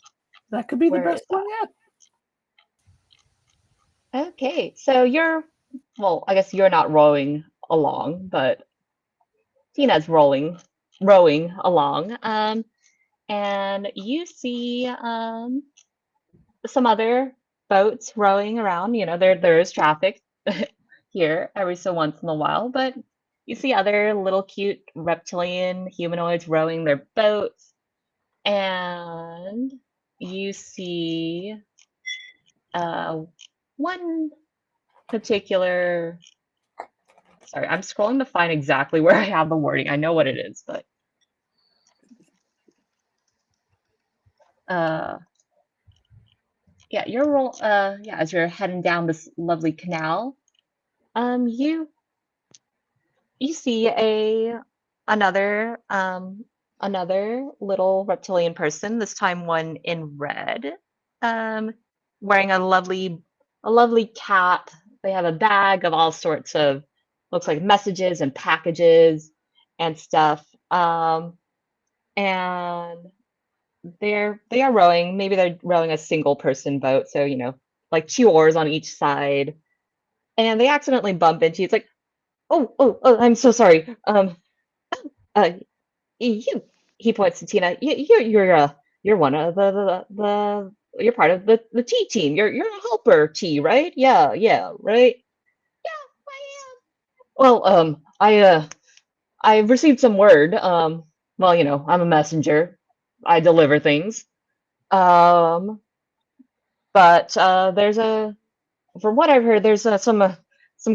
That could be the Where is best one yet. Okay, so well, I guess you're not rowing along, but Tina's rowing along. And you see some other boats rowing around. There is traffic here every so once in a while, but you see other little cute reptilian humanoids rowing their boats, and you see uh, one particular. Sorry, I'm scrolling to find exactly where I have the wording. I know what it is, but uh, yeah, as you're heading down this lovely canal, you see another another little reptilian person, this time one in red, um, wearing a lovely cap. They have a bag of all sorts of, looks like, messages and packages and stuff. And they are rowing. Maybe they're rowing a single person boat, so like two oars on each side. And they accidentally bump into you. It's like, oh, I'm so sorry. Uh, you. He points to Tina. You're one of you're part of the T team. You're a helper T, right? Yeah, right. Yeah, I am. Well, I received some word. Well, I'm a messenger. I deliver things. Um, but from what I've heard, there's some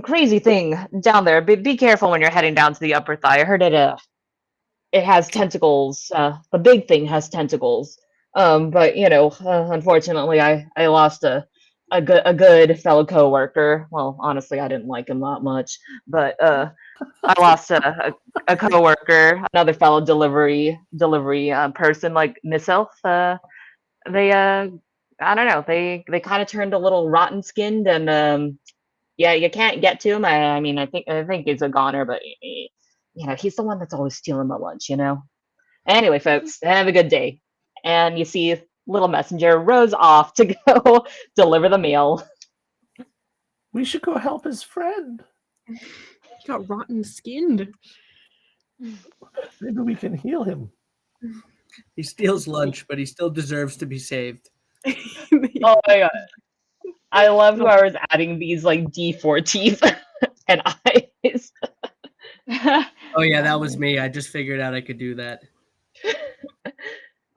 crazy thing down there. Be careful when you're heading down to the upper thigh. I heard it has tentacles. The big thing has tentacles. But unfortunately, I lost a good fellow coworker. Well, honestly, I didn't like him that much, but I lost a coworker, another fellow delivery person like myself. They I don't know. They kind of turned a little rotten skinned, and yeah, you can't get to him. I mean, I think he's a goner, but he's the one that's always stealing my lunch. Anyway, folks, have a good day. And you see little messenger rows off to go deliver the mail. We should go help his friend. He got rotten skinned. Maybe we can heal him. He steals lunch, but he still deserves to be saved. Oh my god. I love whoever's adding these like D4 teeth and eyes. Oh yeah, that was me. I just figured out I could do that.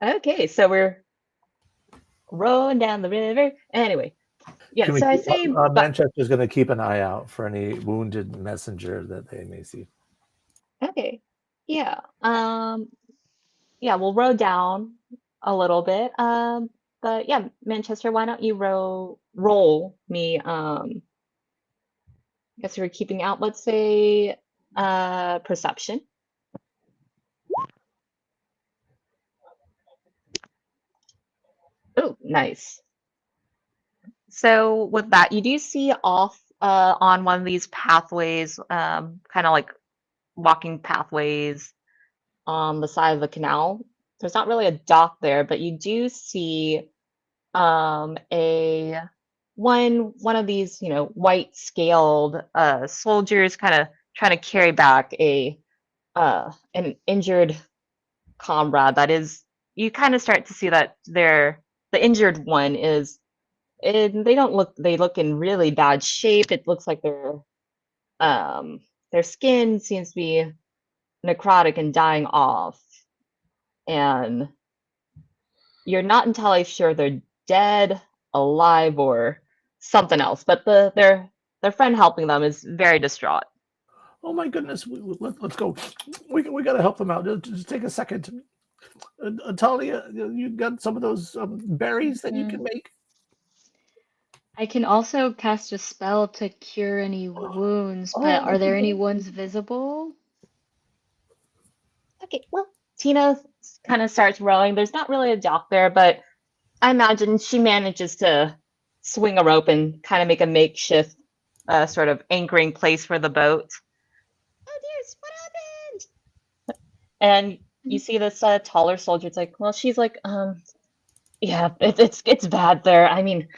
Okay, so we're rowing down the river. Anyway, yeah, Can we so I keep, say, Manchester's going to keep an eye out for any wounded messenger that they may see. okay, yeah, yeah, we'll row down a little bit. But yeah, Manchester, why don't you roll me? I guess we're keeping out. Let's say, perception. Oh, nice. So with that, you do see off on one of these pathways, kind of like walking pathways on the side of the canal. There's not really a dock there, but you do see a one of these, white scaled soldiers kind of trying to carry back an injured comrade. That is, you kind of start to see that the injured one is, and they look in really bad shape. It looks like their skin seems to be necrotic and dying off, and you're not entirely sure they're dead, alive, or something else. But their friend helping them is very distraught. Oh my goodness, let's go. We got to help them out. Just take a second. Talia, you got some of those berries that you can make? I can also cast a spell to cure any wounds, but Oh, are there any wounds visible? okay. Well, Tina kind of starts rowing. There's not really a dock there, but I imagine she manages to swing a rope and kind of make a makeshift sort of anchoring place for the boat. Oh dear, what happened? And you see this taller soldier. It's like, well, she's like, yeah, it's bad there. I mean,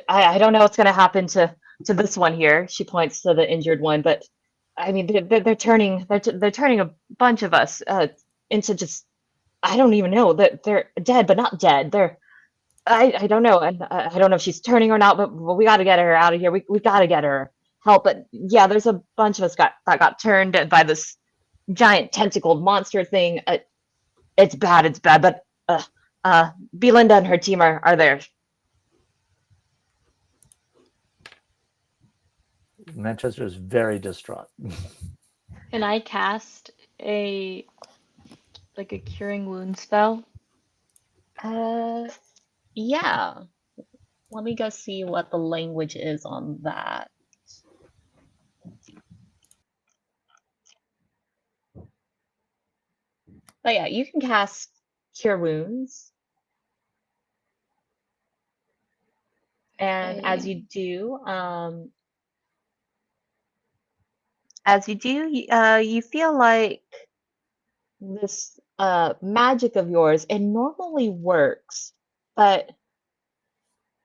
I don't know what's going to happen to this one here. She points to the injured one, but I mean, they're turning they're turning a bunch of us into just I don't even know that they're dead, but not dead. I don't know, and I don't know if she's turning or not, but we got to get her out of here. We got to get her help. But yeah, there's a bunch of us that got turned by this giant tentacled monster thing. It's bad. It's bad. But Belinda and her team are there. Manchester is very distraught. Can I cast a curing wound spell? Yeah. Let me go see what the language is on that. But yeah, you can cast Cure Wounds. And as Okay. you do, you feel like this magic of yours, it normally works, but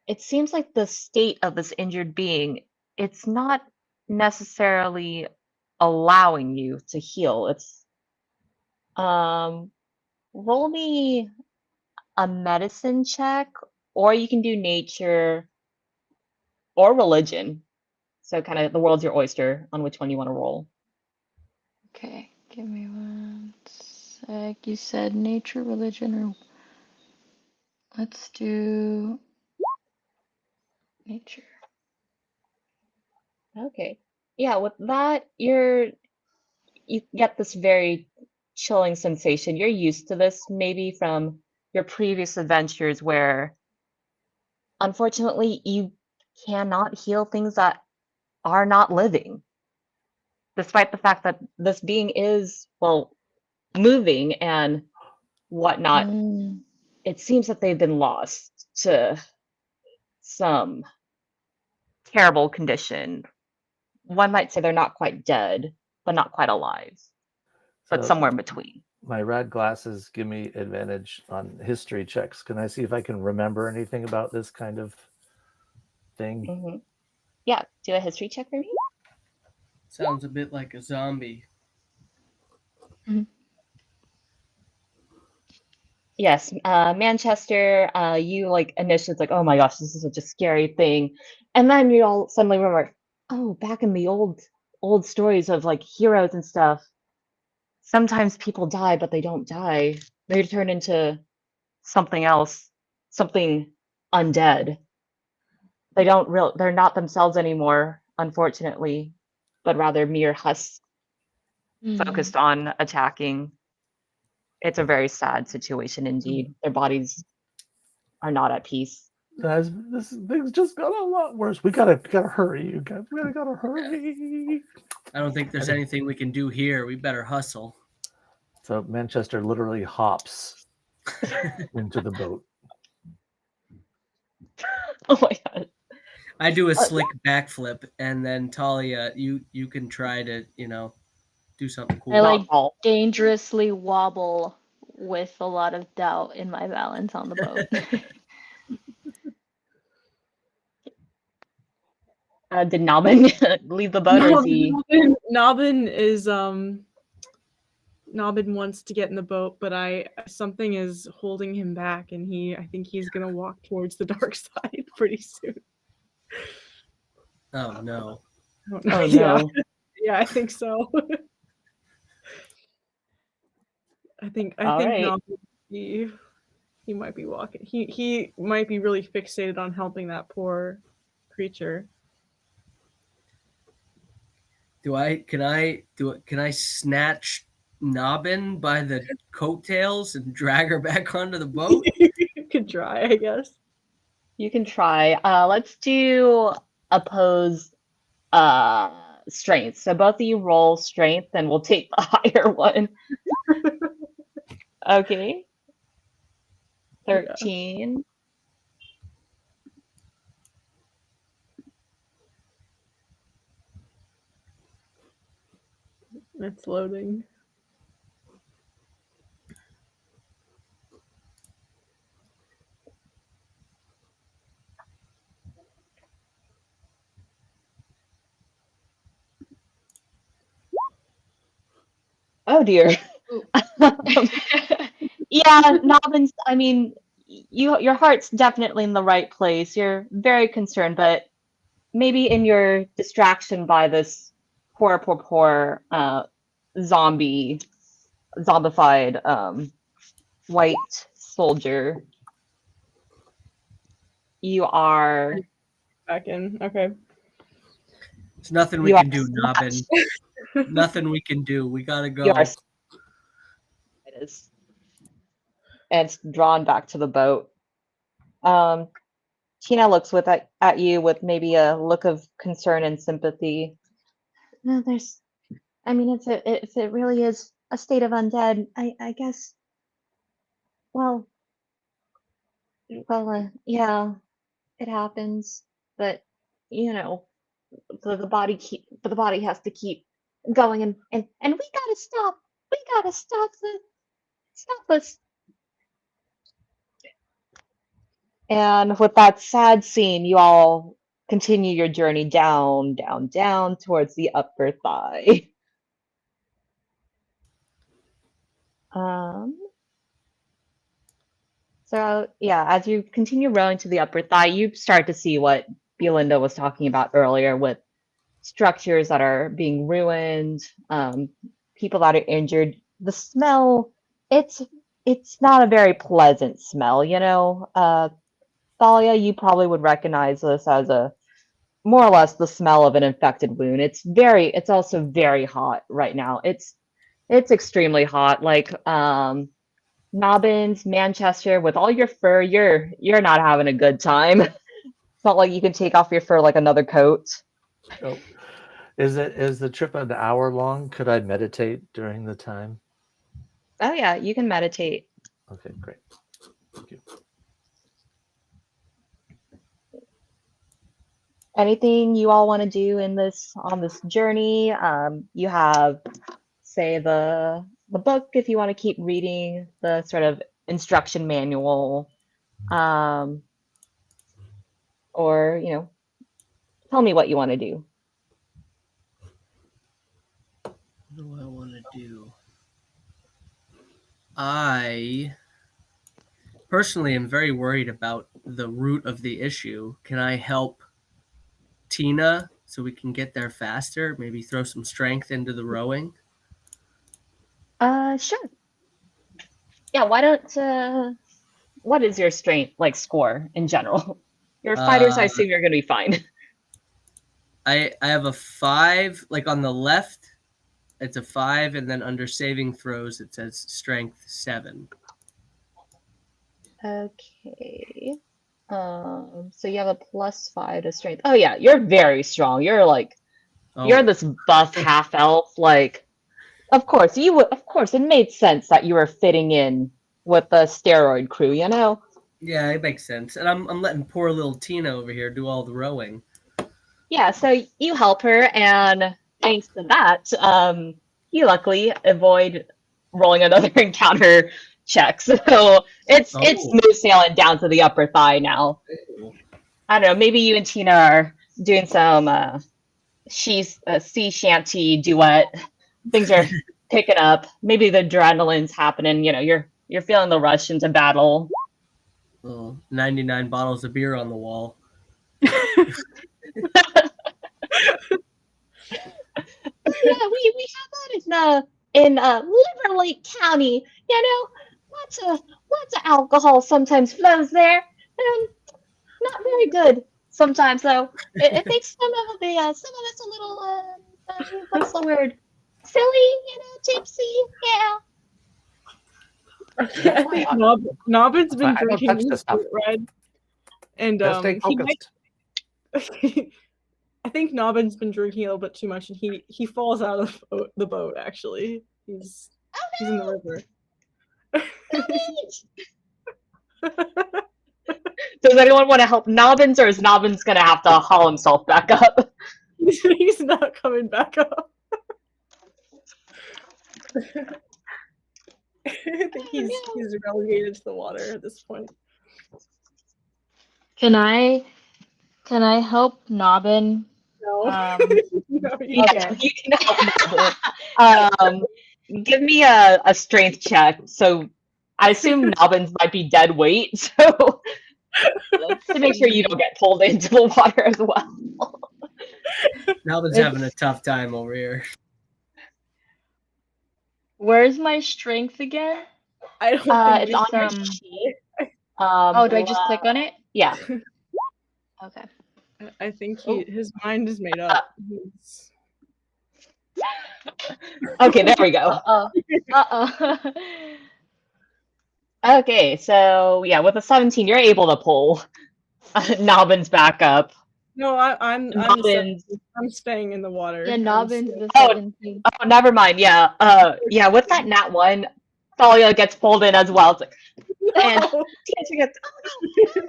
it seems like the state of this injured being, it's not necessarily allowing you to heal. It's roll me a medicine check, or you can do nature or religion. So kind of the world's your oyster on which one you want to roll. Okay, give me one sec. You said nature, religion, or let's do nature. Okay. Yeah, with that, you get this very chilling sensation. You're used to this maybe from your previous adventures where unfortunately you cannot heal things that are not living, despite the fact that this being is, well, moving and whatnot. Mm. It seems that they've been lost to some terrible condition. One might say they're not quite dead, but not quite alive, but So somewhere in between. my rad glasses give me advantage on history checks. Can I see if I can remember anything about this kind of thing? Mm-hmm. Yeah, do a history check for me. Sounds a bit like a zombie. Yes, Manchester. You like initially it's like, oh my gosh, this is such a scary thing, and then you all suddenly remember, oh, back in the old stories of like heroes and stuff. Sometimes people die, but they don't die. They turn into something else, something undead. They're not themselves anymore, unfortunately, but rather mere husks Mm. focused on attacking. It's a very sad situation indeed. Their bodies are not at peace. Guys, this thing's just got a lot worse. We gotta hurry, you guys. We gotta hurry. I don't think there's anything we can do here. We better hustle. So Manchester literally hops into the boat. Oh my god. I do a slick backflip, and then Talia, you can try to do something I cool. Not all. dangerously wobble with a lot of doubt in my balance on the boat. Did Nalman leave the boat or is he? Nobbin is Nobbin wants to get in the boat, but something is holding him back, and I think he's gonna walk towards the dark side pretty soon. Oh no. I don't know. Oh Yeah, no. yeah, I think so. I think All right. Nobbin, he might be walking. He might be really fixated on helping that poor creature. Can I snatch Nobbin by the coattails and drag her back onto the boat? You could try, I guess. You can try. Let's do oppose strength. So both of you roll strength and we'll take the higher one. Okay. 13. It's loading. Oh dear. Yeah, Nobbins, I mean, your heart's definitely in the right place. You're very concerned, but maybe in your distraction by this poor zombie zombified white soldier, you are Back in. Okay. There's nothing we you are can do, Nobbin. Nothing we can do. We gotta you are go. it is, and it's drawn back to the boat. Um, Tina looks at you with maybe a look of concern and sympathy. No, there's. I mean, if it really is a state of undead, I guess. Well, yeah, it happens, but you know, the body has to keep going, and we gotta stop. We gotta stop us. And with that sad scene, you all continue your journey down towards the upper thigh. Um, so yeah, as you continue rowing to the upper thigh, you start to see what Belinda was talking about earlier with structures that are being ruined, people that are injured. The smell, it's it's not a very pleasant smell, you know. Thalia, you probably would recognize this as a more or less the smell of an infected wound. It's also very hot right now. It's extremely hot. Like Nobbins, Manchester, with all your fur, you're not having a good time. It's not like you can take off your fur like another coat. Oh, is the trip an hour long? Could I meditate during the time? Oh yeah, you can meditate. Okay, great. Thank you. Anything you all want to do in this on this journey? You have, say, the book if you want to keep reading the sort of instruction manual, um, or tell me what you want to do. What do I want to do? I personally am very worried about the root of the issue. Can I help Tina so we can get there faster? Maybe throw some strength into the rowing? Sure. Yeah, why don't what is your strength like score in general? Your fighters, I Uh, assume you're gonna be fine. I have a 5, like on the left, it's a 5, and then under saving throws, it says strength 7. Okay. So you have a +5 to strength. Oh yeah, you're very strong. You're Oh, this buff half elf. Like, of course you would. Of course, it made sense that you were fitting in with the steroid crew. You know. yeah, it makes sense. And I'm letting poor little Tina over here do all the rowing. Yeah. So you help her, and thanks to that, you luckily avoid rolling another encounter check. So it's Oh, smooth sailing down to the upper thigh now. I don't know. Maybe you and Tina are doing some she's a sea shanty duet. Things are picking up. Maybe the adrenaline's happening. You're feeling the rush into battle. well, 99 bottles of beer on the wall. Yeah, we have that in Liver Lake County. Lots of alcohol sometimes flows there. Not very good sometimes though. It makes some of us a little what's the word? Silly, tipsy. Yeah. I think Nobbin's been I don't drinking touch his this stuff. boat ride, and Gotta stay he might. focused. I think Nobbin's been drinking a little bit too much, and he falls out of the boat. Actually, he's in the river. Does anyone want to help Nobbins, or is Nobbins gonna have to haul himself back up? He's not coming back up. I think he's relegated to the water at this point. Can I help Nobbin? No, Um, no, you Yeah, can't. you can help Nobbins. give me a strength check. So I assume Nobbins might be dead weight, so to make sure you don't get pulled into the water as well. Melvin's having a tough time over here. Where's my strength again? I don't think It's you on your um, sheet. Oh, do I just click on it? Yeah. Okay. I think Oh. his mind is made up. He's- Okay, there we go. Uh-oh. Uh-oh. Okay, so yeah, with a 17, you're able to pull Nobbins back up. No, I'm the Nobbins. 17th. I'm staying in the water. Yeah, I'm Nobbin's staying- the Oh, 17th. Oh, never mind. Yeah. Yeah, with that nat 1, Thalia gets pulled in as well. It's like, and No! Tianchi gets, oh no, oh no,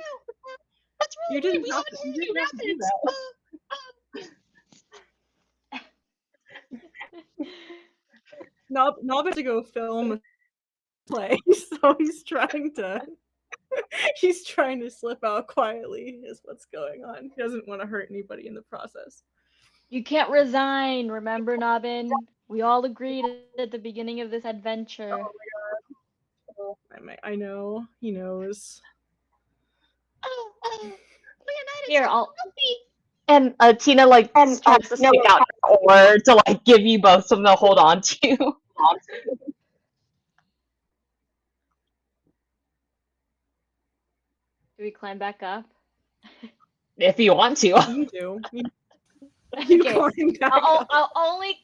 what's wrong? You didn't We have haven't to, you heard didn't you, have to do rapids. Nob had to go film a play, so he's trying to slip out quietly is what's going on. He doesn't want to hurt anybody in the process. You can't resign, remember, Nobbin? We all agreed at the beginning of this adventure. Oh, I know. He knows. Leonidas, Here, help I'll... me. And Tina like tries to stick out her oar to like give you both something to hold on to. Do we climb back up? If you want to. You do. You Okay. climb back up. I'll only...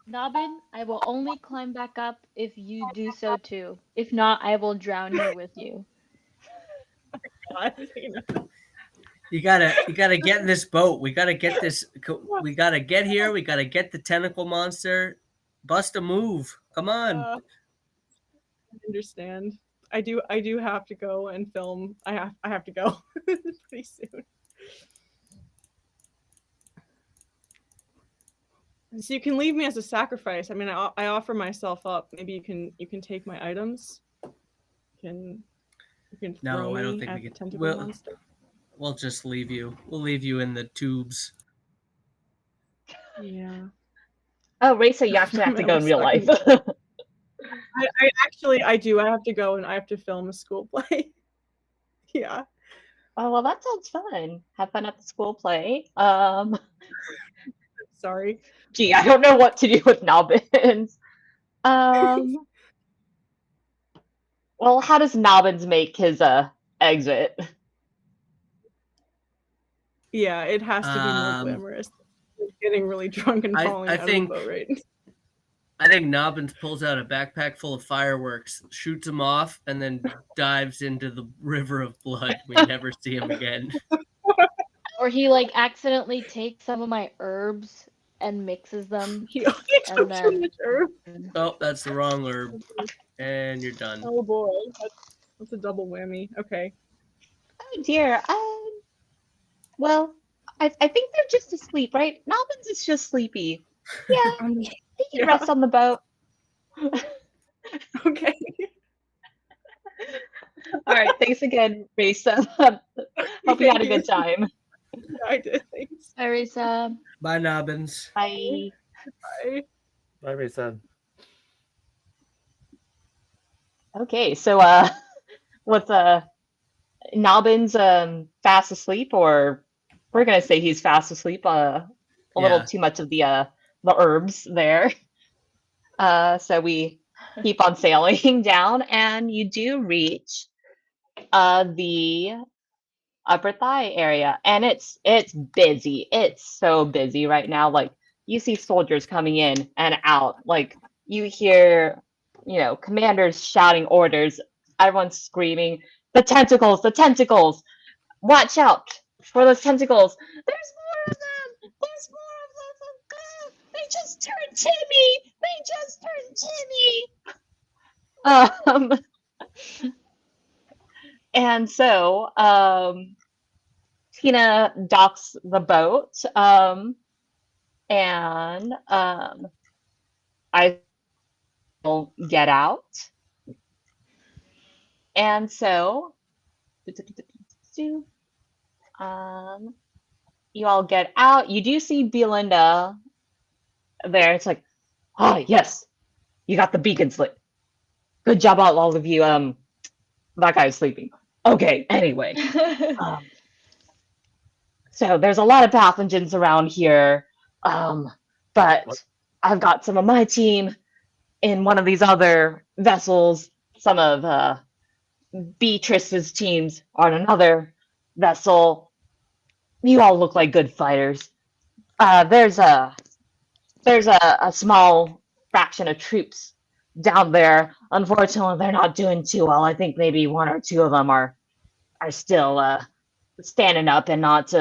Nobbin, I will only climb back up if you do so too. If not, I will drown here with you. God, you know. You gotta get in this boat. We gotta get this. We gotta get here. We gotta get the tentacle monster. Bust a move. Come on. I understand. I do have to go and film. I have to go pretty soon. So you can leave me as a sacrifice. I mean, I offer myself up. Maybe you can take my items. You can throw No, I don't me think at we the can. tentacle monster. We'll just leave you. We'll leave you in the tubes. Yeah. Oh, Raisa, you actually have to go in real life. I do. I have to go and I have to film a school play. Yeah. Oh, well, that sounds fun. Have fun at the school play. Sorry. Gee, I don't know what to do with Nobbins. Well, how does Nobbins make his exit? Yeah, it has to be more glamorous. Getting really drunk and falling out of the boat, right? I think Nobbins pulls out a backpack full of fireworks, shoots him off, and then dives into the river of blood. We never see him again. Or he like accidentally takes some of my herbs and mixes them. He only took too much herb. Oh, that's the wrong herb. And you're done. Oh boy, that's a double whammy. Okay. Oh dear. Well, I think they're just asleep, right? Nobbins is just sleepy. Yeah, he can rest on the boat. Okay. All right. Thanks again, Raisa. Hope you had a good time. I did. Thanks. Bye, Risa. Bye, Nobbins. Bye. Bye. Bye, Risa. Okay, so with Nobbins fast asleep, or we're gonna say he's fast asleep. A little too much of the herbs there. So we keep on sailing down, and you do reach the upper thigh area, and it's busy. It's so busy right now. Like you see soldiers coming in and out. Like you hear, commanders shouting orders. Everyone's screaming, "The tentacles! The tentacles! Watch out for those tentacles! There's more of them! There's more of them! They just turned Timmy! They just turned Timmy!" And so Tina docks the boat, and I will get out. And so you all get out. You do see Belinda there. It's like, ah, yes, you got the beacons lit. Good job, all of you. That guy's sleeping. Okay. Anyway, so there's a lot of pathogens around here, but I've got some of my team in one of these other vessels. Some of Beatrice's teams on another vessel. You all look like good fighters. There's a small fraction of troops down there. Unfortunately, they're not doing too well. I think maybe one or two of them are still standing up and not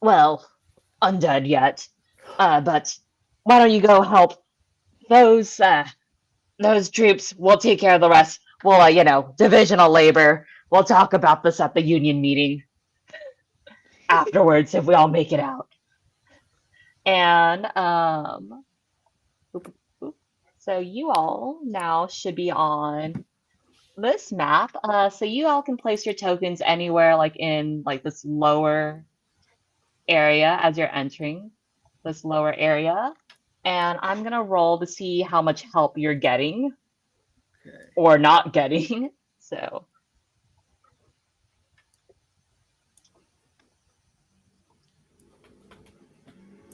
well undead yet. But why don't you go help those troops? We'll take care of the rest. We'll divisional labor. We'll talk about this at the union meeting afterwards if we all make it out. And so you all now should be on this map. So you all can place your tokens anywhere, like in like this lower area as you're entering this lower area. And I'm gonna roll to see how much help you're getting Okay. or not getting. So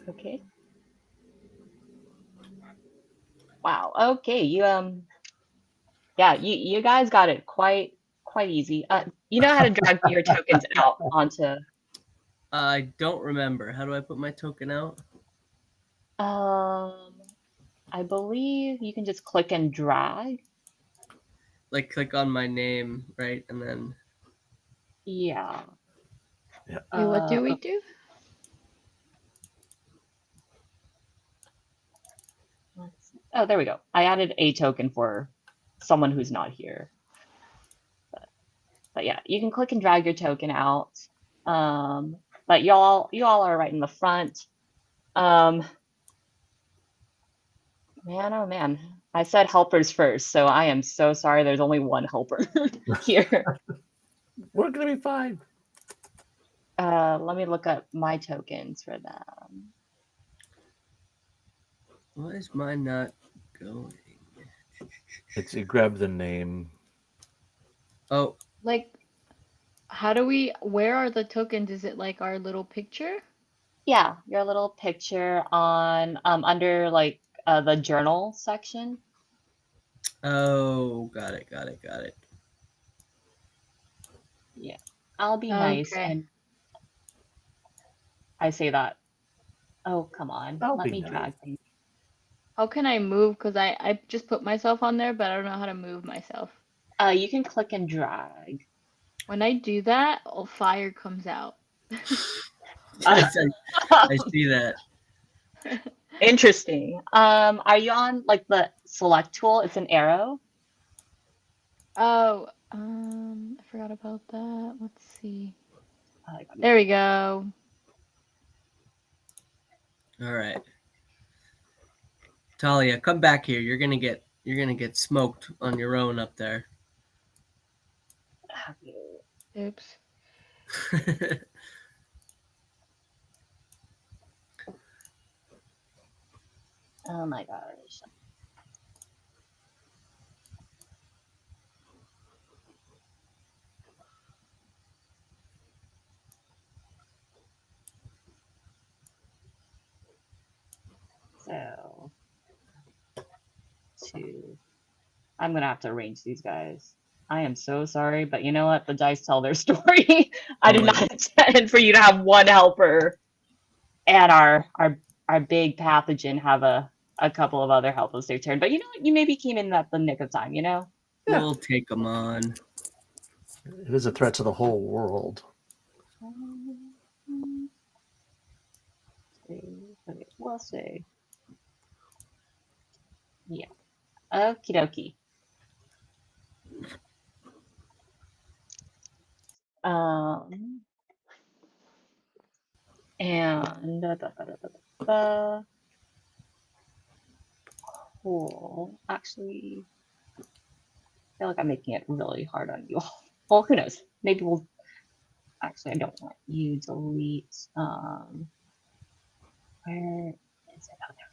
okay. Wow. Okay. Yeah, you guys got it quite easy. You know how to drag your tokens out onto I don't remember. How do I put my token out? I believe you can just click and drag. Like click on my name, right? And then Yeah. Yeah. Okay, what do we do? Oh, there we go. I added a token for someone who's not here. But yeah, you can click and drag your token out. But you all are right in the front. Man, oh man. I said helpers first, so I am so sorry there's only one helper here. We're gonna be fine. Let me look up my tokens for them. why is mine not going? You grab the name. Oh, Like, where are the tokens? Is it like our little picture? Yeah, your little picture on under like the journal section. oh, got it, got it, got it. Yeah. I'll be nice Okay. and I say that. Oh, come on. I'll Let be me nice. drag things. How can I move? Because I just put myself on there, but I don't know how to move myself. You can click and drag. When I do that, fire comes out. Yes, I see that. Interesting. Are you on like the select tool? It's an arrow. Oh, I forgot about that. Let's see. Like, There we go. All right, Talia, come back here. You're gonna get smoked on your own up there. Oops. oh my gosh. So, I'm gonna have to arrange these guys. I am so sorry, but you know what? The dice tell their story. I did not intend for you to have one helper and our big pathogen have a couple of other helpers their turn. But you know what? You maybe came in at the nick of time, you know? Yeah. We'll take them on. It is a threat to the whole world. Okay, we'll see. Yeah. Okie dokie. And cool. Actually, I feel like I'm making it really hard on you all. Well, who knows? Maybe we'll. Actually, I don't want you to delete. Where is it? Oh, there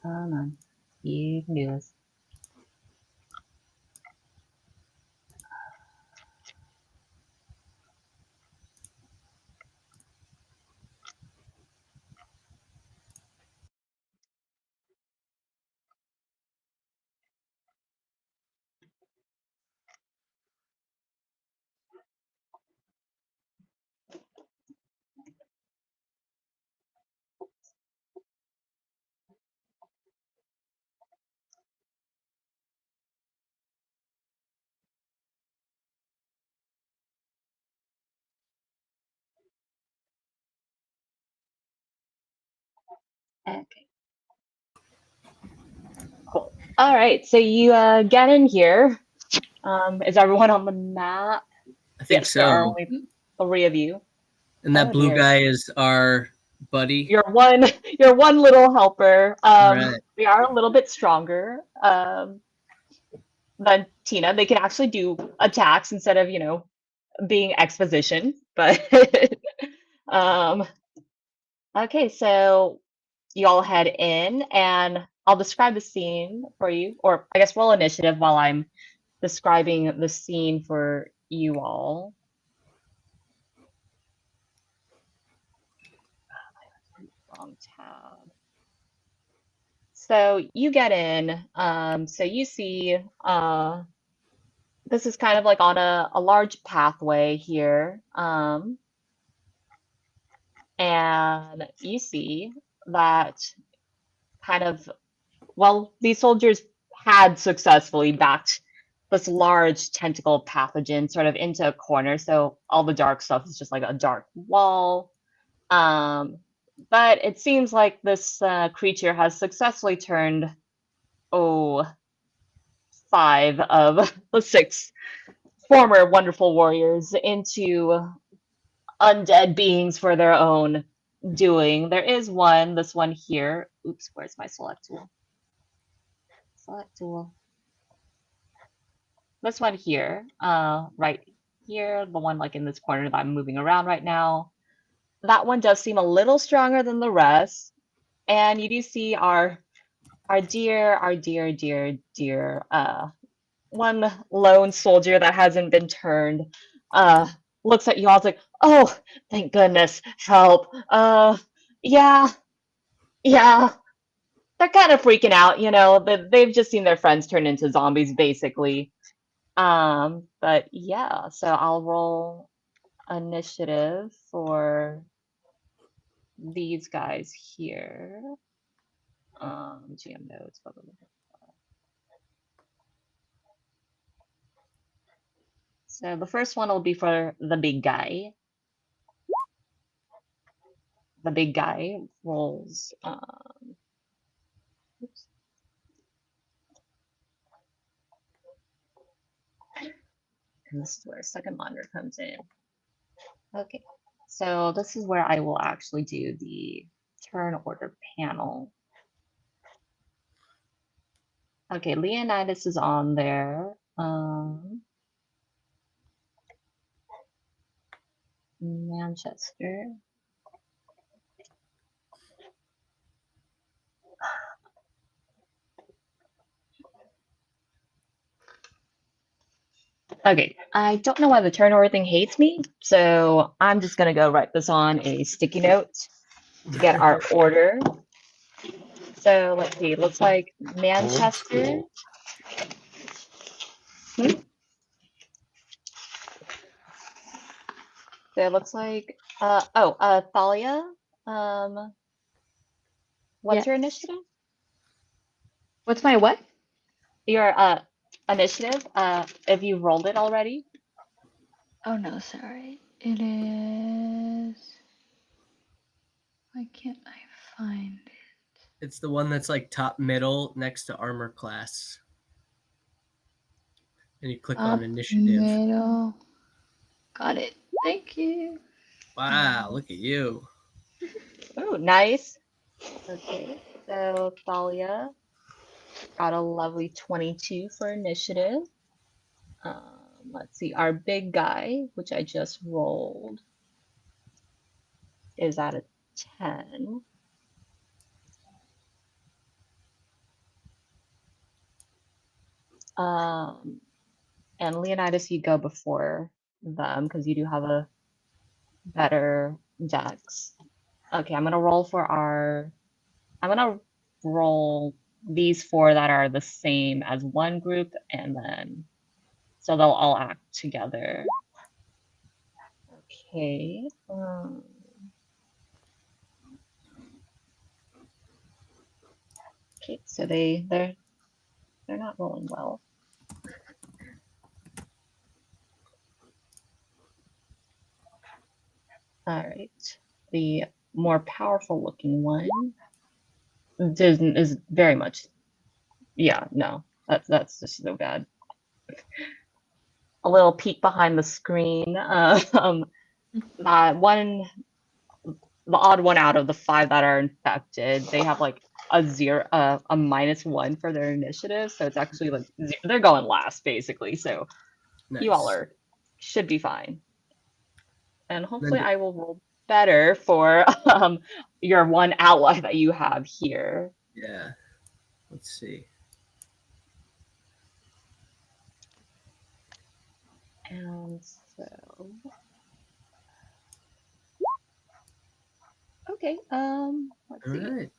Come on. You can do this. Okay. Cool. All right. So you get in here. Is everyone on the map? I think Yes, there are so. only 3 of you. And that Oh blue dear. guy is our buddy. You're one you're one little helper. Right. We are a little bit stronger than Tina. They can actually do attacks instead of, being exposition. But um okay, so you all head in and I'll describe the scene for you, or I guess roll initiative while I'm describing the scene for you all. Wrong tab. So you get in. So you see, this is kind of like on a large pathway here. And you see that kind of, well, these soldiers had successfully backed this large tentacle pathogen sort of into a corner. So all the dark stuff is just like a dark wall. Um, but it seems like this creature has successfully turned, oh, 5 of the 6 former wonderful warriors into undead beings for their own doing. There is one, this one here. Oops, where's my select tool? Select tool. This one here, right here, the one like in this corner that I'm moving around right now. That one does seem a little stronger than the rest. And you do see our dear one lone soldier that hasn't been turned looks at you all like, oh, thank goodness, help. Yeah, yeah. They're kind of freaking out, they've just seen their friends turn into zombies basically. But yeah, so I'll roll initiative for these guys here. GM notes, blah, blah, blah. So the first one will be for the big guy. The big guy rolls. Oops. And this is where second monitor comes in. Okay, so this is where I will actually do the turn order panel. Okay, Leonidas is on there. Manchester. Okay, I don't know why the turn order thing hates me, so I'm just gonna go write this on a sticky note to get our order. So let's see, it looks like Manchester. Hmm? So it looks like Thalia. What's Yes. your initiative? What's my what? Your initiative, if you've rolled it already. Oh no, sorry. It is. Why can't I find it? It's the one that's like top middle next to armor class. And you click on Up initiative. middle. Got it. Thank you. Wow, look at you. Oh, nice. Okay, so Thalia got a lovely 22 for initiative. Let's see, our big guy, which I just rolled, is at a 10. And Leonidas, you go before them because you do have a better dex. Okay, I'm gonna roll these four that are the same as one group, and then so they'll all act together. Okay. Okay, so they're not rolling well. All right. The more powerful looking one is very much, yeah, no, that's just so bad. A little peek behind the screen. That one, the odd one out of the five that are infected, they have like a -1 for their initiative, so it's actually like they're going last basically. So you all Nice. should be fine, and hopefully Then, I will roll better for your one ally that you have here. yeah. Let's see. And so, okay, let's All see. right.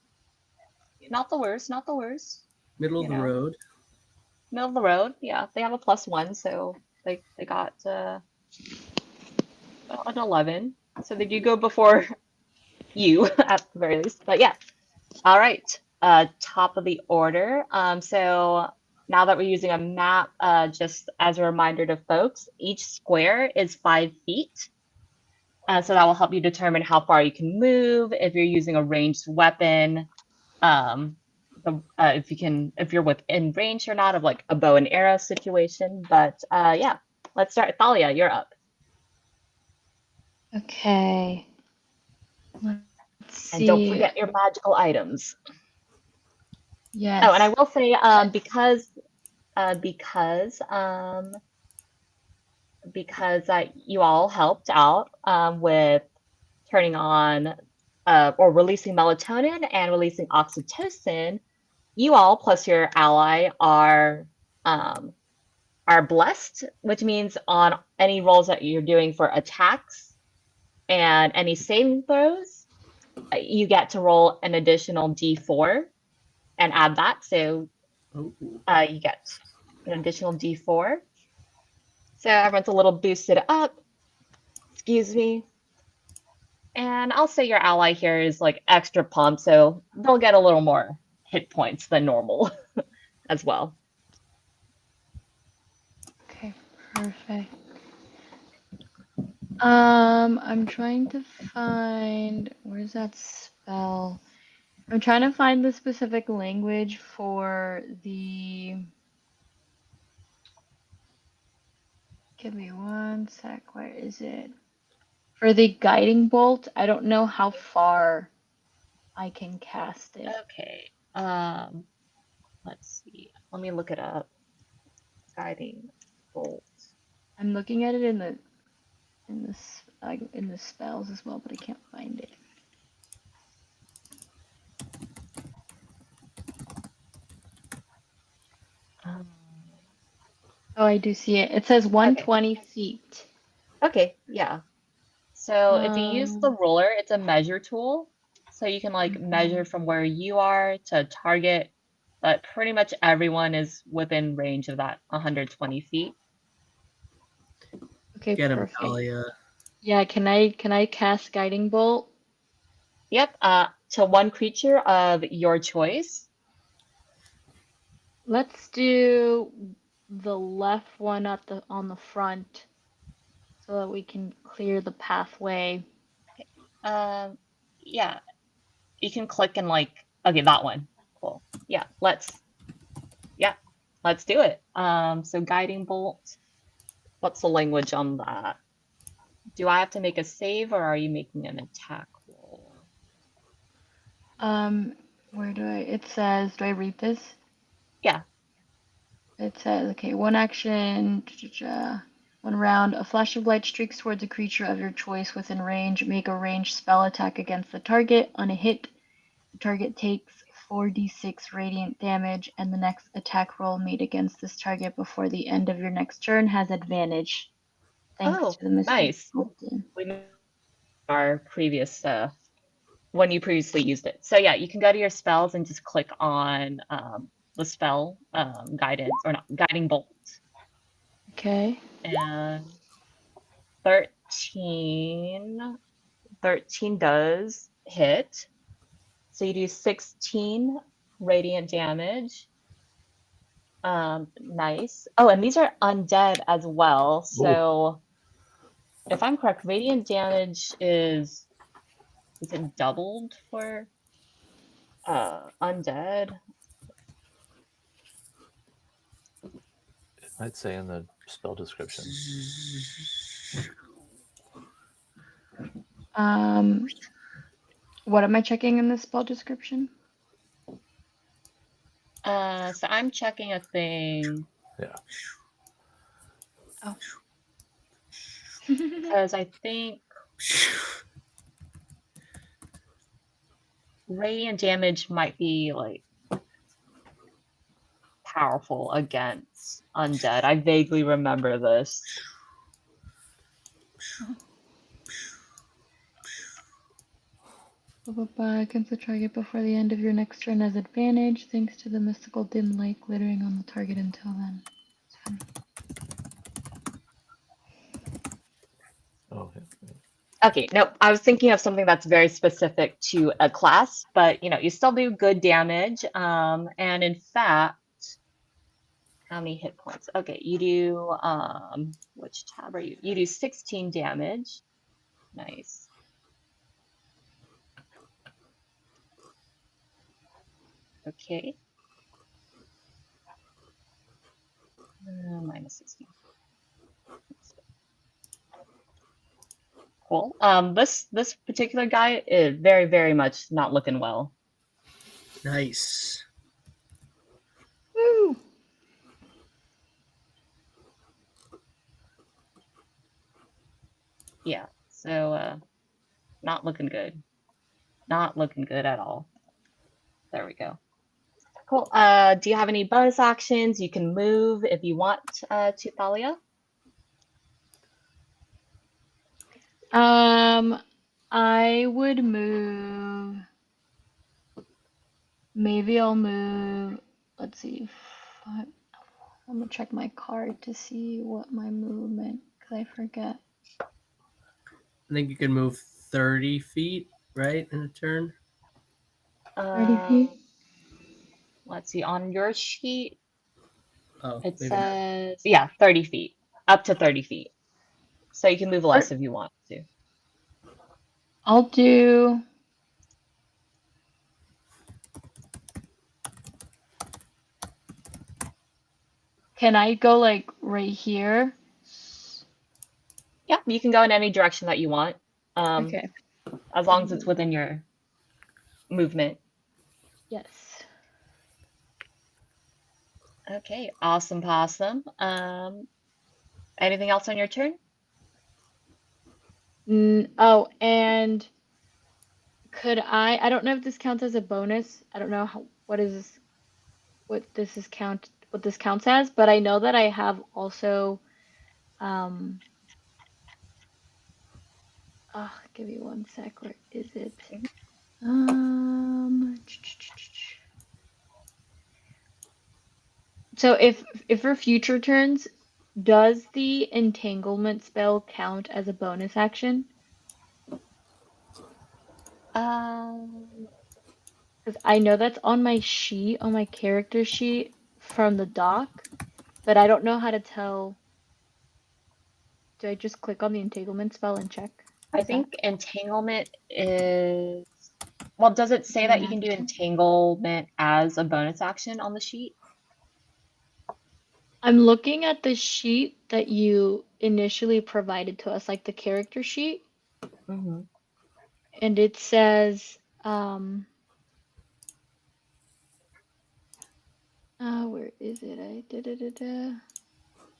Not the worst, not the worst. Middle of You the know, road. middle of the road. Yeah, they have a +1, so they got an 11. So they do go before you at the very least. But yeah, all right. Top of the order. So now that we're using a map, just as a reminder to folks, each square is 5 feet. So that will help you determine how far you can move. If you're using a ranged weapon, if you're within range or not of like a bow and arrow situation. But yeah, let's start. Thalia, you're up. Okay. Let's And don't see. forget your magical items. Oh, and I Yes. will say, because you all helped out with turning on or releasing melatonin and releasing oxytocin, you all plus your ally are blessed, which means on any rolls that you're doing for attacks and any saving throws, you get to roll an additional d4 and add that. So Oh, you get an additional d4. So everyone's a little boosted up. Excuse me. And I'll say your ally here is like extra pumped, so they'll get a little more hit points than normal as well. Okay, perfect. I'm trying to find where's that spell? I'm trying to find the specific language for the. Give me one sec. Where is it? For the guiding bolt, I don't know how far I can cast it. Okay. Let's see. Let me look it up. Guiding bolt. I'm looking at it in the spells as well, but I can't find it. Um, Oh, I do see it. It says okay. 120 feet. Okay. Yeah. So if you use the Um, ruler, it's a measure tool. So you can like measure from where you are to target, but pretty much everyone is within range of that 120 feet. okay, get him, perfect. Talia. Yeah, can I cast guiding bolt? Yep. To one creature of your choice. Let's do the left one on the front so that we can clear the pathway. Um, yeah, you can click and like, okay, that one. Cool. Yeah, yeah, let's do it. So guiding bolt. What's the language on that? Do I have to make a save or are you making an attack roll? Um, it says, do I read this? Yeah. It says, okay, one action, one round, a flash of light streaks towards a creature of your choice within range. Make a ranged spell attack against the target. On a hit, the target takes 4d6 radiant damage, and the next attack roll made against this target before the end of your next turn has advantage. Thanks Oh, to the mystical nice. Sultan. We know our previous when you previously used it. So yeah, you can go to your spells and just click on the spell guidance or not guiding bolt. Okay. And 13 does hit. So you do 16 radiant damage. Nice. Oh, and these are undead as well. So if I'm correct, radiant damage is it doubled for undead? I'd say in the spell description. What am I checking in the spell description? So I'm checking a thing. Yeah. Oh. Because I think radiant damage might be like powerful against undead. I vaguely remember this. Against the target before the end of your next turn has advantage, thanks to the mystical dim light glittering on the target until then. Oh, yeah. Okay, nope. I was thinking of something that's very specific to a class, but you still do good damage. And in fact, how many hit points? Okay, you do which tab are you? You do 16 damage. Nice. Okay. Minus 16. Cool. This particular guy is very, very much not looking well. Nice. Woo! Yeah. So not looking good. Not looking good at all. There we go. Cool. Do you have any bonus actions? You can move if you want to Thalia. I would move. Maybe I'll move. Let's see. I'm gonna check my card to see what my movement, because I forget. I think you can move 30 feet, right, in a turn? 30 feet? Let's see. On your sheet, Oh, it maybe not. says, yeah, 30 feet. Up to 30 feet. So you can move less if you want to. I'll do. Can I go like right here? Yeah, you can go in any direction that you want. Okay. As long as it's within your movement. Yes. Okay, awesome possum. Anything else on your turn? Oh, and could I don't know if this counts as a bonus. I don't know what this counts as, but I know that I have also give me one sec. Where is it? So if for future turns, does the entanglement spell count as a bonus action? Because I know that's on my sheet, on my character sheet from the doc, but I don't know how to tell. Do I just click on the entanglement spell and check? I think entanglement is. Well, does it say that you can do entanglement as a bonus action on the sheet? I'm looking at the sheet that you initially provided to us, like the character sheet, Mm-hmm. and it says, where is it?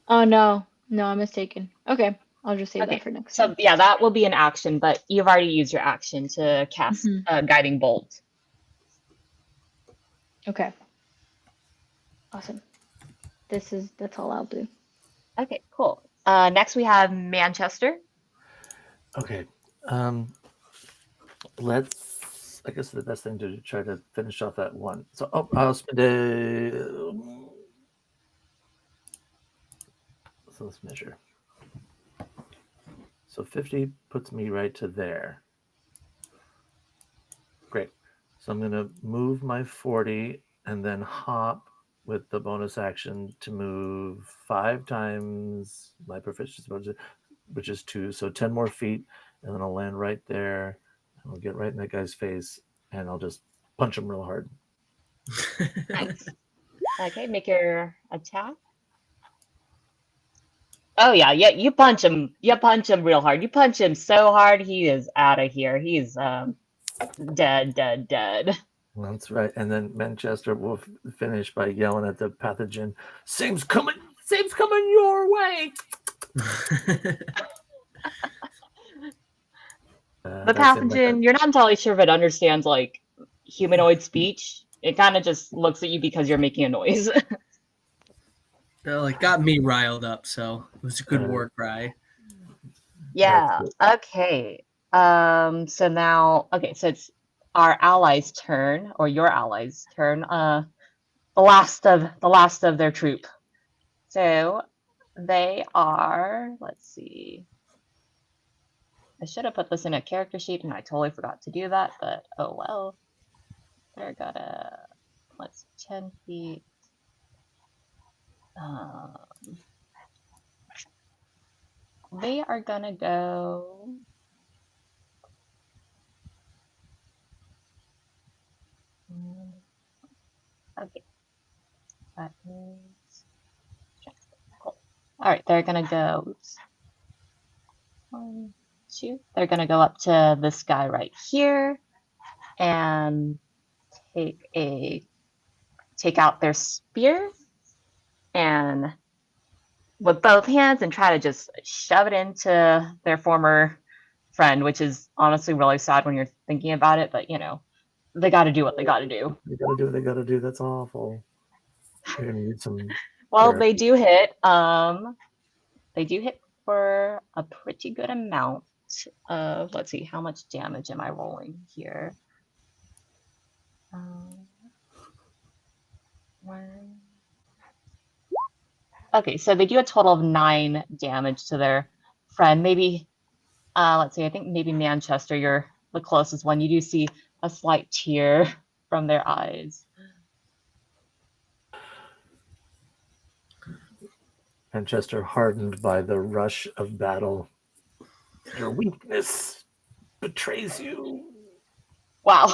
Oh no, I'm mistaken. Okay, I'll just save that for next So time. yeah, that will be an action, but you've already used your action to cast Guiding Bolt. Okay. Awesome. That's all I'll do. Okay, cool. Next we have Manchester. Okay. I guess the best thing to try to finish off that one. So, I'll spend a. So let's measure. So 50 puts me right to there. Great. So I'm going to move my 40 and then hop with the bonus action to move 5 times my proficiency bonus, which is 2. So 10 more feet, and then I'll land right there. And I'll get right in that guy's face, and I'll just punch him real hard. Nice. Okay, make your attack. Oh yeah, you punch him. You punch him real hard. You punch him so hard he is out of here. He's dead. That's right. And then Manchester will finish by yelling at the pathogen, Same's coming your way. The pathogen, you're not entirely sure if it understands like humanoid speech. It kind of just looks at you because you're making a noise. Well, it got me riled up, so it was a good war cry. Yeah. Okay. So now, okay, so it's our allies' turn, or your allies' turn. The last of their troop. So they are. Let's see. I should have put this in a character sheet, and I totally forgot to do that. But oh well. They're gonna. Let's 10 feet. They are gonna go. Okay. That is. Cool. All right, they're gonna go. Oops. 1, 2. They're gonna go up to this guy right here, and take out their spear, and with both hands, and try to just shove it into their former friend, which is honestly really sad when you're thinking about it, but you know, they got to do what they got to do. They got to do what they got to do. That's awful. You're gonna need some. Well, therapy. they do hit. They do hit for a pretty good amount of. Let's see, how much damage am I rolling here? Okay, so they do a total of 9 damage to their friend. Maybe, let's see, I think maybe Manchester, you're the closest one. You do see a slight tear from their eyes. Manchester hardened by the rush of battle. Your weakness betrays you. Wow.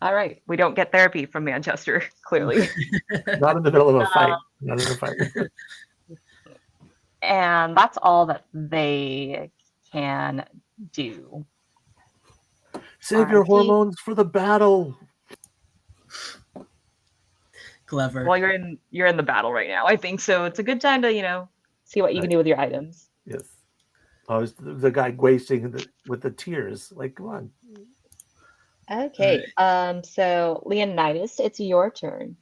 All right, we don't get therapy from Manchester, clearly. Not in the middle of a fight. Not in a fight. And that's all that they can do. Save your hormones for the battle. Clever. Well, you're in the battle right now, I think, so it's a good time to, see what you can do with your items. Yes. Oh, the guy wasting with the tears. Like, come on. Okay. So Leonidas, it's your turn.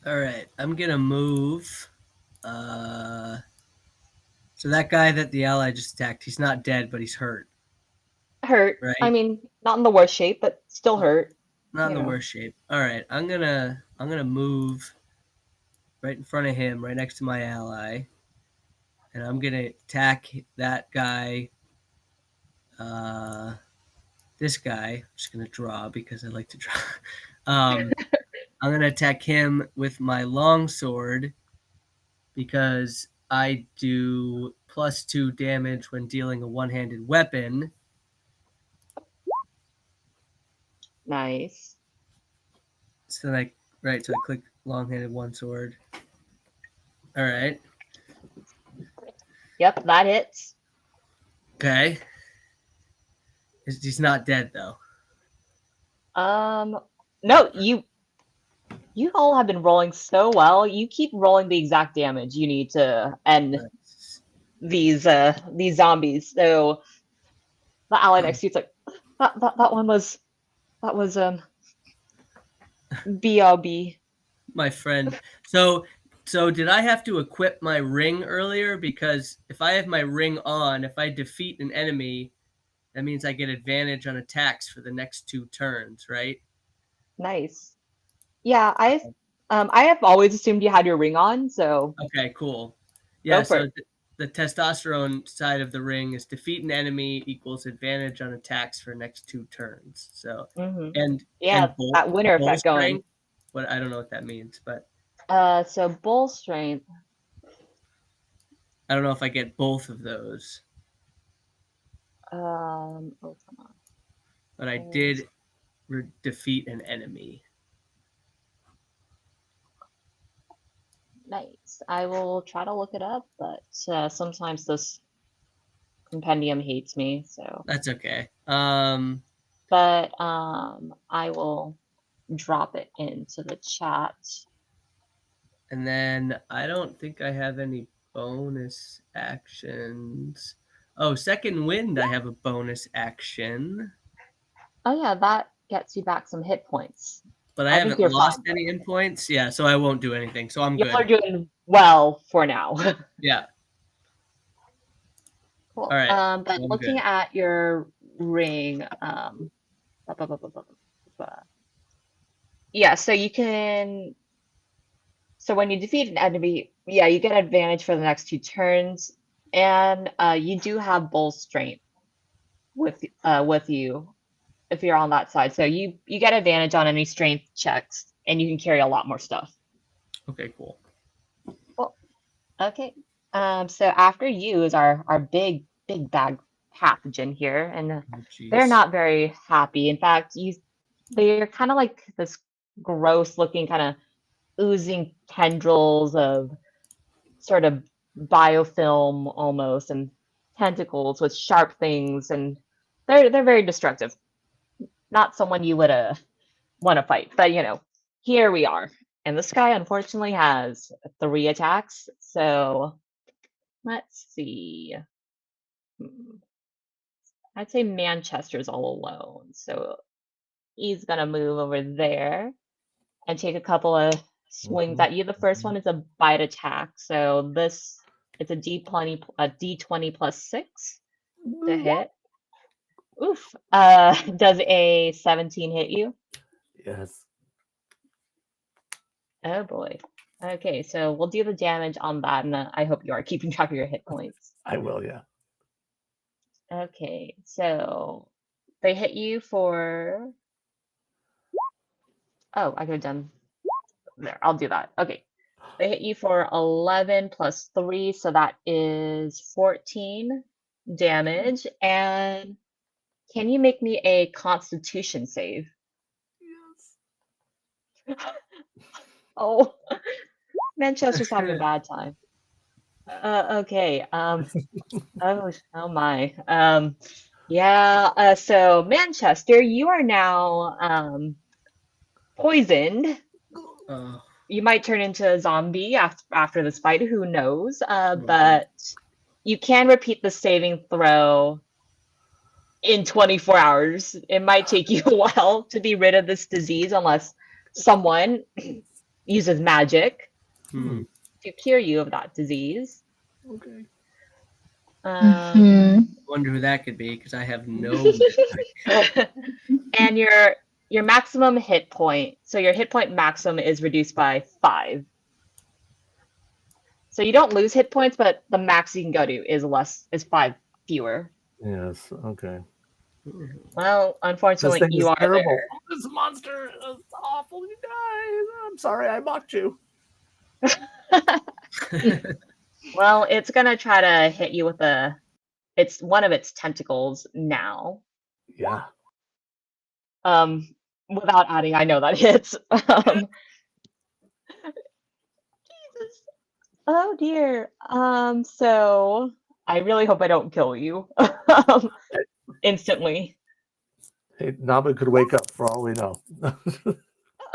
All right, I'm gonna move. So that guy that the ally just attacked, he's not dead, but he's hurt. Hurt. Right. I mean, not in the worst shape, but still hurt. Not in the worst shape. All right, I'm gonna move right in front of him, right next to my ally, and I'm gonna attack that guy. This guy. I'm just gonna draw because I like to draw. I'm gonna attack him with my longsword because I do +2 damage when dealing a one-handed weapon. Nice. So then I click long-handed one sword. All right. Yep, that hits. Okay. He's not dead though. No, you all have been rolling so well. You keep rolling the exact damage you need to end these zombies. So the ally next to you's like, that one was BLB. My friend. So did I have to equip my ring earlier? Because if I have my ring on, if I defeat an enemy, that means I get advantage on attacks for the next 2 turns, right? Nice. Yeah, I have always assumed you had your ring on, so Okay, cool. go Yeah, for so it. the testosterone side of the ring is defeat an enemy equals advantage on attacks for next 2 turns. So and Yeah, that winner bull effect going. strength. What I don't know what that means, but So bull strength. I don't know if I get both of those. Oh, come on. But I did defeat an enemy. Nice. I will try to look it up, but sometimes this compendium hates me, so. That's okay. But I will drop it into the chat. And then I don't think I have any bonus actions. Oh, second wind, I have a bonus action. Oh yeah, that gets you back some hit points. But I I think haven't you're lost fine. any hit points. Yeah, so I won't do anything. So I'm You are good. doing well for now. Yeah. Cool. All right. But I'm looking good. at your ring, yeah, so you can. So when you defeat an enemy, yeah, you get advantage for the next 2 turns, and you do have bull strength with you if you're on that side. So you get advantage on any strength checks, and you can carry a lot more stuff. Okay, cool. Cool. Okay. So after you is our big bag pathogen here, and Oh, they're jeez. not very happy. In fact, they're kind of like this gross looking kind of oozing tendrils of sort of biofilm almost and tentacles with sharp things, and they're very destructive. Not someone you would want to fight, but here we are. And this guy unfortunately has 3 attacks, so let's see. I'd say Manchester's all alone, so he's gonna move over there and take a couple of swings at you. The first one is a bite attack, so it's a D20 plus 6 to hit. Oof. Does a 17 hit you? Yes. Oh boy. Okay, so we'll do the damage on that, and I hope you are keeping track of your hit points. I will, yeah. Okay, so they hit you for. Oh, I could have done there. I'll do that. Okay. They hit you for 11 plus 3, so that is 14 damage. And can you make me a Constitution save? Yes. Oh, Manchester's having a bad time. Okay. Oh my. Yeah. So Manchester, you are now poisoned. You might turn into a zombie after this fight. Who knows? But you can repeat the saving throw in 24 hours. It might take you a while to be rid of this disease unless someone uses magic Hmm. to cure you of that disease. Okay. I wonder who that could be because I have no. And your maximum hit point, so your hit point maximum is reduced by 5. So you don't lose hit points, but the max you can go to is 5 fewer. Yes. Okay. Well, This unfortunately, thing you is are terrible. This monster is awful. You guys. I'm sorry I mocked you. there. Well, it's gonna try to hit you with it's one of its tentacles now. Yeah. Without adding, I know that hits. Jesus. Oh dear. So I really hope I don't kill you instantly. Hey, Nabu could wake up for all we know.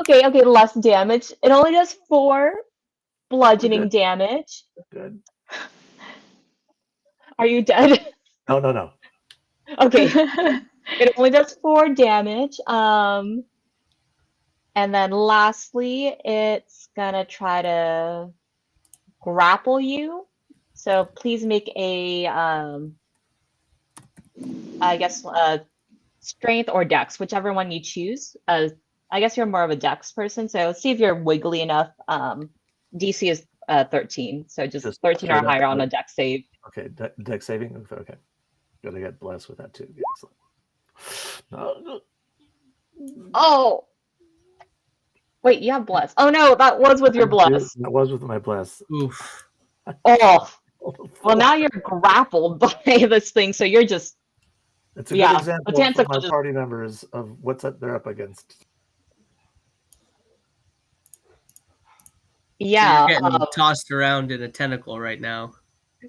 Okay, less damage. It only does 4 bludgeoning Good. damage. Good. Are you dead? No. Okay. It only does 4 damage. And then lastly, it's gonna try to grapple you. So please make a, I guess, strength or dex, whichever one you choose. I guess you're more of a dex person, so see if you're wiggly enough. DC is 13, so just Just 13 or straight up. higher on a dex save. Okay, deck saving. Okay, good. I got blessed with that too. Excellent. Oh, wait, you have bless. Oh no, that was with your bless. That was with my bless. Oof. Oh, well, now you're grappled by this thing, so you're just, It's a good yeah, the example chance for of my just, party members of what they're up against. So yeah, you're getting tossed around in a tentacle right now.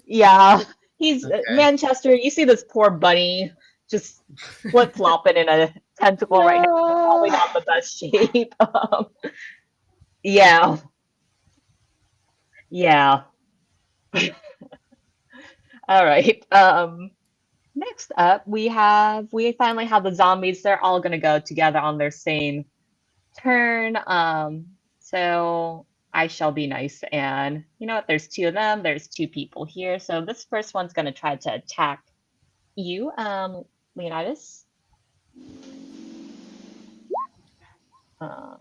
yeah. He's Okay. Manchester. You see this poor bunny just flip flopping in a tentacle right now. Probably not the best shape. Yeah, yeah. All right. Next up, we finally have the zombies. They're all gonna go together on their same turn. So I shall be nice, and you know what? There's two of them. There's two people here. So this first one's gonna try to attack you, Leonidas. Um,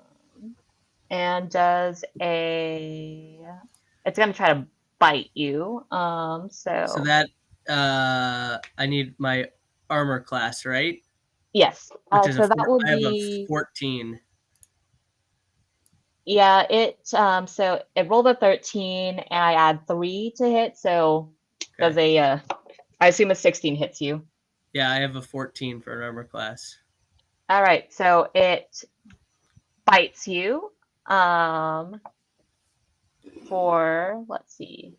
and does a. It's gonna try to bite you. So that I need my armor class, right? Yes. Which is So that will I have a be 14. yeah. So it rolled a 13, and I add 3 to hit. So does Okay. a I assume a 16 hits you. Yeah, I have a 14 for an armor class. All right. So it bites you. For let's see.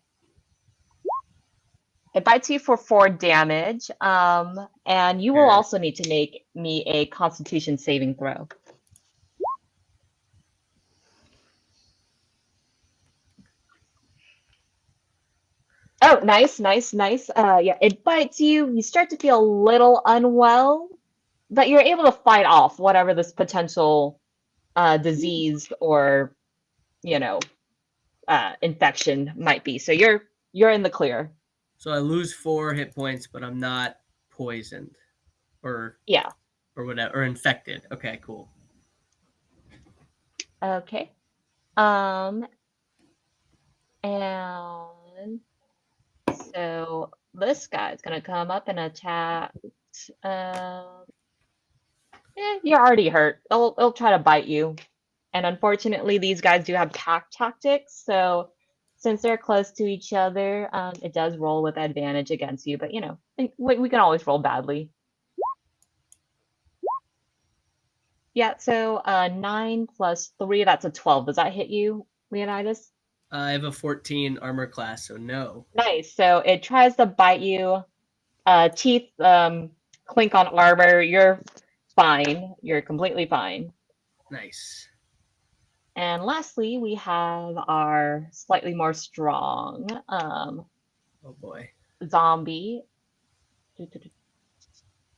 It bites you for 4 damage. And you will Sure. also need to make me a Constitution saving throw. Oh, nice, nice, nice. Yeah, it bites you. You start to feel a little unwell, but you're able to fight off whatever this potential disease or you know infection might be. So you're in the clear. So I lose 4 hit points, but I'm not poisoned or Yeah. whatever, or infected. Okay, cool. Okay. And so this guy's gonna come up and attack. Um, you're already hurt. They'll try to bite you. And unfortunately, these guys do have pack tactics. So since they're close to each other, it does roll with advantage against you. But you know, we can always roll badly. Yeah. So 9 plus 3, that's a 12. Does that hit you, Leonidas? I have a 14 armor class, so no. Nice. So it tries to bite you. Teeth clink on armor. You're fine. You're completely fine. Nice. And lastly, we have our slightly more strong Oh boy. zombie. Do, do, do,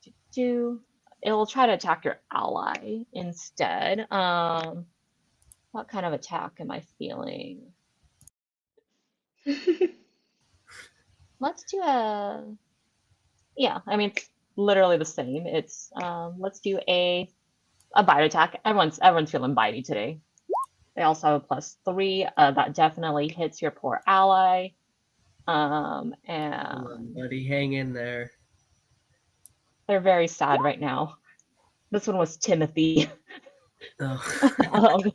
do, do. It will try to attack your ally instead. What kind of attack am I feeling? Let's do a yeah. I mean, it's literally the same. It's let's do a bite attack. Everyone's feeling bitey today. They also have a +3. That definitely hits your poor ally. Come on, And buddy. Hang in there. they're very sad right now. This one was Timothy. Oh. um,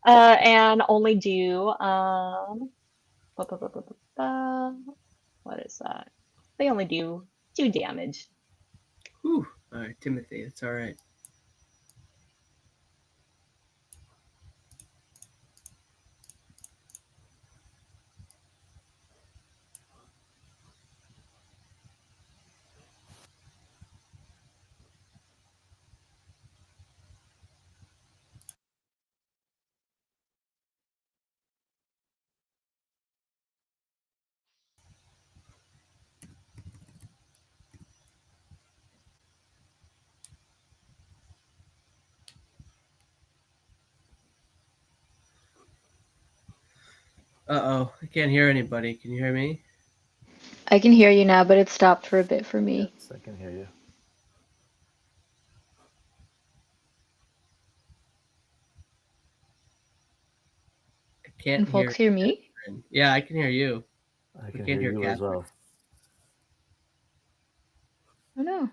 and only do what is that? They only do 2 damage. Whew. All right, Timothy. It's all right. Uh-oh, I can't hear anybody. Can you hear me? I can hear you now, but it stopped for a bit for me. Yes, I can hear you. I can't Can hear folks hear me? Catherine. Yeah, I can hear you. I We can can't hear hear you as Catherine. well. Oh no.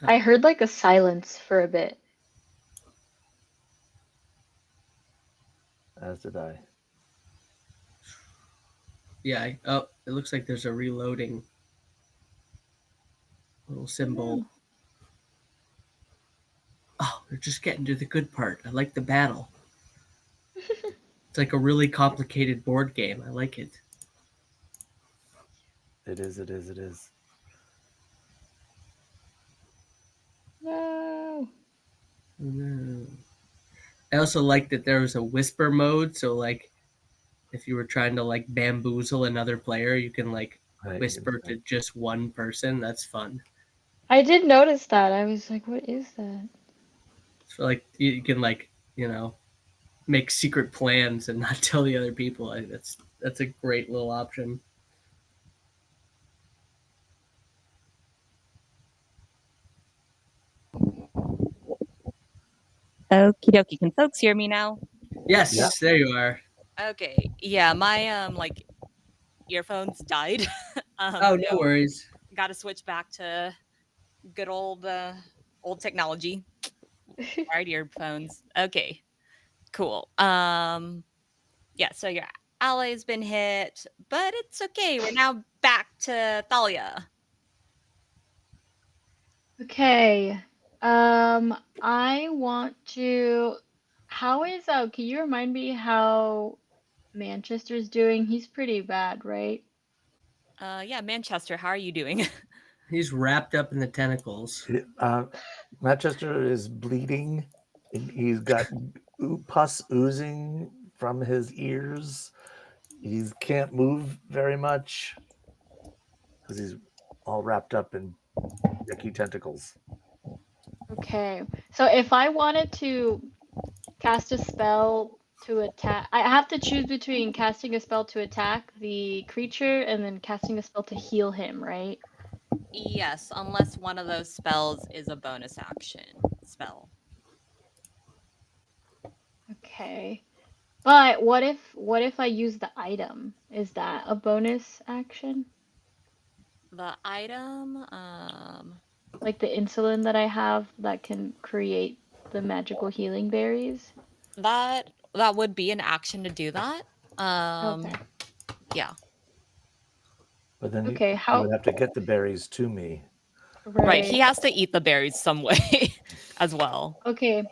Oh. I heard like a silence for a bit. As did I. Yeah, oh, it looks like there's a reloading little Oh symbol. no. Oh, they're just getting to the good part. I like the battle. It's like a really complicated board game. I like it. It is, it is, it is. No. No. I also like that there was a whisper mode, so like if you were trying to like bamboozle another player, you can like Right, whisper to just one person. That's fun. I did notice that. I was like, what is that? So like you can like, you know, make secret plans and not tell the other people. That's a great little option. Okie dokie. Can folks hear me now? Yes, Yeah. there you are. Okay. Yeah, my like earphones died. Oh, no worries. Got to switch back to good old technology. Wired earphones. Okay. Cool. Yeah, so your ally's been hit, but it's okay. We're now back to Thalia. Okay. I want to. How is can you remind me how Manchester's doing? He's pretty bad, right? Yeah, Manchester, how are you doing? He's wrapped up in the tentacles. Manchester is bleeding. He's got pus oozing from his ears. He can't move very much because he's all wrapped up in yucky tentacles. Okay. So if I wanted to cast a spell to attack, I have to choose between casting a spell to attack the creature and then casting a spell to heal him, right? Yes, unless one of those spells is a bonus action spell. Okay. But what if I use the item? Is that a bonus action? The item, Like the insulin that I have that can create the magical healing berries? that would be an action to do that. Okay. Yeah. But then Okay, you how would have to get the berries to me. Right, he right. has to eat the berries some way as well. Okay.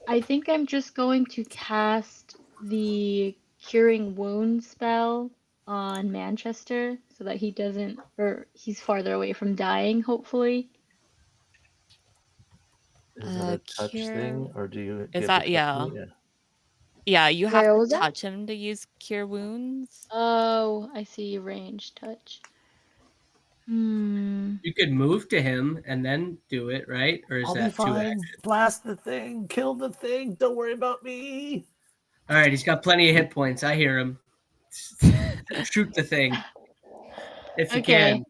I think I'm just going to cast the Curing Wounds spell on Manchester so that he doesn't, or he's farther away from dying, hopefully. Is that a touch Cure. thing, or do you Is have to that touch yeah? me? Yeah. Yeah, you have Sorry, what to was that? touch him to use cure wounds. Oh, I see range touch. Hmm. You could move to him and then do it, right? Or is I'll be that too fine. active? Blast the thing. Kill the thing. Don't worry about me. All right, he's got plenty of hit points. I hear him. Shoot the thing if you Okay, can.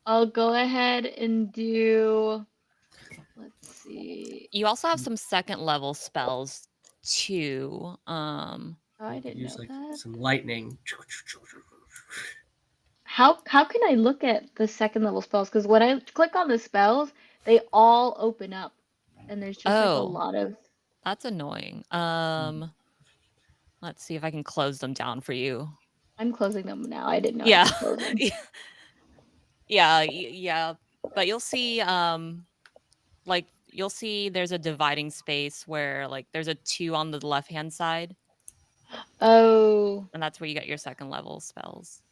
I'll go ahead and do, let's see. You also have some second level spells too. Oh, I You could didn't use know like that. some lightning. How can I look at the second level spells? Because when I click on the spells, they all open up, and there's just like a Oh, lot of. that's annoying. Let's see if I can close them down for you. I'm closing them now. I didn't know I Yeah. could close them. Yeah. But you'll see like you'll see there's a dividing space where like there's a 2 on the left-hand side, Oh, and that's where you get your second level spells.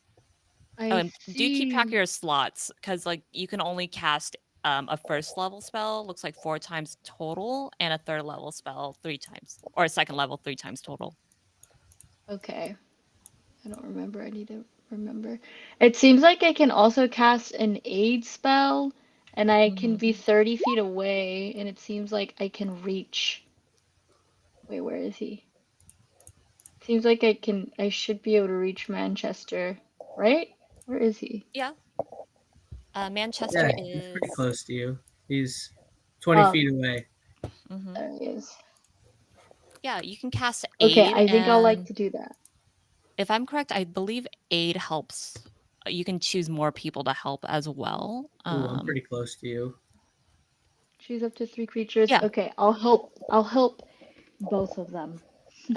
Oh, I and do keep track of see. your slots because like you can only cast a first level spell, looks like 4 times total, and a third level spell 3 times, or a second level 3 times total. Okay. I don't remember. I need to remember. It seems like I can also cast an aid spell, and I can be 30 feet away, and it seems like I can reach. Wait, where is he? Seems like I should be able to reach Manchester, right? Where is he? Yeah. Manchester Yeah, he's pretty is. close to you. He's 20 Oh, feet away. Mhm. there he is. Yeah, you can cast Okay, aid, I think I'll like and to do that. if I'm correct, I believe aid helps. You can choose more people to help as well. Ooh, I'm pretty close to you. Choose up to 3 creatures. Yeah. Okay, I'll help both of them.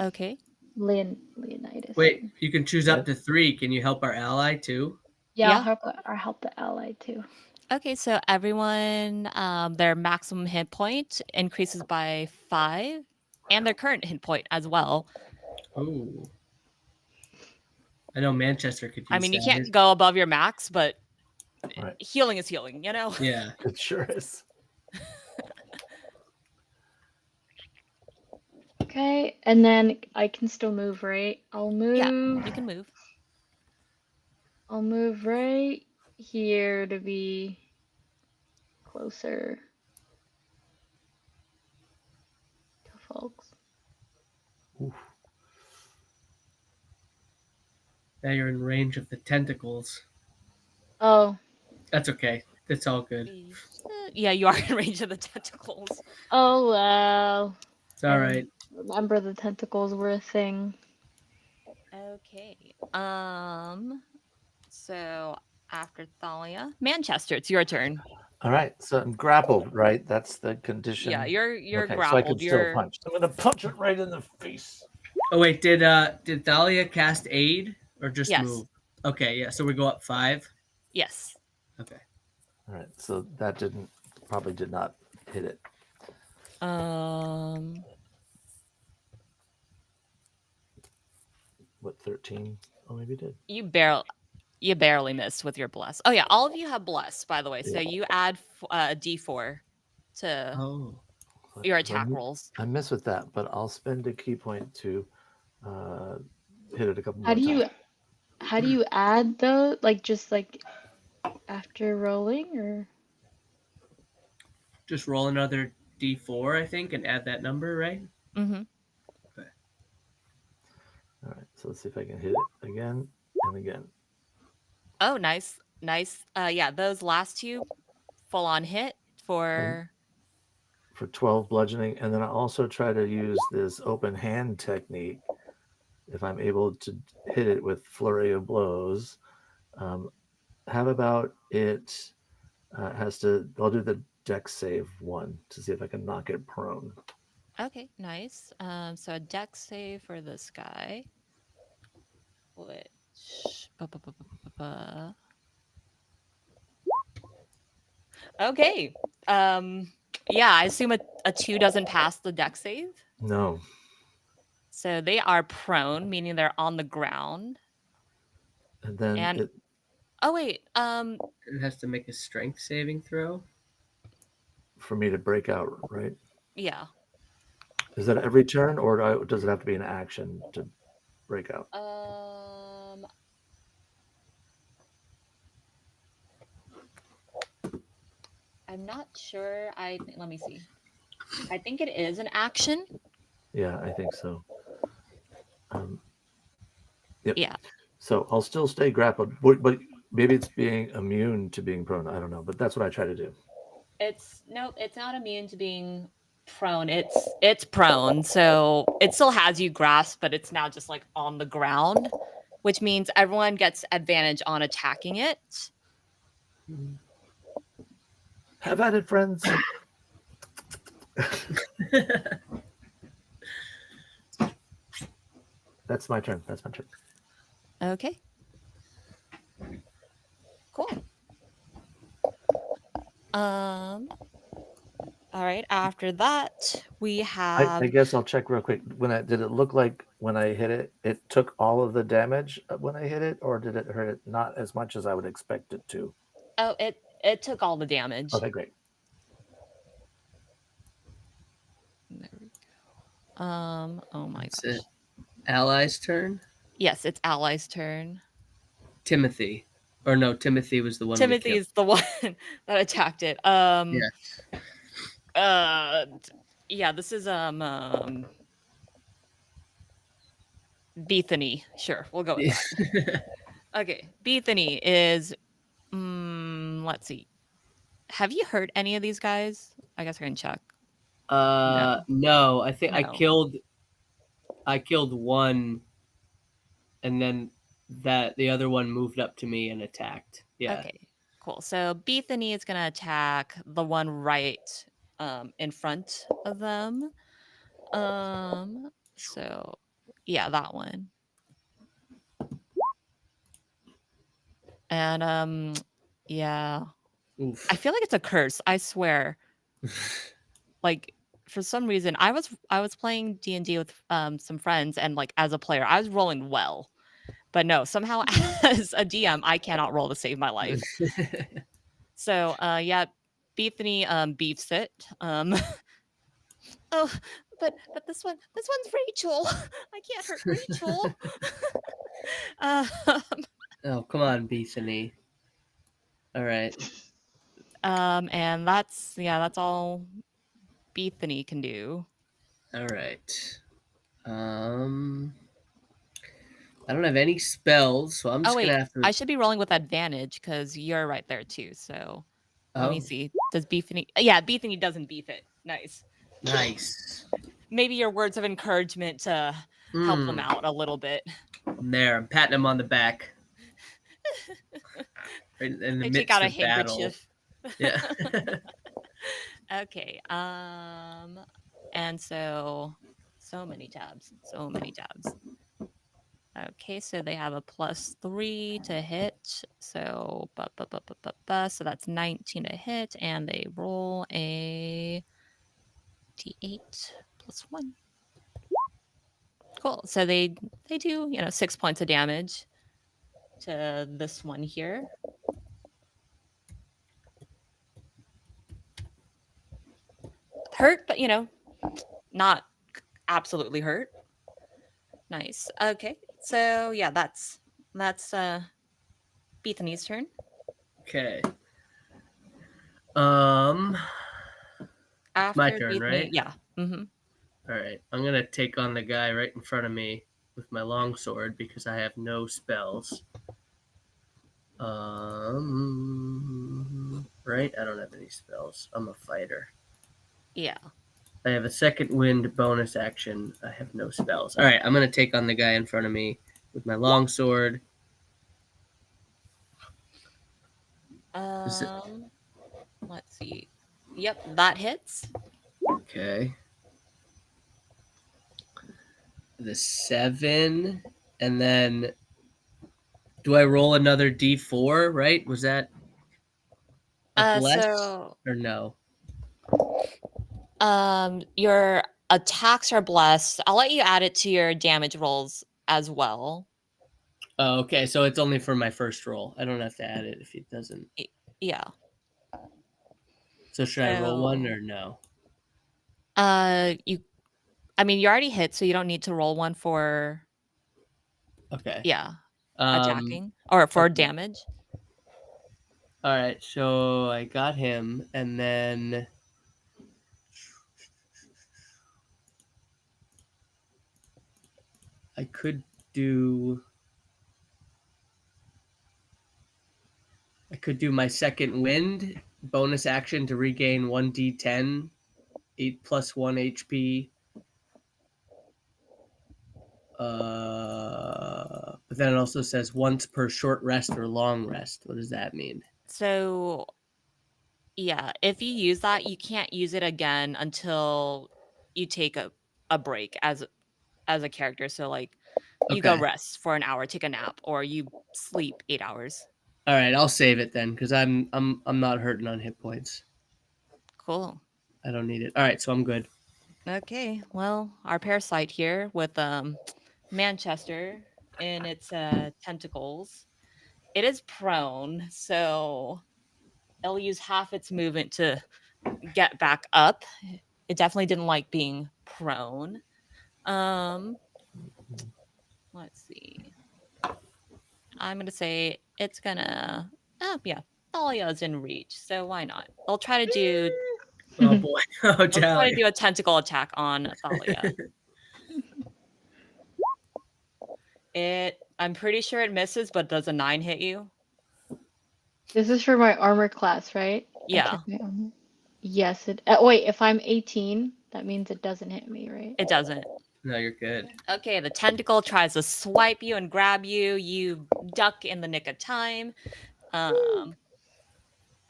Okay. Leonidas. Wait, you can choose up What? to 3. Can you help our ally too? Yeah, Yeah. I'll help the ally too. Okay, so everyone, their maximum hit point increases by 5, and their current hit point as well. Ooh. I know Manchester could use I mean, you that. can't go above your max, but Right. healing is healing, you know? Yeah. It sure is. Okay, and then I can still move, right? I'll Yeah, move. you can move. I'll move right here to be closer to folks. Oof. Now you're in range of the tentacles. Oh, That's okay. That's all good. Yeah, you are in range of the tentacles. oh well. It's all right. Remember the tentacles were a thing. Okay. So after Thalia, Manchester, it's your turn. All right. So I'm grappled, right? That's the condition. Yeah, you're Okay, so I grappled. can still You're punch. I'm gonna punch it right in the face. Oh wait, did Thalia cast aid or just Yes. move? Okay, yeah. So we go up 5. Yes. Okay. All right. So that probably did not hit it. What, 13? Oh, maybe it did. You barely missed with your bless. Oh yeah, all of you have bless, by the way. So Yeah. you add a d4 to Oh. your So attack rolls. I miss with that, but I'll spend a key point to hit it a couple How more do times. you add though? Like just like after rolling or? Just roll another d4, I think, and add that number, right? Mm-hmm. Okay. All right. So let's see if I can hit it again and again. Oh, nice. Yeah, those last two full on hit for 12 bludgeoning, and then I also try to use this open hand technique if I'm able to hit it with flurry of blows. How about it has to? I'll do the dex save one to see if I can knock it prone. Okay, nice. So a dex save for this guy, which okay. Yeah, I assume a 2 doesn't pass the dex save. No. So they are prone, meaning they're on the ground. And then And it oh wait, It has to make a strength saving throw. for me to break out, right? yeah. Is that every turn, or does it have to be an action to break out? I'm not sure. Let me see. I think it is an action. Yeah, I think so. Yep. Yeah. So I'll still stay grappled, but maybe it's being immune to being prone. I don't know, but that's what I try to do. It's not immune to being prone. It's prone, so it still has you grasped, but it's now just like on the ground, which means everyone gets advantage on attacking it. Have at it, friends. That's my turn. Okay. Cool. All right. After that, we have. I guess I'll check real quick. Did it look like when I hit it, it took all of the damage when I hit it, or did it hurt it not as much as I would expect it to? Oh, it took all the damage. Okay, great. There we go. Oh my That's gosh. it. Ally's turn. Yes, it's Ally's turn. Timothy. Or no, Timothy was the one. Timothy is the one that attacked it. Yes. Yeah, this is Bethany. Sure, we'll go with that. Okay, Bethany is. Let's see. Have you heard any of these guys? I guess I can check. No, No. I think I no. killed one, and then the other one moved up to me and attacked. Yeah. Okay, cool. So Bethany is gonna attack the one right in front of them. So yeah, that one. And yeah. I Oof. feel like it's a curse, I swear. Like for some reason I was playing D&D with some friends, and like as a player I was rolling well. But no, somehow as a DM I cannot roll to save my life. So yeah, Bethany beefs it. Oh, but this one's Rachel. I can't hurt Rachel. um, Oh, come on, Bethany. All right. and that's all Bethany can do. All right. I don't have any spells, so I'm Oh just gonna wait, have to. I should be rolling with advantage because you're right there too. So let me Oh, see. Does Bethany? Yeah, Bethany doesn't beef it. Nice. nice. Maybe your words of encouragement to help them out a little bit. There, I'm patting him on the back. Right in the I take out midst a of battle. handkerchief. Yeah. Okay. And so many tabs. So many tabs. Okay, so they have a +3 to hit. So so that's 19 to hit, and they roll a d8 +1. Cool. So they do, 6 points of damage to this one here. Hurt, but not absolutely hurt. Nice. Okay. So yeah, that's Bethany's turn. Okay. My After turn, Bethany, right? yeah. Mm-hmm. All right. I'm gonna take on the guy right in front of me with my longsword because I have no spells. Right? I don't have any spells. I'm a fighter. Yeah. I have a second wind bonus action. I have no spells. All right, I'm gonna take on the guy in front of me with my longsword. Let's see. Yep, that hits. Okay. The 7, and then do I roll another D4? Right? Was that a bless So or no? your attacks are blessed. I'll let you add it to your damage rolls as well. Oh, okay. So it's only for my first roll. I don't have to add it if it doesn't. Yeah. So should I roll one So or no? you already hit, so you don't need to roll one for Okay. yeah, Um. attacking or for Okay. damage. All right. So I got him, and then I could do my second wind bonus action to regain 1d10, 8 plus 1 HP. But then it also says once per short rest or long rest. What does that mean? So yeah, if you use that, you can't use it again until you take a break as a character. So like you go Okay. rest for an hour, take a nap, or you sleep 8 hours. All right, I'll save it then because I'm not hurting on hit points. Cool. I don't need it. All right, so I'm good. Okay. Well, our parasite here with Manchester in its tentacles. It is prone, so it'll use half its movement to get back up. It definitely didn't like being prone. Um, let's see. I'm gonna say it's gonna. Oh yeah, Thalia's in reach, so why not? They'll try to do. Oh boy. Oh, They'll try to Jolly. do a tentacle attack on Thalia. I'm pretty sure it misses, but does a 9 hit you? This is for my armor class, right? I Yeah, check my armor. Yes, it. Wait, if I'm 18, that means it doesn't hit me, right? it doesn't. No, you're good. Okay, the tentacle tries to swipe you and grab you. You duck in the nick of time.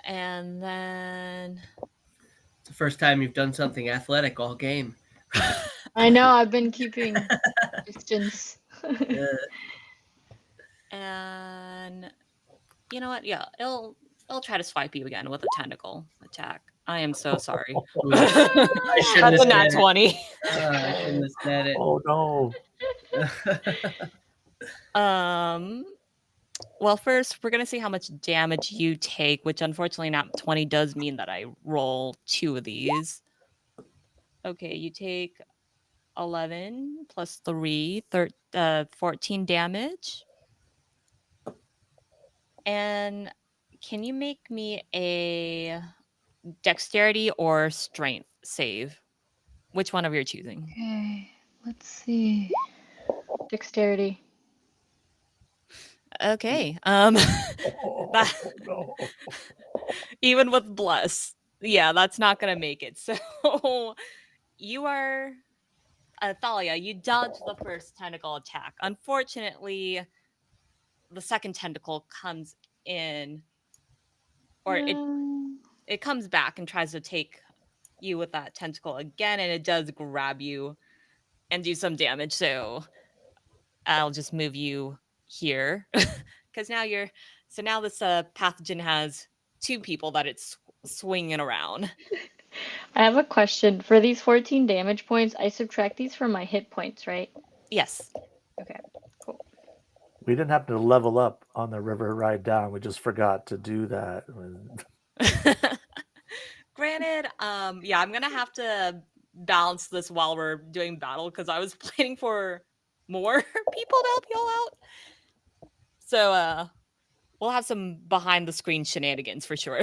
And then It's the first time you've done something athletic all game. I know, I've been keeping distance. and you know what? Yeah, it'll try to swipe you again with a tentacle attack. I am so sorry. I shouldn't That's a have nat said it. 20. I shouldn't have said it. Oh no. Well, first we're gonna see how much damage you take, which unfortunately nat 20 does mean that I roll 2 of these. Okay, you take 11 plus 3, 14 damage. And can you make me a dexterity or strength save? Which one of you're choosing? Okay, let's see. Dexterity. Okay. Oh, That, no. even with bless, yeah, that's not gonna make it. So you are Thalia, you dodge the first tentacle attack. Unfortunately, the second tentacle comes in, or No. it comes back and tries to take you with that tentacle again, and it does grab you and do some damage. So I'll just move you here because now this pathogen has 2 people that it's swinging around. I have a question. For these 14 damage points, I subtract these from my hit points, right? Yes. Okay, cool. We didn't happen to level up on the river ride down. We just forgot to do that. Granted, yeah, I'm gonna have to balance this while we're doing battle because I was planning for more people to help y'all out. So we'll have some behind the screen shenanigans for sure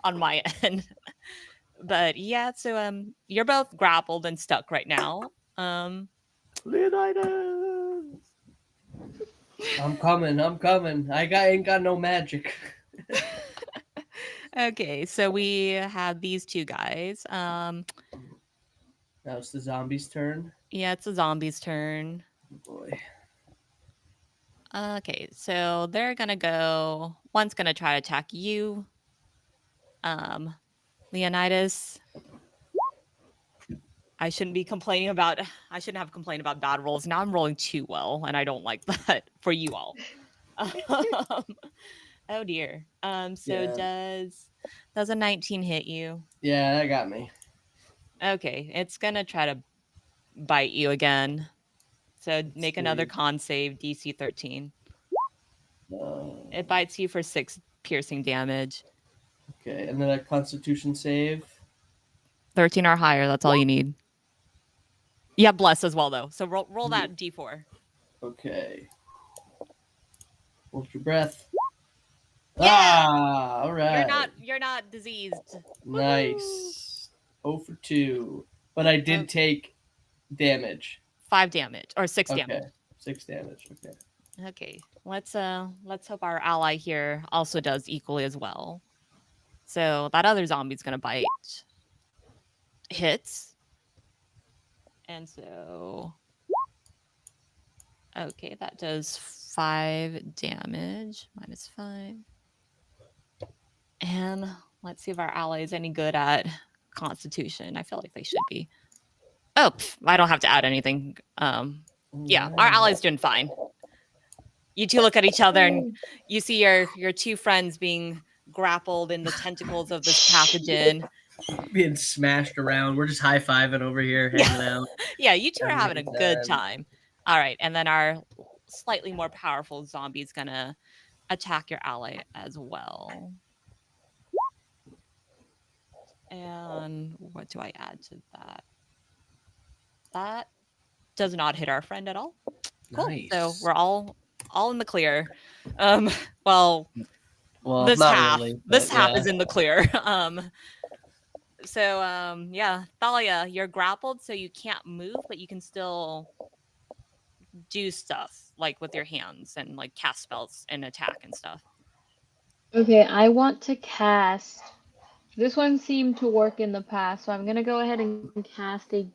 on my end. But yeah, so you're both grappled and stuck right now. Leonidas! I'm coming. Ain't got no magic. Okay, so we have these 2 guys. Now it's the zombie's turn. Yeah, it's a zombie's turn. Oh boy. Okay, so they're gonna go. One's gonna try to attack you. Leonidas. I shouldn't have complained about bad rolls. Now I'm rolling too well, and I don't like that for you all. Oh dear. So Yeah. does a 19 hit you? Yeah, that got me. Okay, it's gonna try to bite you again. So make another see. con save, DC 13. Uh, It bites you for 6 piercing damage. okay, and then a Constitution save. 13 or higher, that's all you need. You have bless as well though. So roll that D4. Okay. Hold your breath. Yeah! Ah, all right. You're not diseased. Nice. 0 for 2. But I did take damage. 5 damage or 6 Okay. damage. 6 damage. Okay. Okay. Let's hope our ally here also does equally as well. So that other zombie's gonna bite. Hits. And so okay, that does 5 damage. -5. And let's see if our ally is any good at Constitution. I feel like they should be. Oh, I don't have to add anything. Yeah, our ally's doing fine. You 2 look at each other and you see your 2 friends being grappled in the tentacles of this pathogen. Being smashed around. We're just high-fiving over here, hanging out. Yeah, you 2 are having a Having a good time. time. All right, and then our slightly more powerful zombie is gonna attack your ally as well. And what do I add to that? That does not hit our friend at all. Cool. Nice. So we're all in the clear. Well, Well, this not half really. this but half yeah. is in the clear. Yeah, Thalia, you're grappled, so you can't move, but you can still do stuff like with your hands and like cast spells and attack and stuff. Okay, I want to cast. This one seemed to work in the past, so I'm gonna go ahead and cast a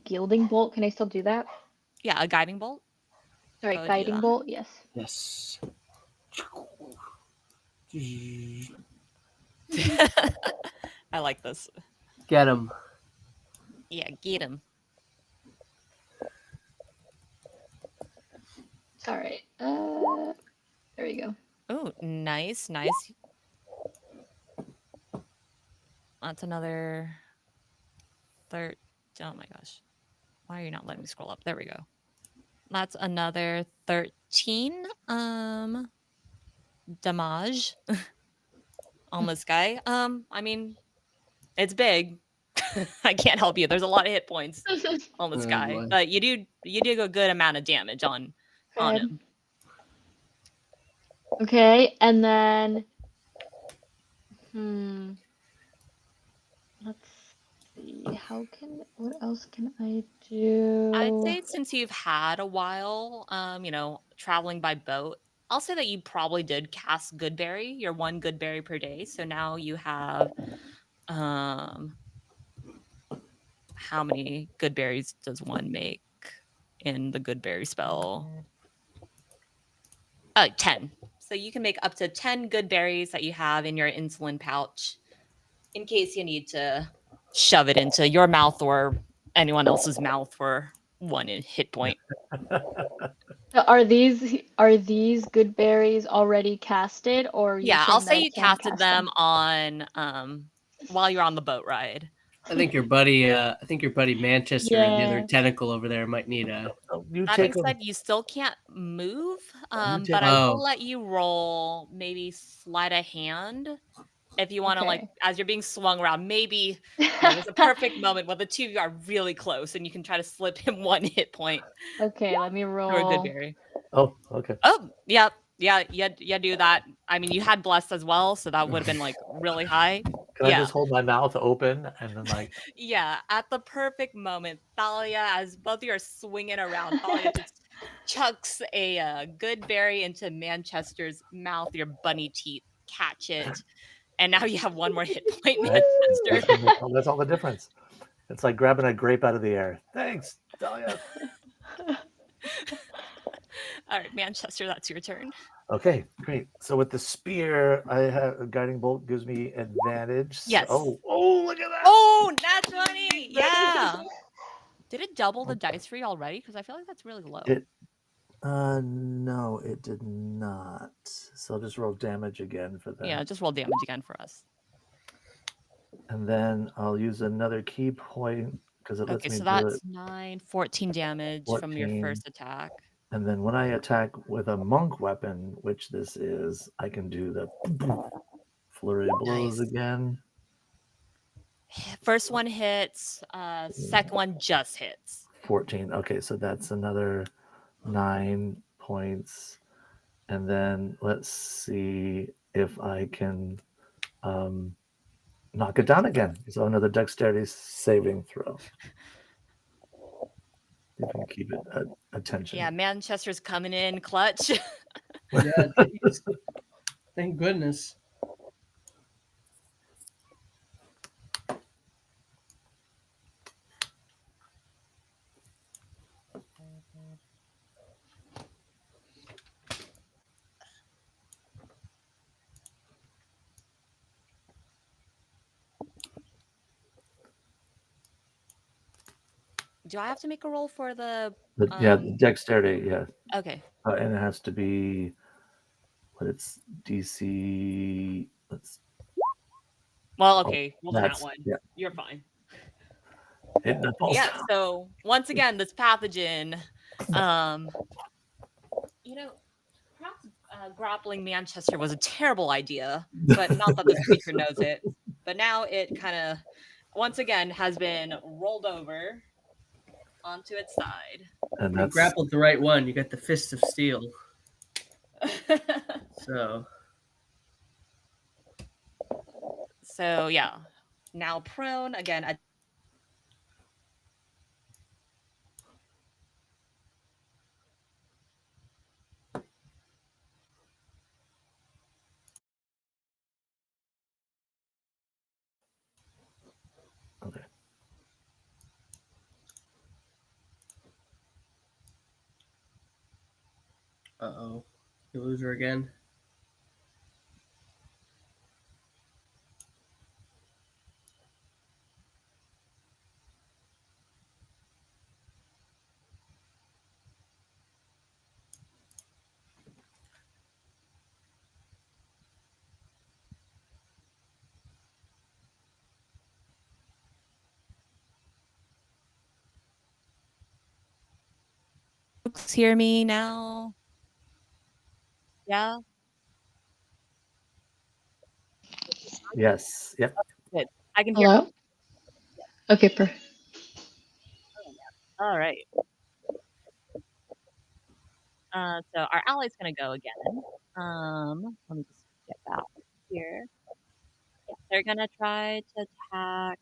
gilding bolt. Can I still do that? Yeah, a guiding bolt. Sorry, Go do guiding that. bolt. Yes. Yes. I like this. Get him. Yeah, get him. All right. There we go. Oh, nice, nice. That's another third. Oh my gosh. Why are you not letting me scroll up? There we go. That's another 13 damage on this guy. I mean, it's big. I can't help you. There's a lot of hit points on this Oh, guy, boy. but you do a good amount of damage on Good. him. Okay, and then let's see. What else can I I'd do? say since you've had a while, traveling by boat, I'll say that you probably did cast Goodberry, your one Goodberry per day. So now you have, um, how many Goodberries does one make in the Goodberry spell? 10. So you can make up to 10 Goodberries that you have in your insulin pouch in case you need to shove it into your mouth or anyone else's mouth for one hit point. So are these good berries already casted, or are you Yeah, I'll saying that say I you can casted cast them? them on while you're on the boat ride. I think your buddy Manchester and the other Yes. tentacle over there might need a. Oh, you That being take them. said, you still can't move, You but take I them. will Oh, let you roll maybe sleight of hand if you want to, like, Okay. as you're being swung around, maybe there's a perfect moment where the two of you are really close and you can try to slip him one hit point Okay, let me through a good roll. berry. Oh, okay. Oh, yeah, you do that. I mean, you had blessed as well, so that would have been like really high. Can I Yeah. just hold my mouth open and then like Yeah, at the perfect moment, Thalia, as both of you are swinging around, Thalia just chucks a good berry into Manchester's mouth. Your bunny teeth catch it, and now you have one more hit point, that's Manchester. that's all the difference. It's like grabbing a grape out of the air. Thanks, Dahlia. All right, Manchester, that's your turn. Okay, great. So with the spear, I have a guiding bolt gives me advantage. Yes. Oh, look at that. Oh, nat 20. Yeah. Did it double the dice for you already? Because I feel like that's really low. No, it did not. So I'll just roll damage again for that. Yeah, just roll damage again for us. And then I'll use another key point because it lets Okay, me so do that's it. 14 damage from your 14. first attack. And then when I attack with a monk weapon, which this is, I can do the flurry of blows Nice. again. First one hits, second one just hits. 14. Okay, so that's another 9 points. And then let's see if I can knock it down again. So another dexterity saving throw. You can keep it at attention. Yeah, Manchester's coming in clutch. yeah, geez. Thank goodness. Do I have to make a roll for the Yeah, dexterity, yeah. Okay. And it has to be what it's DC. Well, okay. Well, then that That's one. yeah. You're fine. That falls Yeah, down. so once again, this pathogen, perhaps grappling Manchester was a terrible idea, but not that this creature knows it. But now it kind of, once again, has been rolled over onto its side. And You that's grappled the right one. You got the fist of steel. So So yeah, now prone again. Uh-oh. You lose her again. Folks hear me now? Yeah. Yes. Yep. Good. I can hear. Hello? Okay, perfect. All right. So our ally's gonna go again. Let me just get back here. Yeah, they're gonna try to attack.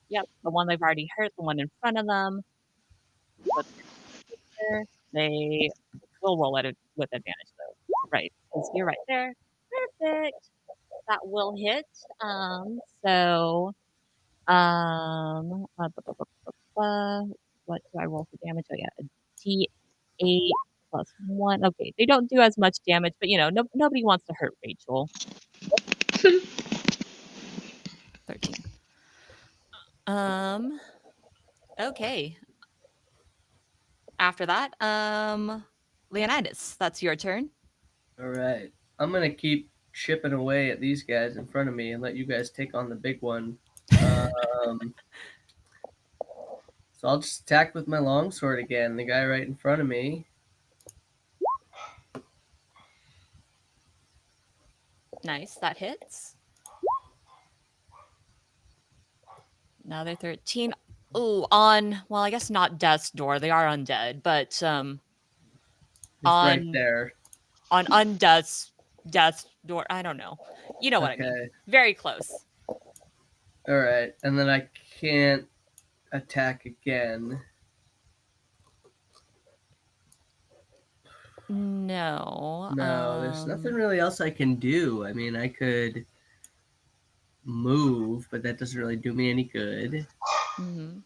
Yep, the one they've already hurt, the one in front of them. But there, they will roll it with advantage though. Right, because you're right there. Perfect. That will hit. So what do I roll for damage? Oh yeah, a D8 plus 1. Okay, they don't do as much damage, but nobody wants to hurt Rachel. 13. Okay. After that, Leonidas, that's your turn. All right. I'm going to keep chipping away at these guys in front of me and let you guys take on the big one. So I'll just attack with my longsword again. The guy right in front of me. Nice, that hits. Another 13. Ooh, well, I guess not death's door. They are undead, but He's right on there. undeath's death's door. I don't know. You know what I mean. Okay. Very close. All right. And then I can't attack again. No. No, there's nothing really else I can do. I mean, I could move, but that doesn't really do me any good. Mm-hmm.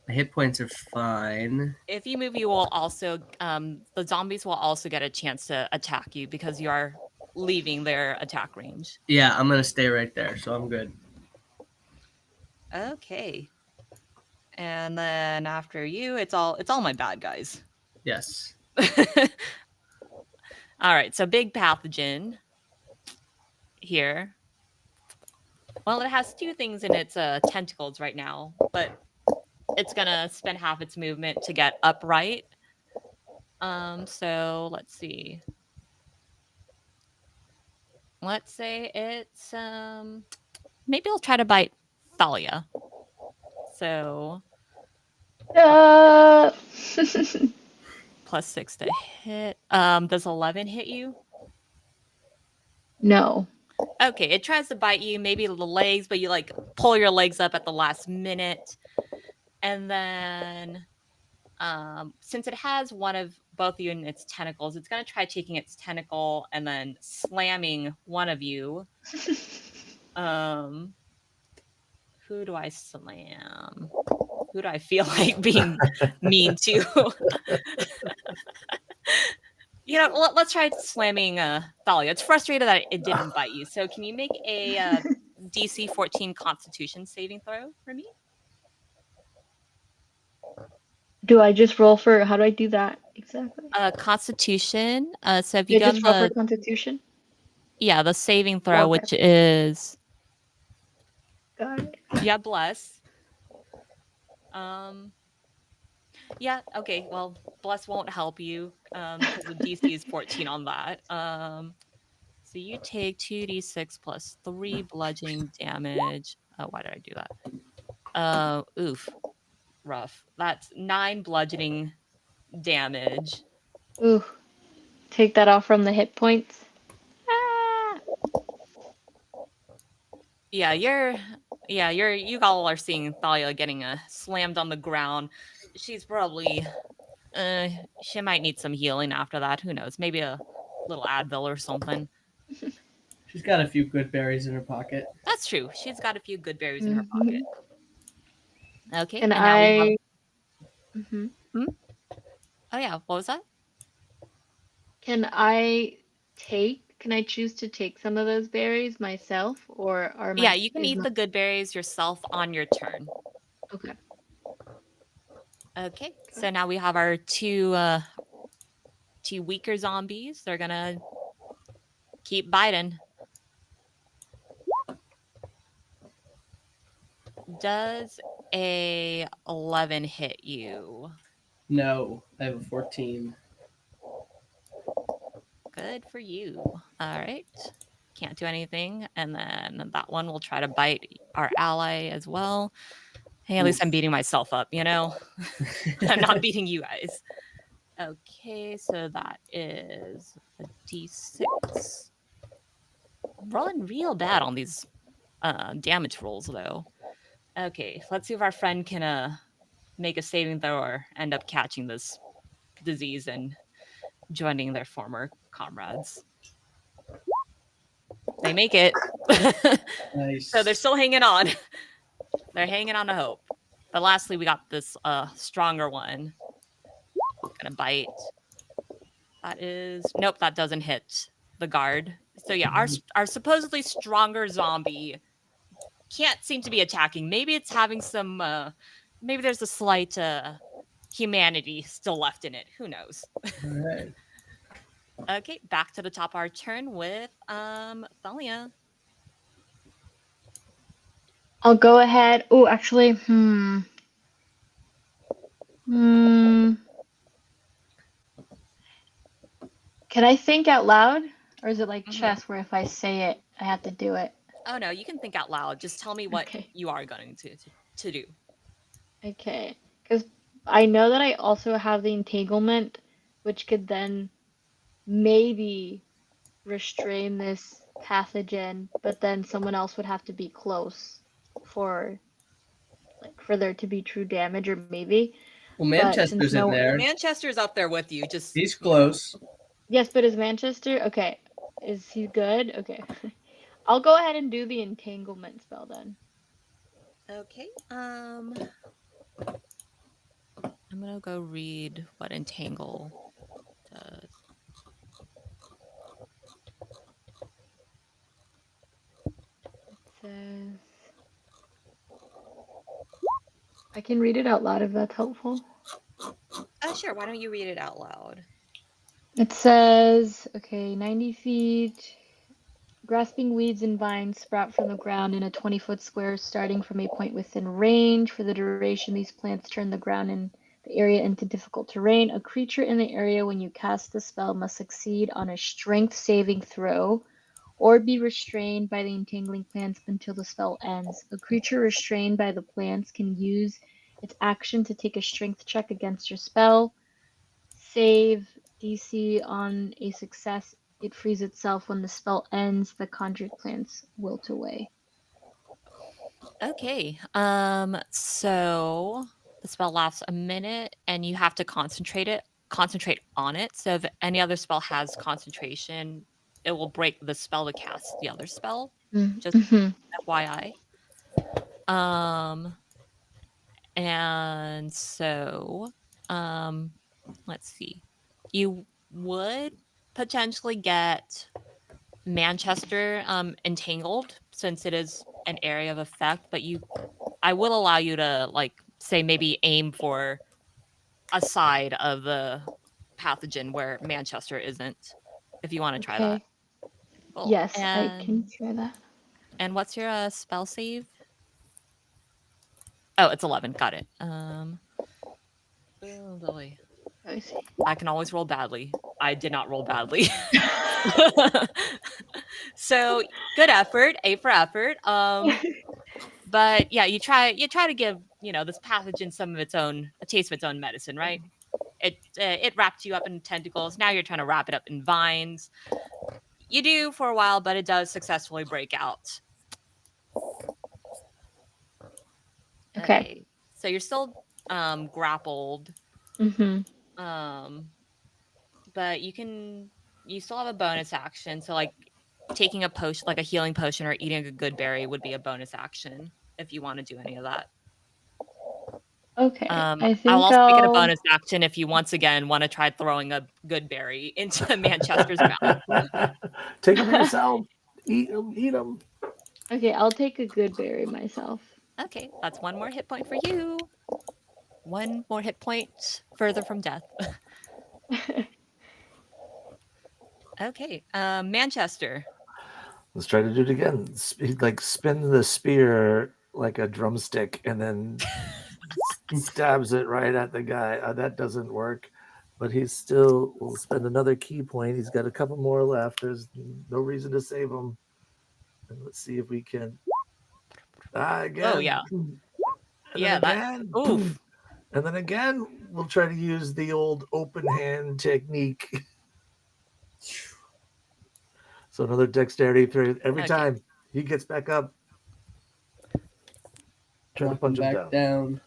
My hit points are fine. If you move, you will also the zombies will also get a chance to attack you because you are leaving their attack range. Yeah, I'm gonna stay right there, so I'm good. Okay. And then after you, it's all my bad guys. Yes. All right, so big pathogen here. Well, it has two things in its tentacles right now, but it's gonna spend half its movement to get upright. So let's see. Let's say it's maybe I'll try to bite Thalia. So Uh, +6 to hit. Does 11 hit you? no. Okay, it tries to bite you, maybe the legs, but you like pull your legs up at the last minute. And then since it has one of both of you in its tentacles, it's gonna try taking its tentacle and then slamming one of you. Um who do I slam? Who do I feel like being mean to? Let's try slamming Thalia. It's frustrated that it didn't bite you. So can you make a DC 14 Constitution saving throw for me? Do I just roll for, how do I do that exactly? Constitution. So if you Yeah, go just roll for the Constitution? the saving throw, Okay. which is Got it. yeah, bless. Um, yeah, okay. Well, bless won't help you because the DC is 14 on that. So you take 2d6 plus 3 bludgeoning damage. Oh, why did I do that? Oof, rough. That's 9 bludgeoning damage. Ooh, take that off from the hit points. Ah! Yeah, you all are seeing Thalia getting slammed on the ground. She's probably she might need some healing after that. Who knows? Maybe a little Advil or something. She's got a few good berries in her pocket. That's true. She's got a few good berries in her Mhm. pocket. Okay, And and now we have. Mhm. Hmm? Oh yeah, what was that? Can I can I choose to take some of those berries myself, or are Yeah, my you can is eat my the good berries yourself on your turn. okay. Okay, Okay. so now we have our two weaker zombies. They're gonna keep biting. Does a 11 hit you? No, I have a 14. Good for you. All right. Can't do anything. And then that one will try to bite our ally as well. Hey, at least I'm beating myself up, you know? I'm not beating you guys. Okay, so that is a d6. Rolling real bad on these damage rolls, though. Okay, let's see if our friend can make a saving throw or end up catching this disease and joining their former comrades. They make it. Nice. So they're still hanging on. They're hanging on to hope. But lastly, we got this stronger one. Gonna bite. That is nope, that doesn't hit the guard. So yeah, our supposedly stronger zombie can't seem to be attacking. Maybe it's having some maybe there's a slight humanity still left in it. Who knows? All right. Okay, back to the top of our turn with Thalia. I'll go ahead. Oh, actually, hmm. Can I think out loud, or is it like Mhm. chess where if I say it, I have to do it? Oh no, you can think out loud. Just tell me what Okay. you are going to do. Okay. Because I know that I also have the entanglement, which could then maybe restrain this pathogen, but then someone else would have to be close for for there to be true damage, or maybe. Well, But since Manchester's in no, Well, there. Manchester's up there with you. Just He's close. yes, but is Manchester okay? Is he good? Okay. I'll go ahead and do the entanglement spell then. okay. I'm gonna go read what entangle does. It says I can read it out loud if that's helpful. Sure. Why don't you read it out loud? It says, okay, 90 feet. Grasping weeds and vines sprout from the ground in a 20-foot square starting from a point within range. For the duration, these plants turn the ground in the area into difficult terrain. A creature in the area when you cast the spell must succeed on a strength saving throw or be restrained by the entangling plants until the spell ends. A creature restrained by the plants can use its action to take a strength check against your spell. Save DC on a success. It frees itself when the spell ends. The conjured plants wilt away. Okay. So the spell lasts a minute, and you have to concentrate on it. So if any other spell has concentration, it will break the spell to cast the other spell. Just Mm-hmm. FYI. Um, and so, um, let's see. You would potentially get Manchester entangled since it is an area of effect, but I will allow you to like say maybe aim for a side of the pathogen where Manchester isn't if you want to try that. Okay. Cool. Yes, I can try that. And what's your spell save? Oh, it's 11. Got it. Oh boy. Let me see. I can always roll badly. I did not roll badly. So good effort, A for effort. But yeah, you try to give, this pathogen some of its own a taste of its own medicine, right? It wrapped you up in tentacles. Now you're trying to wrap it up in vines. You do for a while, but it does successfully break out. Okay. Okay. So you're still grappled. Mm-hmm. Um but you still have a bonus action. So like taking a potion, like a healing potion or eating a good berry would be a bonus action if you want to do any of that. Okay, I I'll think also make it a I'll. bonus action if you once again want to try throwing a good berry into Manchester's mouth. Take them yourself. Eat them. Eat them. Okay, I'll take a good berry myself. Okay, that's one more hit point for you. One more hit point further from death. Okay, Manchester. Let's try to do it again. Like spin the spear like a drumstick, and then stabs it right at the guy. That doesn't work, but he's still will spend another key point. He's got a couple more left. There's no reason to save him. And let's see if we can. Again. Oh yeah, And then yeah. That again. oof. And then again, we'll try to use the old open hand technique. So another dexterity through every Okay. time he gets back up. Try to Knock him punch him back down. down.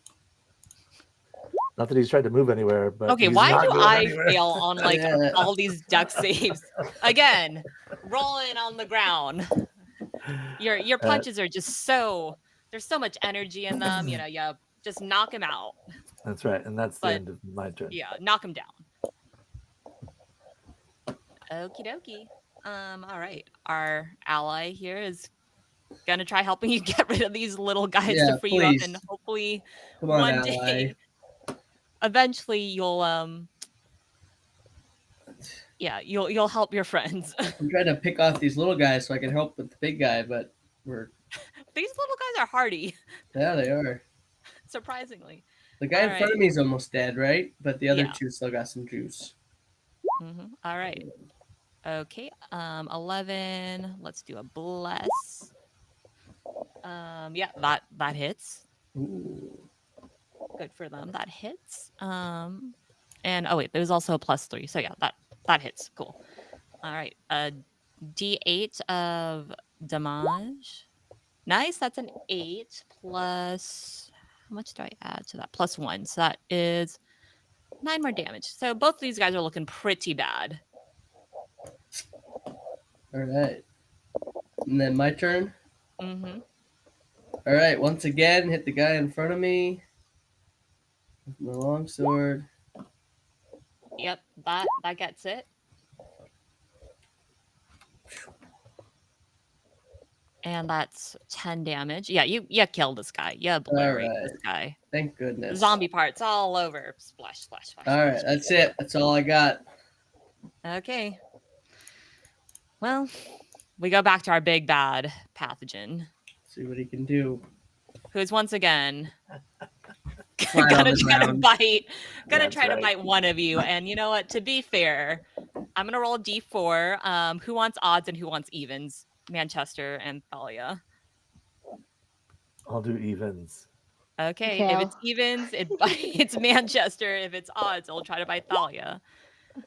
Not that he's tried to move anywhere, but Okay, he's why not do going I anywhere. fail on like Yeah. all these dex saves? Again, rolling on the ground. Your punches are just so there's so much energy in them. You know, you just knock him out. That's right, and that's the But end of my turn. yeah, knock him down. Okie dokie. All right. Our ally here is gonna try helping you get rid of these little guys Yeah, to free you up, please. and hopefully Come on, one ally. day, eventually you'll you'll help your friends. I'm trying to pick off these little guys so I can help with the big guy, but we're These little guys are hardy, yeah, they are. surprisingly. The guy in All front right. of me is almost dead, right? But the other Yeah. two still got some juice. All right. Okay. 11. Let's do a bless. Yeah, that hits. Ooh. Good for them. That hits. And oh wait, there was also a +3. So yeah, that hits. Cool. All right. D8 of damage. Nice. That's an 8 plus. How much do I add to that? +1. So that is 9 more damage. So both of these guys are looking pretty bad. All right. And then my turn. Mm-hmm. All right. Once again, hit the guy in front of me with my long sword. Yep, that gets it. And that's 10 damage. Yeah, you killed this guy. You obliterate this guy. Thank goodness. Zombie parts all over. Splash, splash, splash. All right, that's it. That's all I got. Okay. Well, we go back to our big bad pathogen, See what he can do. who's once again Flat on gonna the try to ground. bite. Gonna That's try to right. bite one of you. And you know what? To be fair, I'm gonna roll a d4. Who wants odds and who wants evens? Manchester and Thalia. I'll do evens. Okay, Okay, if I'll. it's evens, it's Manchester. If it's odds, it'll try to bite Thalia.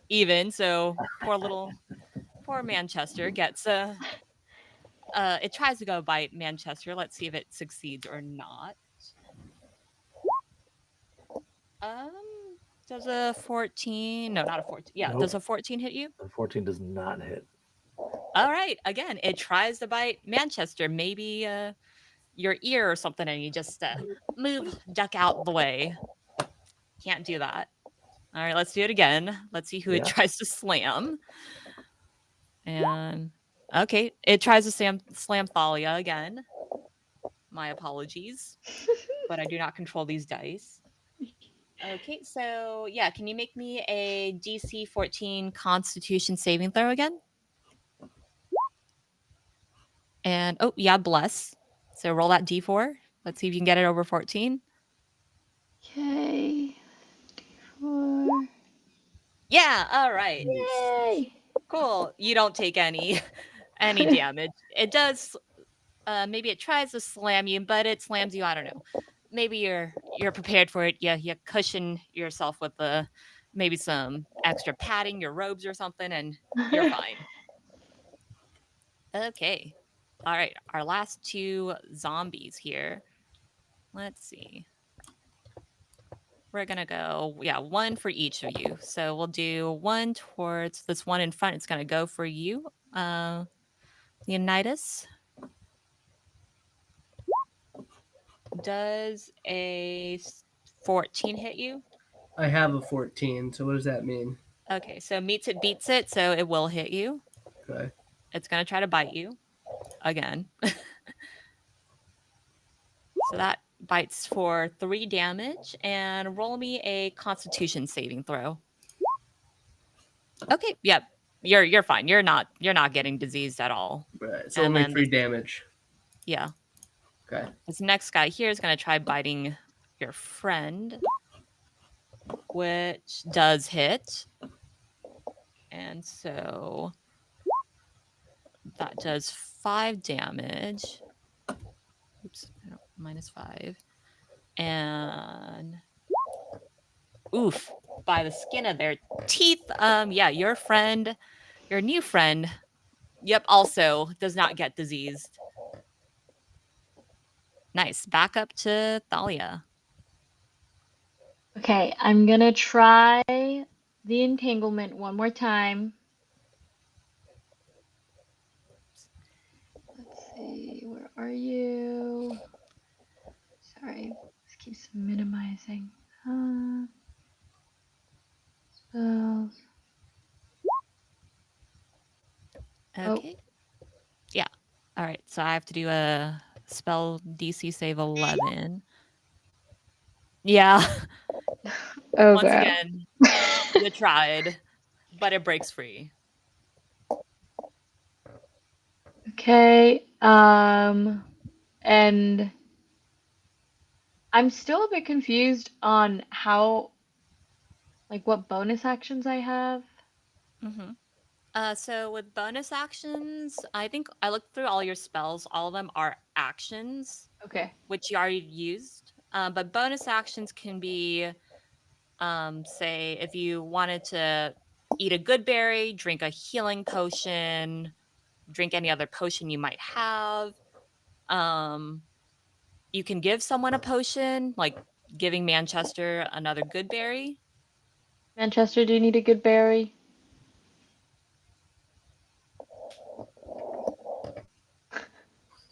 Even, so poor Manchester gets it tries to go bite Manchester. Let's see if it succeeds or not. Um does a 14 no not a 14 yeah Nope. does a 14 hit you? A 14 does not hit. All right, again it tries to bite Manchester, maybe your ear or something, and you just duck out the way. Can't do that. All right, let's do it again. Let's see who it Yeah. tries to slam. And okay, it tries to slam Thalia again. My apologies, but I do not control these dice. Okay, so yeah, can you make me a DC 14 Constitution saving throw again? And oh yeah, bless. So roll that D4. Let's see if you can get it over 14. Okay. D4. Yeah, all right. Yay! Cool. You don't take any damage. It does maybe it tries to slam you, but it slams you, I don't know. Maybe you're prepared for it. Yeah, you cushion yourself with maybe some extra padding, your robes or something, and you're fine. Okay. All right. Our last two zombies here. Let's see. We're going to go, yeah, one for each of you. So we'll do one towards this one in front. It's going to go for you, Leonidas. Does a 14 hit you? I have a 14, so what does that mean? Okay, so meets it, beats it, so it will hit you. Okay. It's going to try to bite you again. So that bites for 3 damage, and roll me a Constitution saving throw. Okay, yep. You're fine. You're not getting diseased at all. Right. It's And only then 3 damage. Yeah. Okay. This next guy here is going to try biting your friend, which does hit. And so that does 5 damage. Oops, -5. And oof, by the skin of their teeth. Yeah, your friend, your new friend, yep, also does not get diseased. Nice. Back up to Thalia. Okay, I'm gonna try the entanglement one more time. Let's see, where are you? Sorry, this keeps minimizing. Spells. Okay. Yeah. All right. So I have to do a spell DC save 11. Yeah. Oh, Once girl. again, you tried, but it breaks free. Okay, and I'm still a bit confused on how, like, what bonus actions I have. Mm-hmm. So with bonus actions, I think I looked through all your spells. All of them are actions, Okay. which you already used. But bonus actions can be, say, if you wanted to eat a good berry, drink a healing potion, drink any other potion you might have. Um, you can give someone a potion, like giving Manchester another good berry. Manchester, do you need a good berry?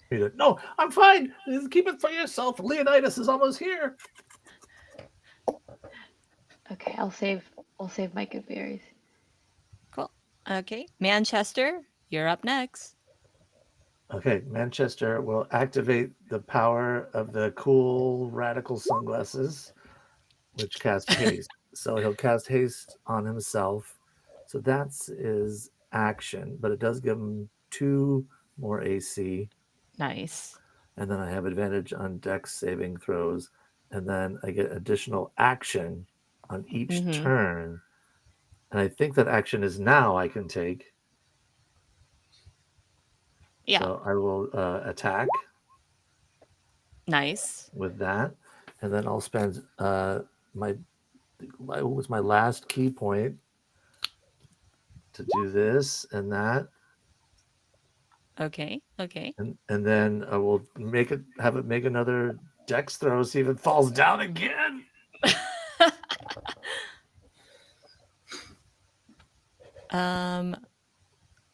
He's like, no, I'm fine. Just keep it for yourself. Leonidas is almost here. Okay, I'll save my good berries. Cool. Okay, Manchester, you're up next. Okay, Manchester will activate the power of the cool radical sunglasses, which cast haste. So he'll cast haste on himself. So that's his action, but it does give him 2 more AC. Nice. And then I have advantage on dex saving throws. And then I get additional action on each Mm-hmm. turn. And I think that action is now I can take. Yeah. So I will attack Nice. with that. And then I'll spend my what was my last key point to do this and that. Okay. Okay. And then I will have it make another dex throw, see if it falls down again.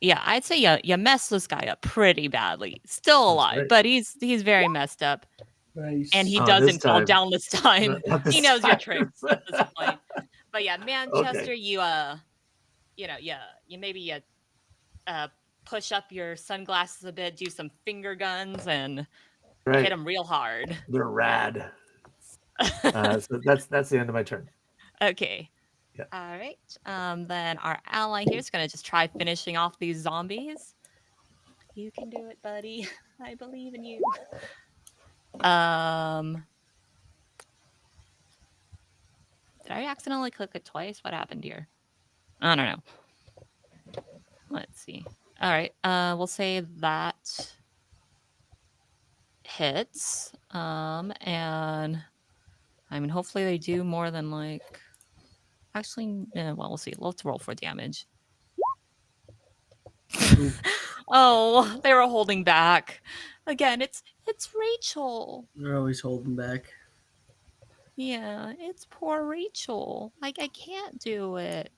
Yeah, I'd say you messed this guy up pretty badly. Still alive, Right. but he's very messed up. Nice. And he Oh, this doesn't fall time. down this time. Not this He knows your time. tricks at this point. But yeah, Manchester, Okay. you maybe push up your sunglasses a bit, do some finger guns, and Right. hit him real hard. They're rad. So that's the end of my turn. Okay. Yeah. All right. Then our ally here is gonna just try finishing off these zombies. You can do it, buddy. I believe in you. Did I accidentally click it twice? What happened here? I don't know. Let's see. All right. We'll say that hits. And I mean, hopefully they do more than like. Actually, well, we'll see. Let's roll for damage. Oh, they were holding back. Again, it's Rachel. They're always holding back. Yeah, it's poor Rachel. Like I can't do it.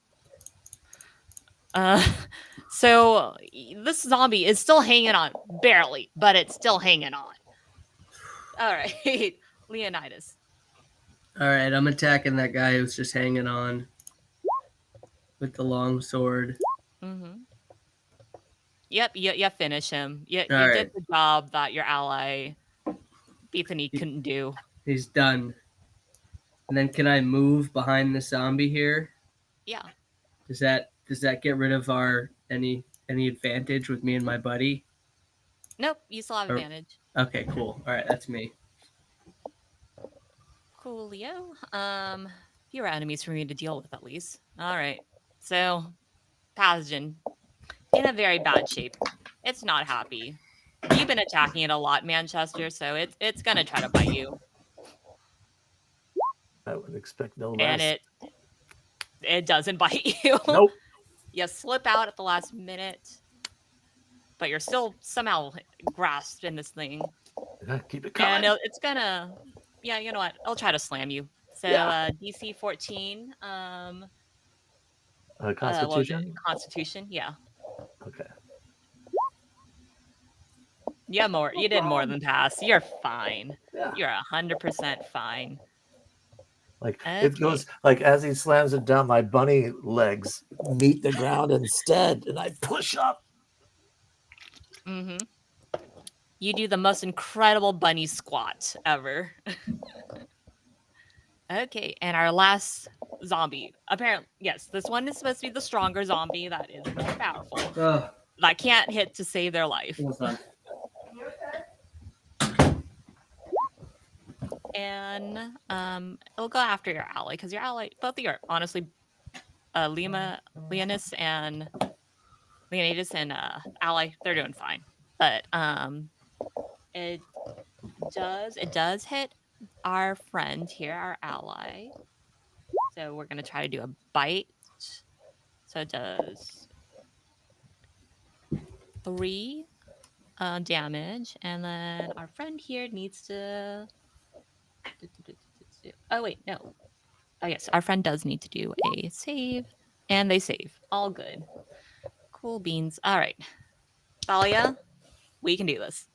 So this zombie is still hanging on, barely, but it's still hanging on. All right, Leonidas. All right, I'm attacking that guy who's just hanging on with the long sword. Mm-hmm. Yep, you finish him. You All did right, the job that your ally Bethany He- couldn't do. he's done. And then can I move behind the zombie here? Yeah. Does that get rid of our any advantage with me and my buddy? Nope, you still have Or- advantage. Okay, cool. All right, that's me. Coolio. Fewer enemies for me to deal with at least. All right. So, Pathogen, in a very bad shape. It's not happy. You've been attacking it a lot, Manchester, so it's gonna try to bite you. I would expect no And less. it doesn't bite you. Nope. You slip out at the last minute, but you're still somehow grasped in this thing. Keep it And coming. it's gonna, yeah, you know what? I'll try to slam you. So Yeah. DC 14. What was it? Constitution. Constitution. Yeah. Okay. Yeah, more. You did more than pass. You're fine. Yeah. You're 100% fine. Like it Okay. goes like as he slams it down, my bunny legs meet the ground instead, and I push up. Mm-hmm. You do the most incredible bunny squat ever. Okay, and our last zombie. Apparently, yes, this one is supposed to be the stronger zombie that is more powerful. Oh, That can't hit to save their life. almost done. And it'll go after your ally because your ally, both of you are honestly, Leonis and Leonidas and ally, they're doing fine. But it does hit our friend here, our ally. So we're gonna try to do a bite. So it does 3 damage, and then our friend here needs to. Oh wait, no. Oh yes, our friend does need to do a save, and they save. All good. Cool beans. All right, Thalia, we can do this.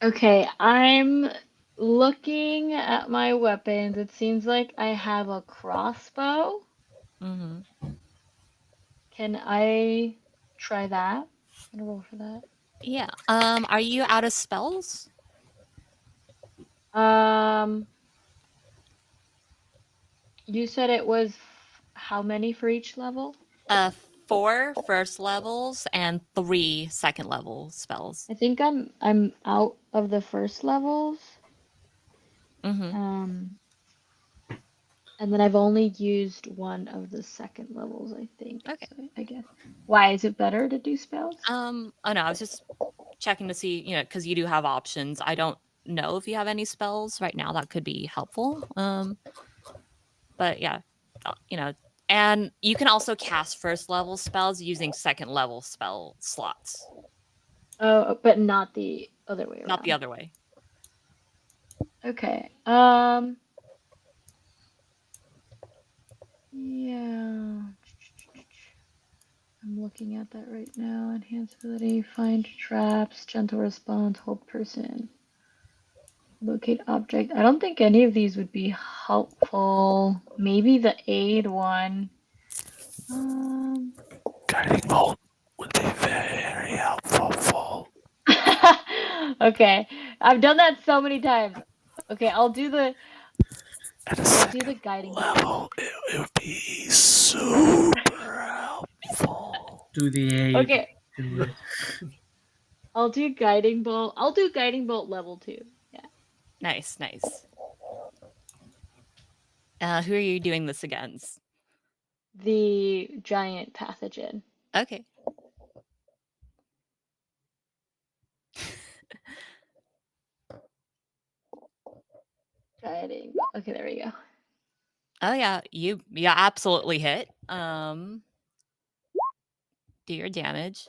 Okay, I'm looking at my weapons. It seems like I have a crossbow. Mm-hmm. Can I try that? I'm gonna roll for that. Yeah. Are you out of spells? Um, you said it was how many for each level? 4 first levels and 3 second level spells. I think I'm out of the first levels. Mm-hmm. And then I've only used one of the second levels, I think. Okay. So I guess. Why is it better to do spells? Oh no, I was just checking to see, because you do have options. I don't know if you have any spells right now that could be helpful. But yeah, and you can also cast first level spells using second level spell slots, Oh, but not the other way around. not the other way. Okay. Yeah. I'm looking at that right now. Enhance ability, find traps, gentle response, hold person, locate object. I don't think any of these would be helpful. Maybe the aid one. Guiding bolt would be very helpful. Okay, I've done that so many times. Okay, I'll do the guiding bolt. Level, it would be super helpful. Do the aid. Okay, Do it. I'll do guiding bolt. I'll do guiding bolt level 2. Yeah. Nice. Who are you doing this against? The giant pathogen. Okay. Guiding. Okay, there we go. Oh yeah, you absolutely hit. Do your damage.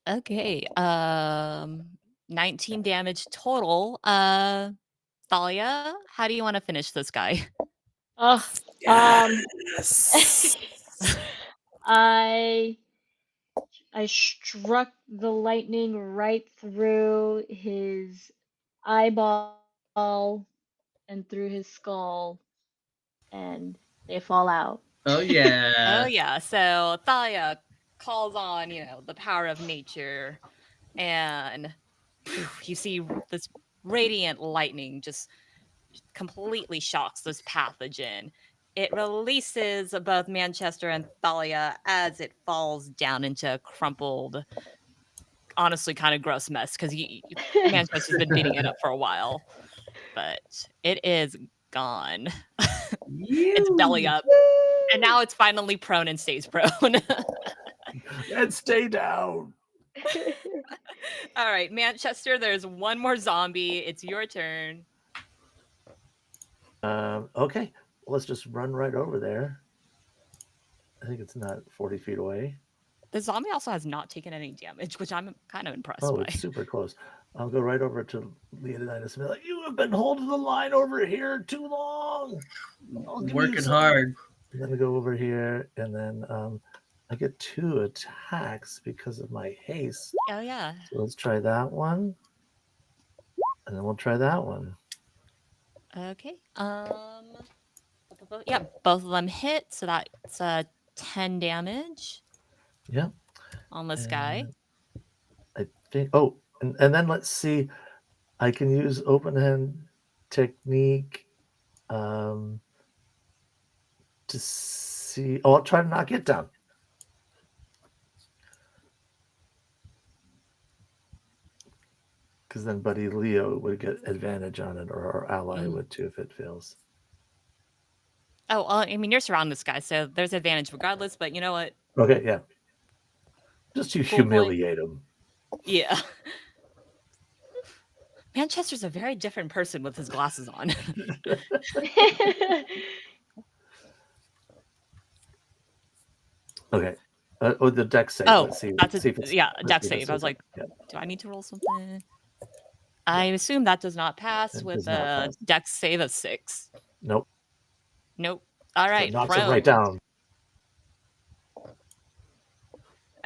Okay. 19 damage total. Thalia, how do you want to finish this guy? Oh, Yes. I struck the lightning right through his eyeball and through his skull, and they fall out. Oh yeah. Oh yeah. So Thalia calls on, the power of nature, and you see this radiant lightning just completely shocks this pathogen. It releases both Manchester and Thalia as it falls down into a crumpled, honestly kind of gross mess because Manchester's been beating it up for a while, but it is gone. It's belly You. up, and now it's finally prone and stays prone. And stay down. All right, Manchester, there's one more zombie. It's your turn. Okay, let's just run right over there. I think it's not 40 feet away. The zombie also has not taken any damage, which I'm kind of impressed Oh, by. it's super close. I'll go right over to Leonidas and be like, "You have been holding the line over here too long. I'll give you Working some." hard. I'm gonna go over here, and then I get 2 attacks because of my haste. Oh yeah. So let's try that one, and then we'll try that one. Okay. Yeah, both of them hit, so that's 10 damage Yep. on this And guy. I think. Oh, and then let's see. I can use open hand technique to see. Oh, I'll try to knock it down. Because then Buddy Leo would get advantage on it, or our ally would too if it fails. Oh, well, I mean, you're surrounding this guy, so there's advantage regardless, but you know what? Okay, yeah. Just to Cool point. humiliate him. Yeah. Manchester's a very different person with his glasses on. Okay. The deck save. Oh, Let's see. that's See if it's a deck see if save. it's I was okay. like, Yeah. do I need to roll something? I assume that does not pass It with does not a pass. deck save of 6. Nope. Nope. All So it right, knocks him prone. right down.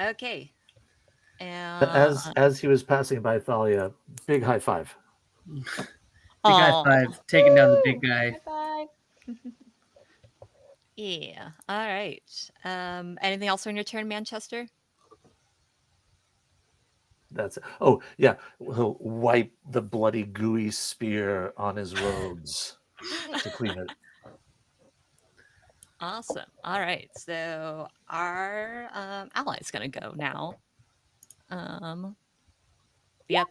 Okay. As he was passing by Thalia, big high five. Big high five, taking down the big guy. Bye. Yeah. All right. Anything else on your turn, Manchester? That's it. Oh yeah, he'll wipe the bloody gooey spear on his robes to clean it. Awesome. All right. So our ally's gonna go now. Yep.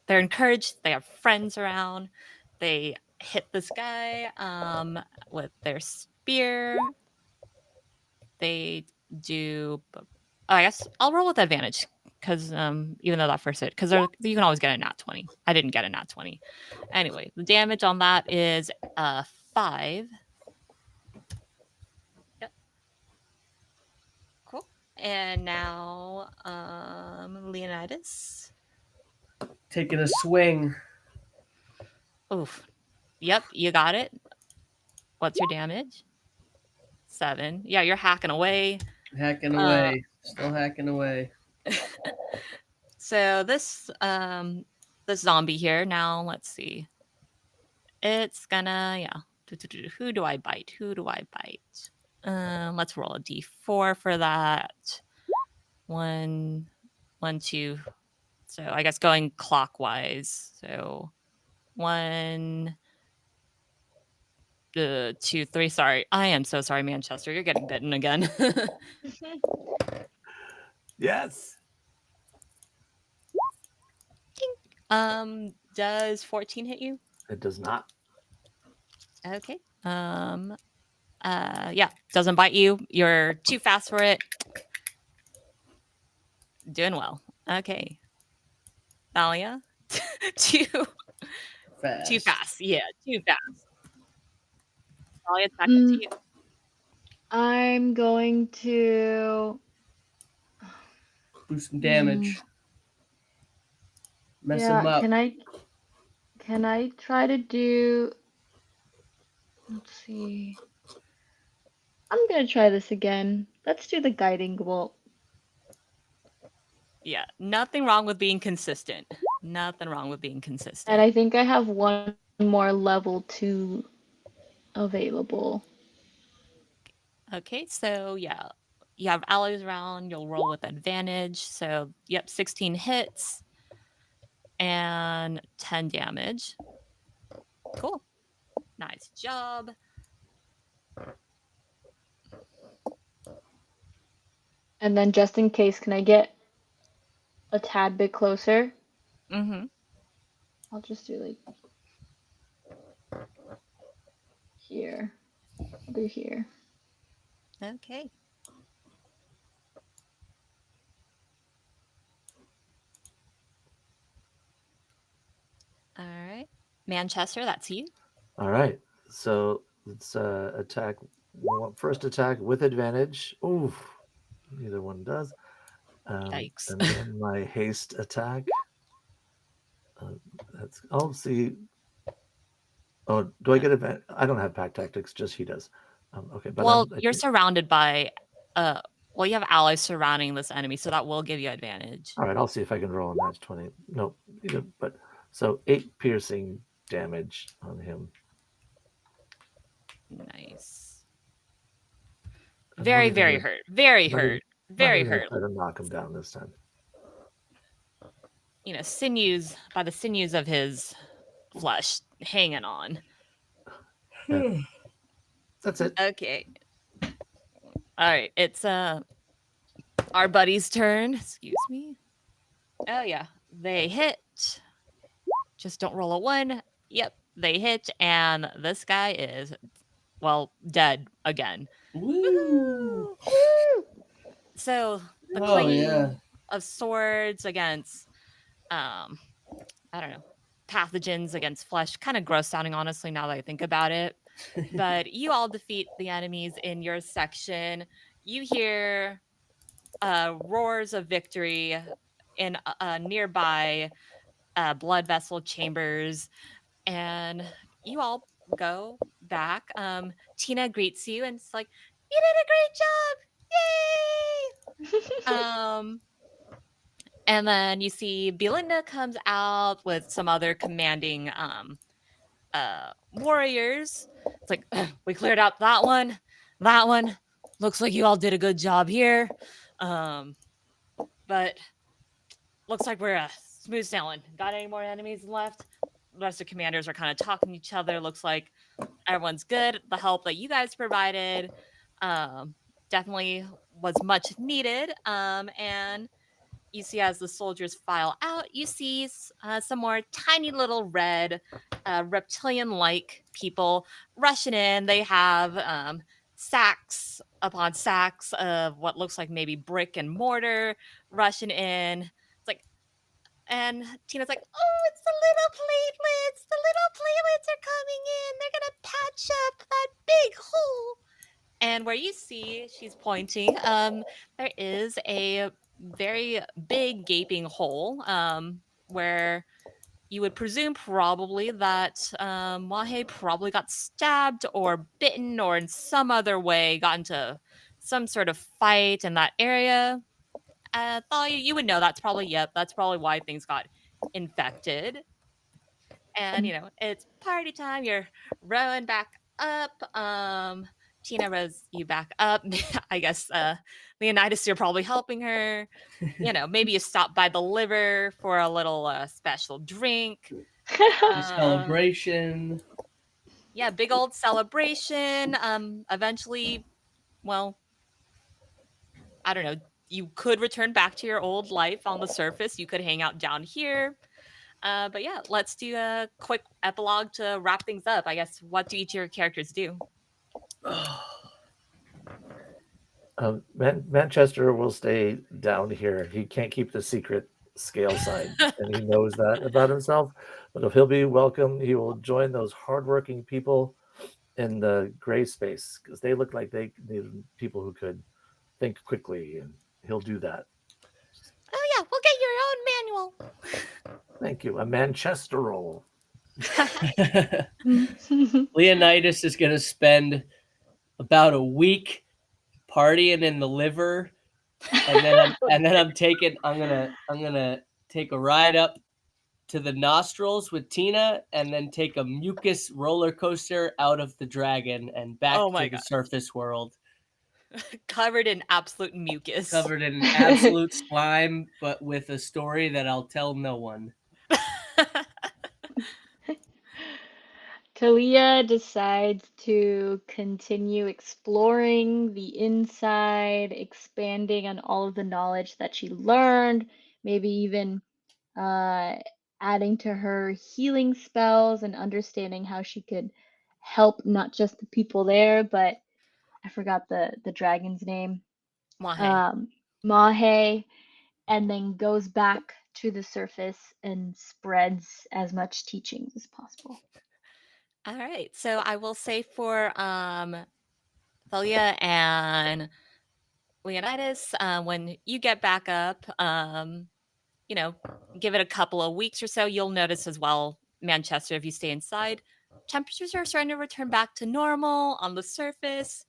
They're encouraged. They have friends around. They hit this guy with their spear. They do. I guess I'll roll with advantage because even though that first hit, because you can always get a nat 20. I didn't get a nat 20. Anyway, the damage on that is 5. Yep. Cool. And now Leonidas. Taking a swing. Oof. Yep, you got it. What's your damage? 7. Yeah, you're hacking away. Hacking away. Still hacking away. So this zombie here, now let's see. It's gonna, Who do I bite? Let's roll a d4 for that. 1, 2. So I guess going clockwise. So 1, 2, 3. Sorry. I am so sorry, Manchester. You're getting bitten again. Yes. Does 14 hit you? It does not. Okay. Yeah, doesn't bite you. You're too fast for it. Doing well. Okay. Thalia? too Fast. too fast. Yeah, too fast. Thalia, it's back up to you. I'm going to. Do some damage. Mess him Yeah, up. can I try to do. Let's see. I'm gonna try this again. Let's do the guiding bolt. Yeah, nothing wrong with being consistent. Nothing wrong with being And consistent. I think I have one more level 2 available. Okay, so yeah, you have allies around. You'll roll with advantage. So yep, 16 hits and 10 damage. Cool. Nice job. And then just in case, can I get a tad bit closer? Mm-hmm. I'll just do like here. I'll do here. Okay. All right. Manchester, that's you. All right. So let's attack. First attack with advantage. Ooh, neither one does. Yikes. And then my haste attack. That's. I'll see. Oh, do I get advantage? I don't have pack tactics. Just he does. Okay, but Well, I you're think. surrounded by well, you have allies surrounding this enemy, so that will give you advantage. All right, I'll see if I can roll a match 20. Nope. But so 8 piercing damage on him. Nice. I'm Very, not even very gonna, hurt. Very not even, hurt. not Very even gonna hurt. try to knock him down this time. Sinews by the sinews of his flesh hanging on. That's it. Okay. All right. It's our buddy's turn. Excuse me. Oh yeah. They hit. Just don't roll a 1. Yep, they hit, and this guy is, well, dead again. Woo! So the Oh clanging yeah. of swords against, um, I don't know, pathogens against flesh, kind of gross sounding, honestly, now that I think about it. But you all defeat the enemies in your section. You hear roars of victory in nearby blood vessel chambers, and you all go back. Tina greets you and it's like, "You did a great job! Yay!" And then you see Belinda comes out with some other commanding warriors. It's like, we cleared out that one, that one. Looks like you all did a good job here. But looks like we're smooth sailing. Got any more enemies left? The rest of the commanders are kind of talking to each other. Looks like everyone's good. The help that you guys provided um, definitely was much needed. And you see, as the soldiers file out, you see some more tiny little red reptilian like people rushing in. They have sacks upon sacks of what looks like maybe brick and mortar rushing in. It's like, and Tina's like, "Oh, it's the little platelets. The little platelets are coming in. They're going to patch up that big hole." And where you see she's pointing, there is a very big gaping hole where you would presume probably that Mahe probably got stabbed or bitten or in some other way got into some sort of fight in that area. Thought you would know that's probably, yep, that's probably why things got infected. And it's party time. You're rowing back up. Tina rows you back up. I guess Leonidas, you're probably helping her. Maybe you stop by the liver for a little special drink. A celebration. Yeah, big old celebration. Eventually, well, I don't know. You could return back to your old life on the surface. You could hang out down here. But yeah, let's do a quick epilogue to wrap things up. I guess, what do each of your characters do? Manchester will stay down here. He can't keep the secret scale side, and he knows that about himself. But if he'll be welcome, he will join those hardworking people in the gray space because they look like they needed people who could think quickly, and he'll do that. Oh yeah, we'll get your own manual. Thank you. A Manchester roll. Leonidas is going to spend about a week partying in the liver, and then I'm gonna take a ride up to the nostrils with Tina, and then take a mucus roller coaster out of the dragon and back Oh to my the God. surface world. Covered in absolute mucus. Covered in absolute slime, but with a story that I'll tell no one. Talia decides to continue exploring the inside, expanding on all of the knowledge that she learned, maybe even uh, adding to her healing spells and understanding how she could help not just the people there, but I forgot the dragon's name, Mahe. um, Mahe, and then goes back to the surface and spreads as much teachings as possible. All right. So I will say for Thalia and Leonidas, when you get back up, you know, give it a couple of weeks or so, you'll notice as well, Manchester, if you stay inside, temperatures are starting to return back to normal on the surface.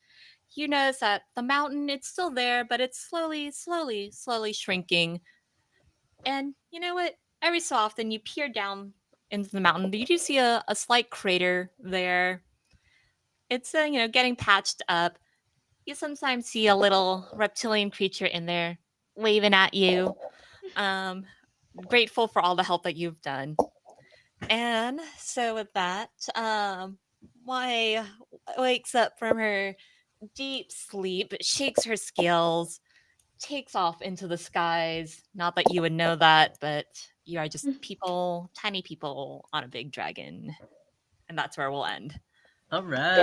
You notice that the mountain, it's still there, but it's slowly shrinking. And you know what? Every so often you peer down into the mountain. You do see a slight crater there. It's getting patched up. You sometimes see a little reptilian creature in there waving at you. Um, Grateful for all the help that you've done. And so with that, Mai wakes up from her deep sleep, shakes her scales, takes off into the skies. Not that you would know that, but you are just people, tiny people on a big dragon. And that's where we'll end. All right.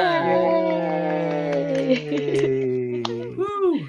Yay! Yay! Woo!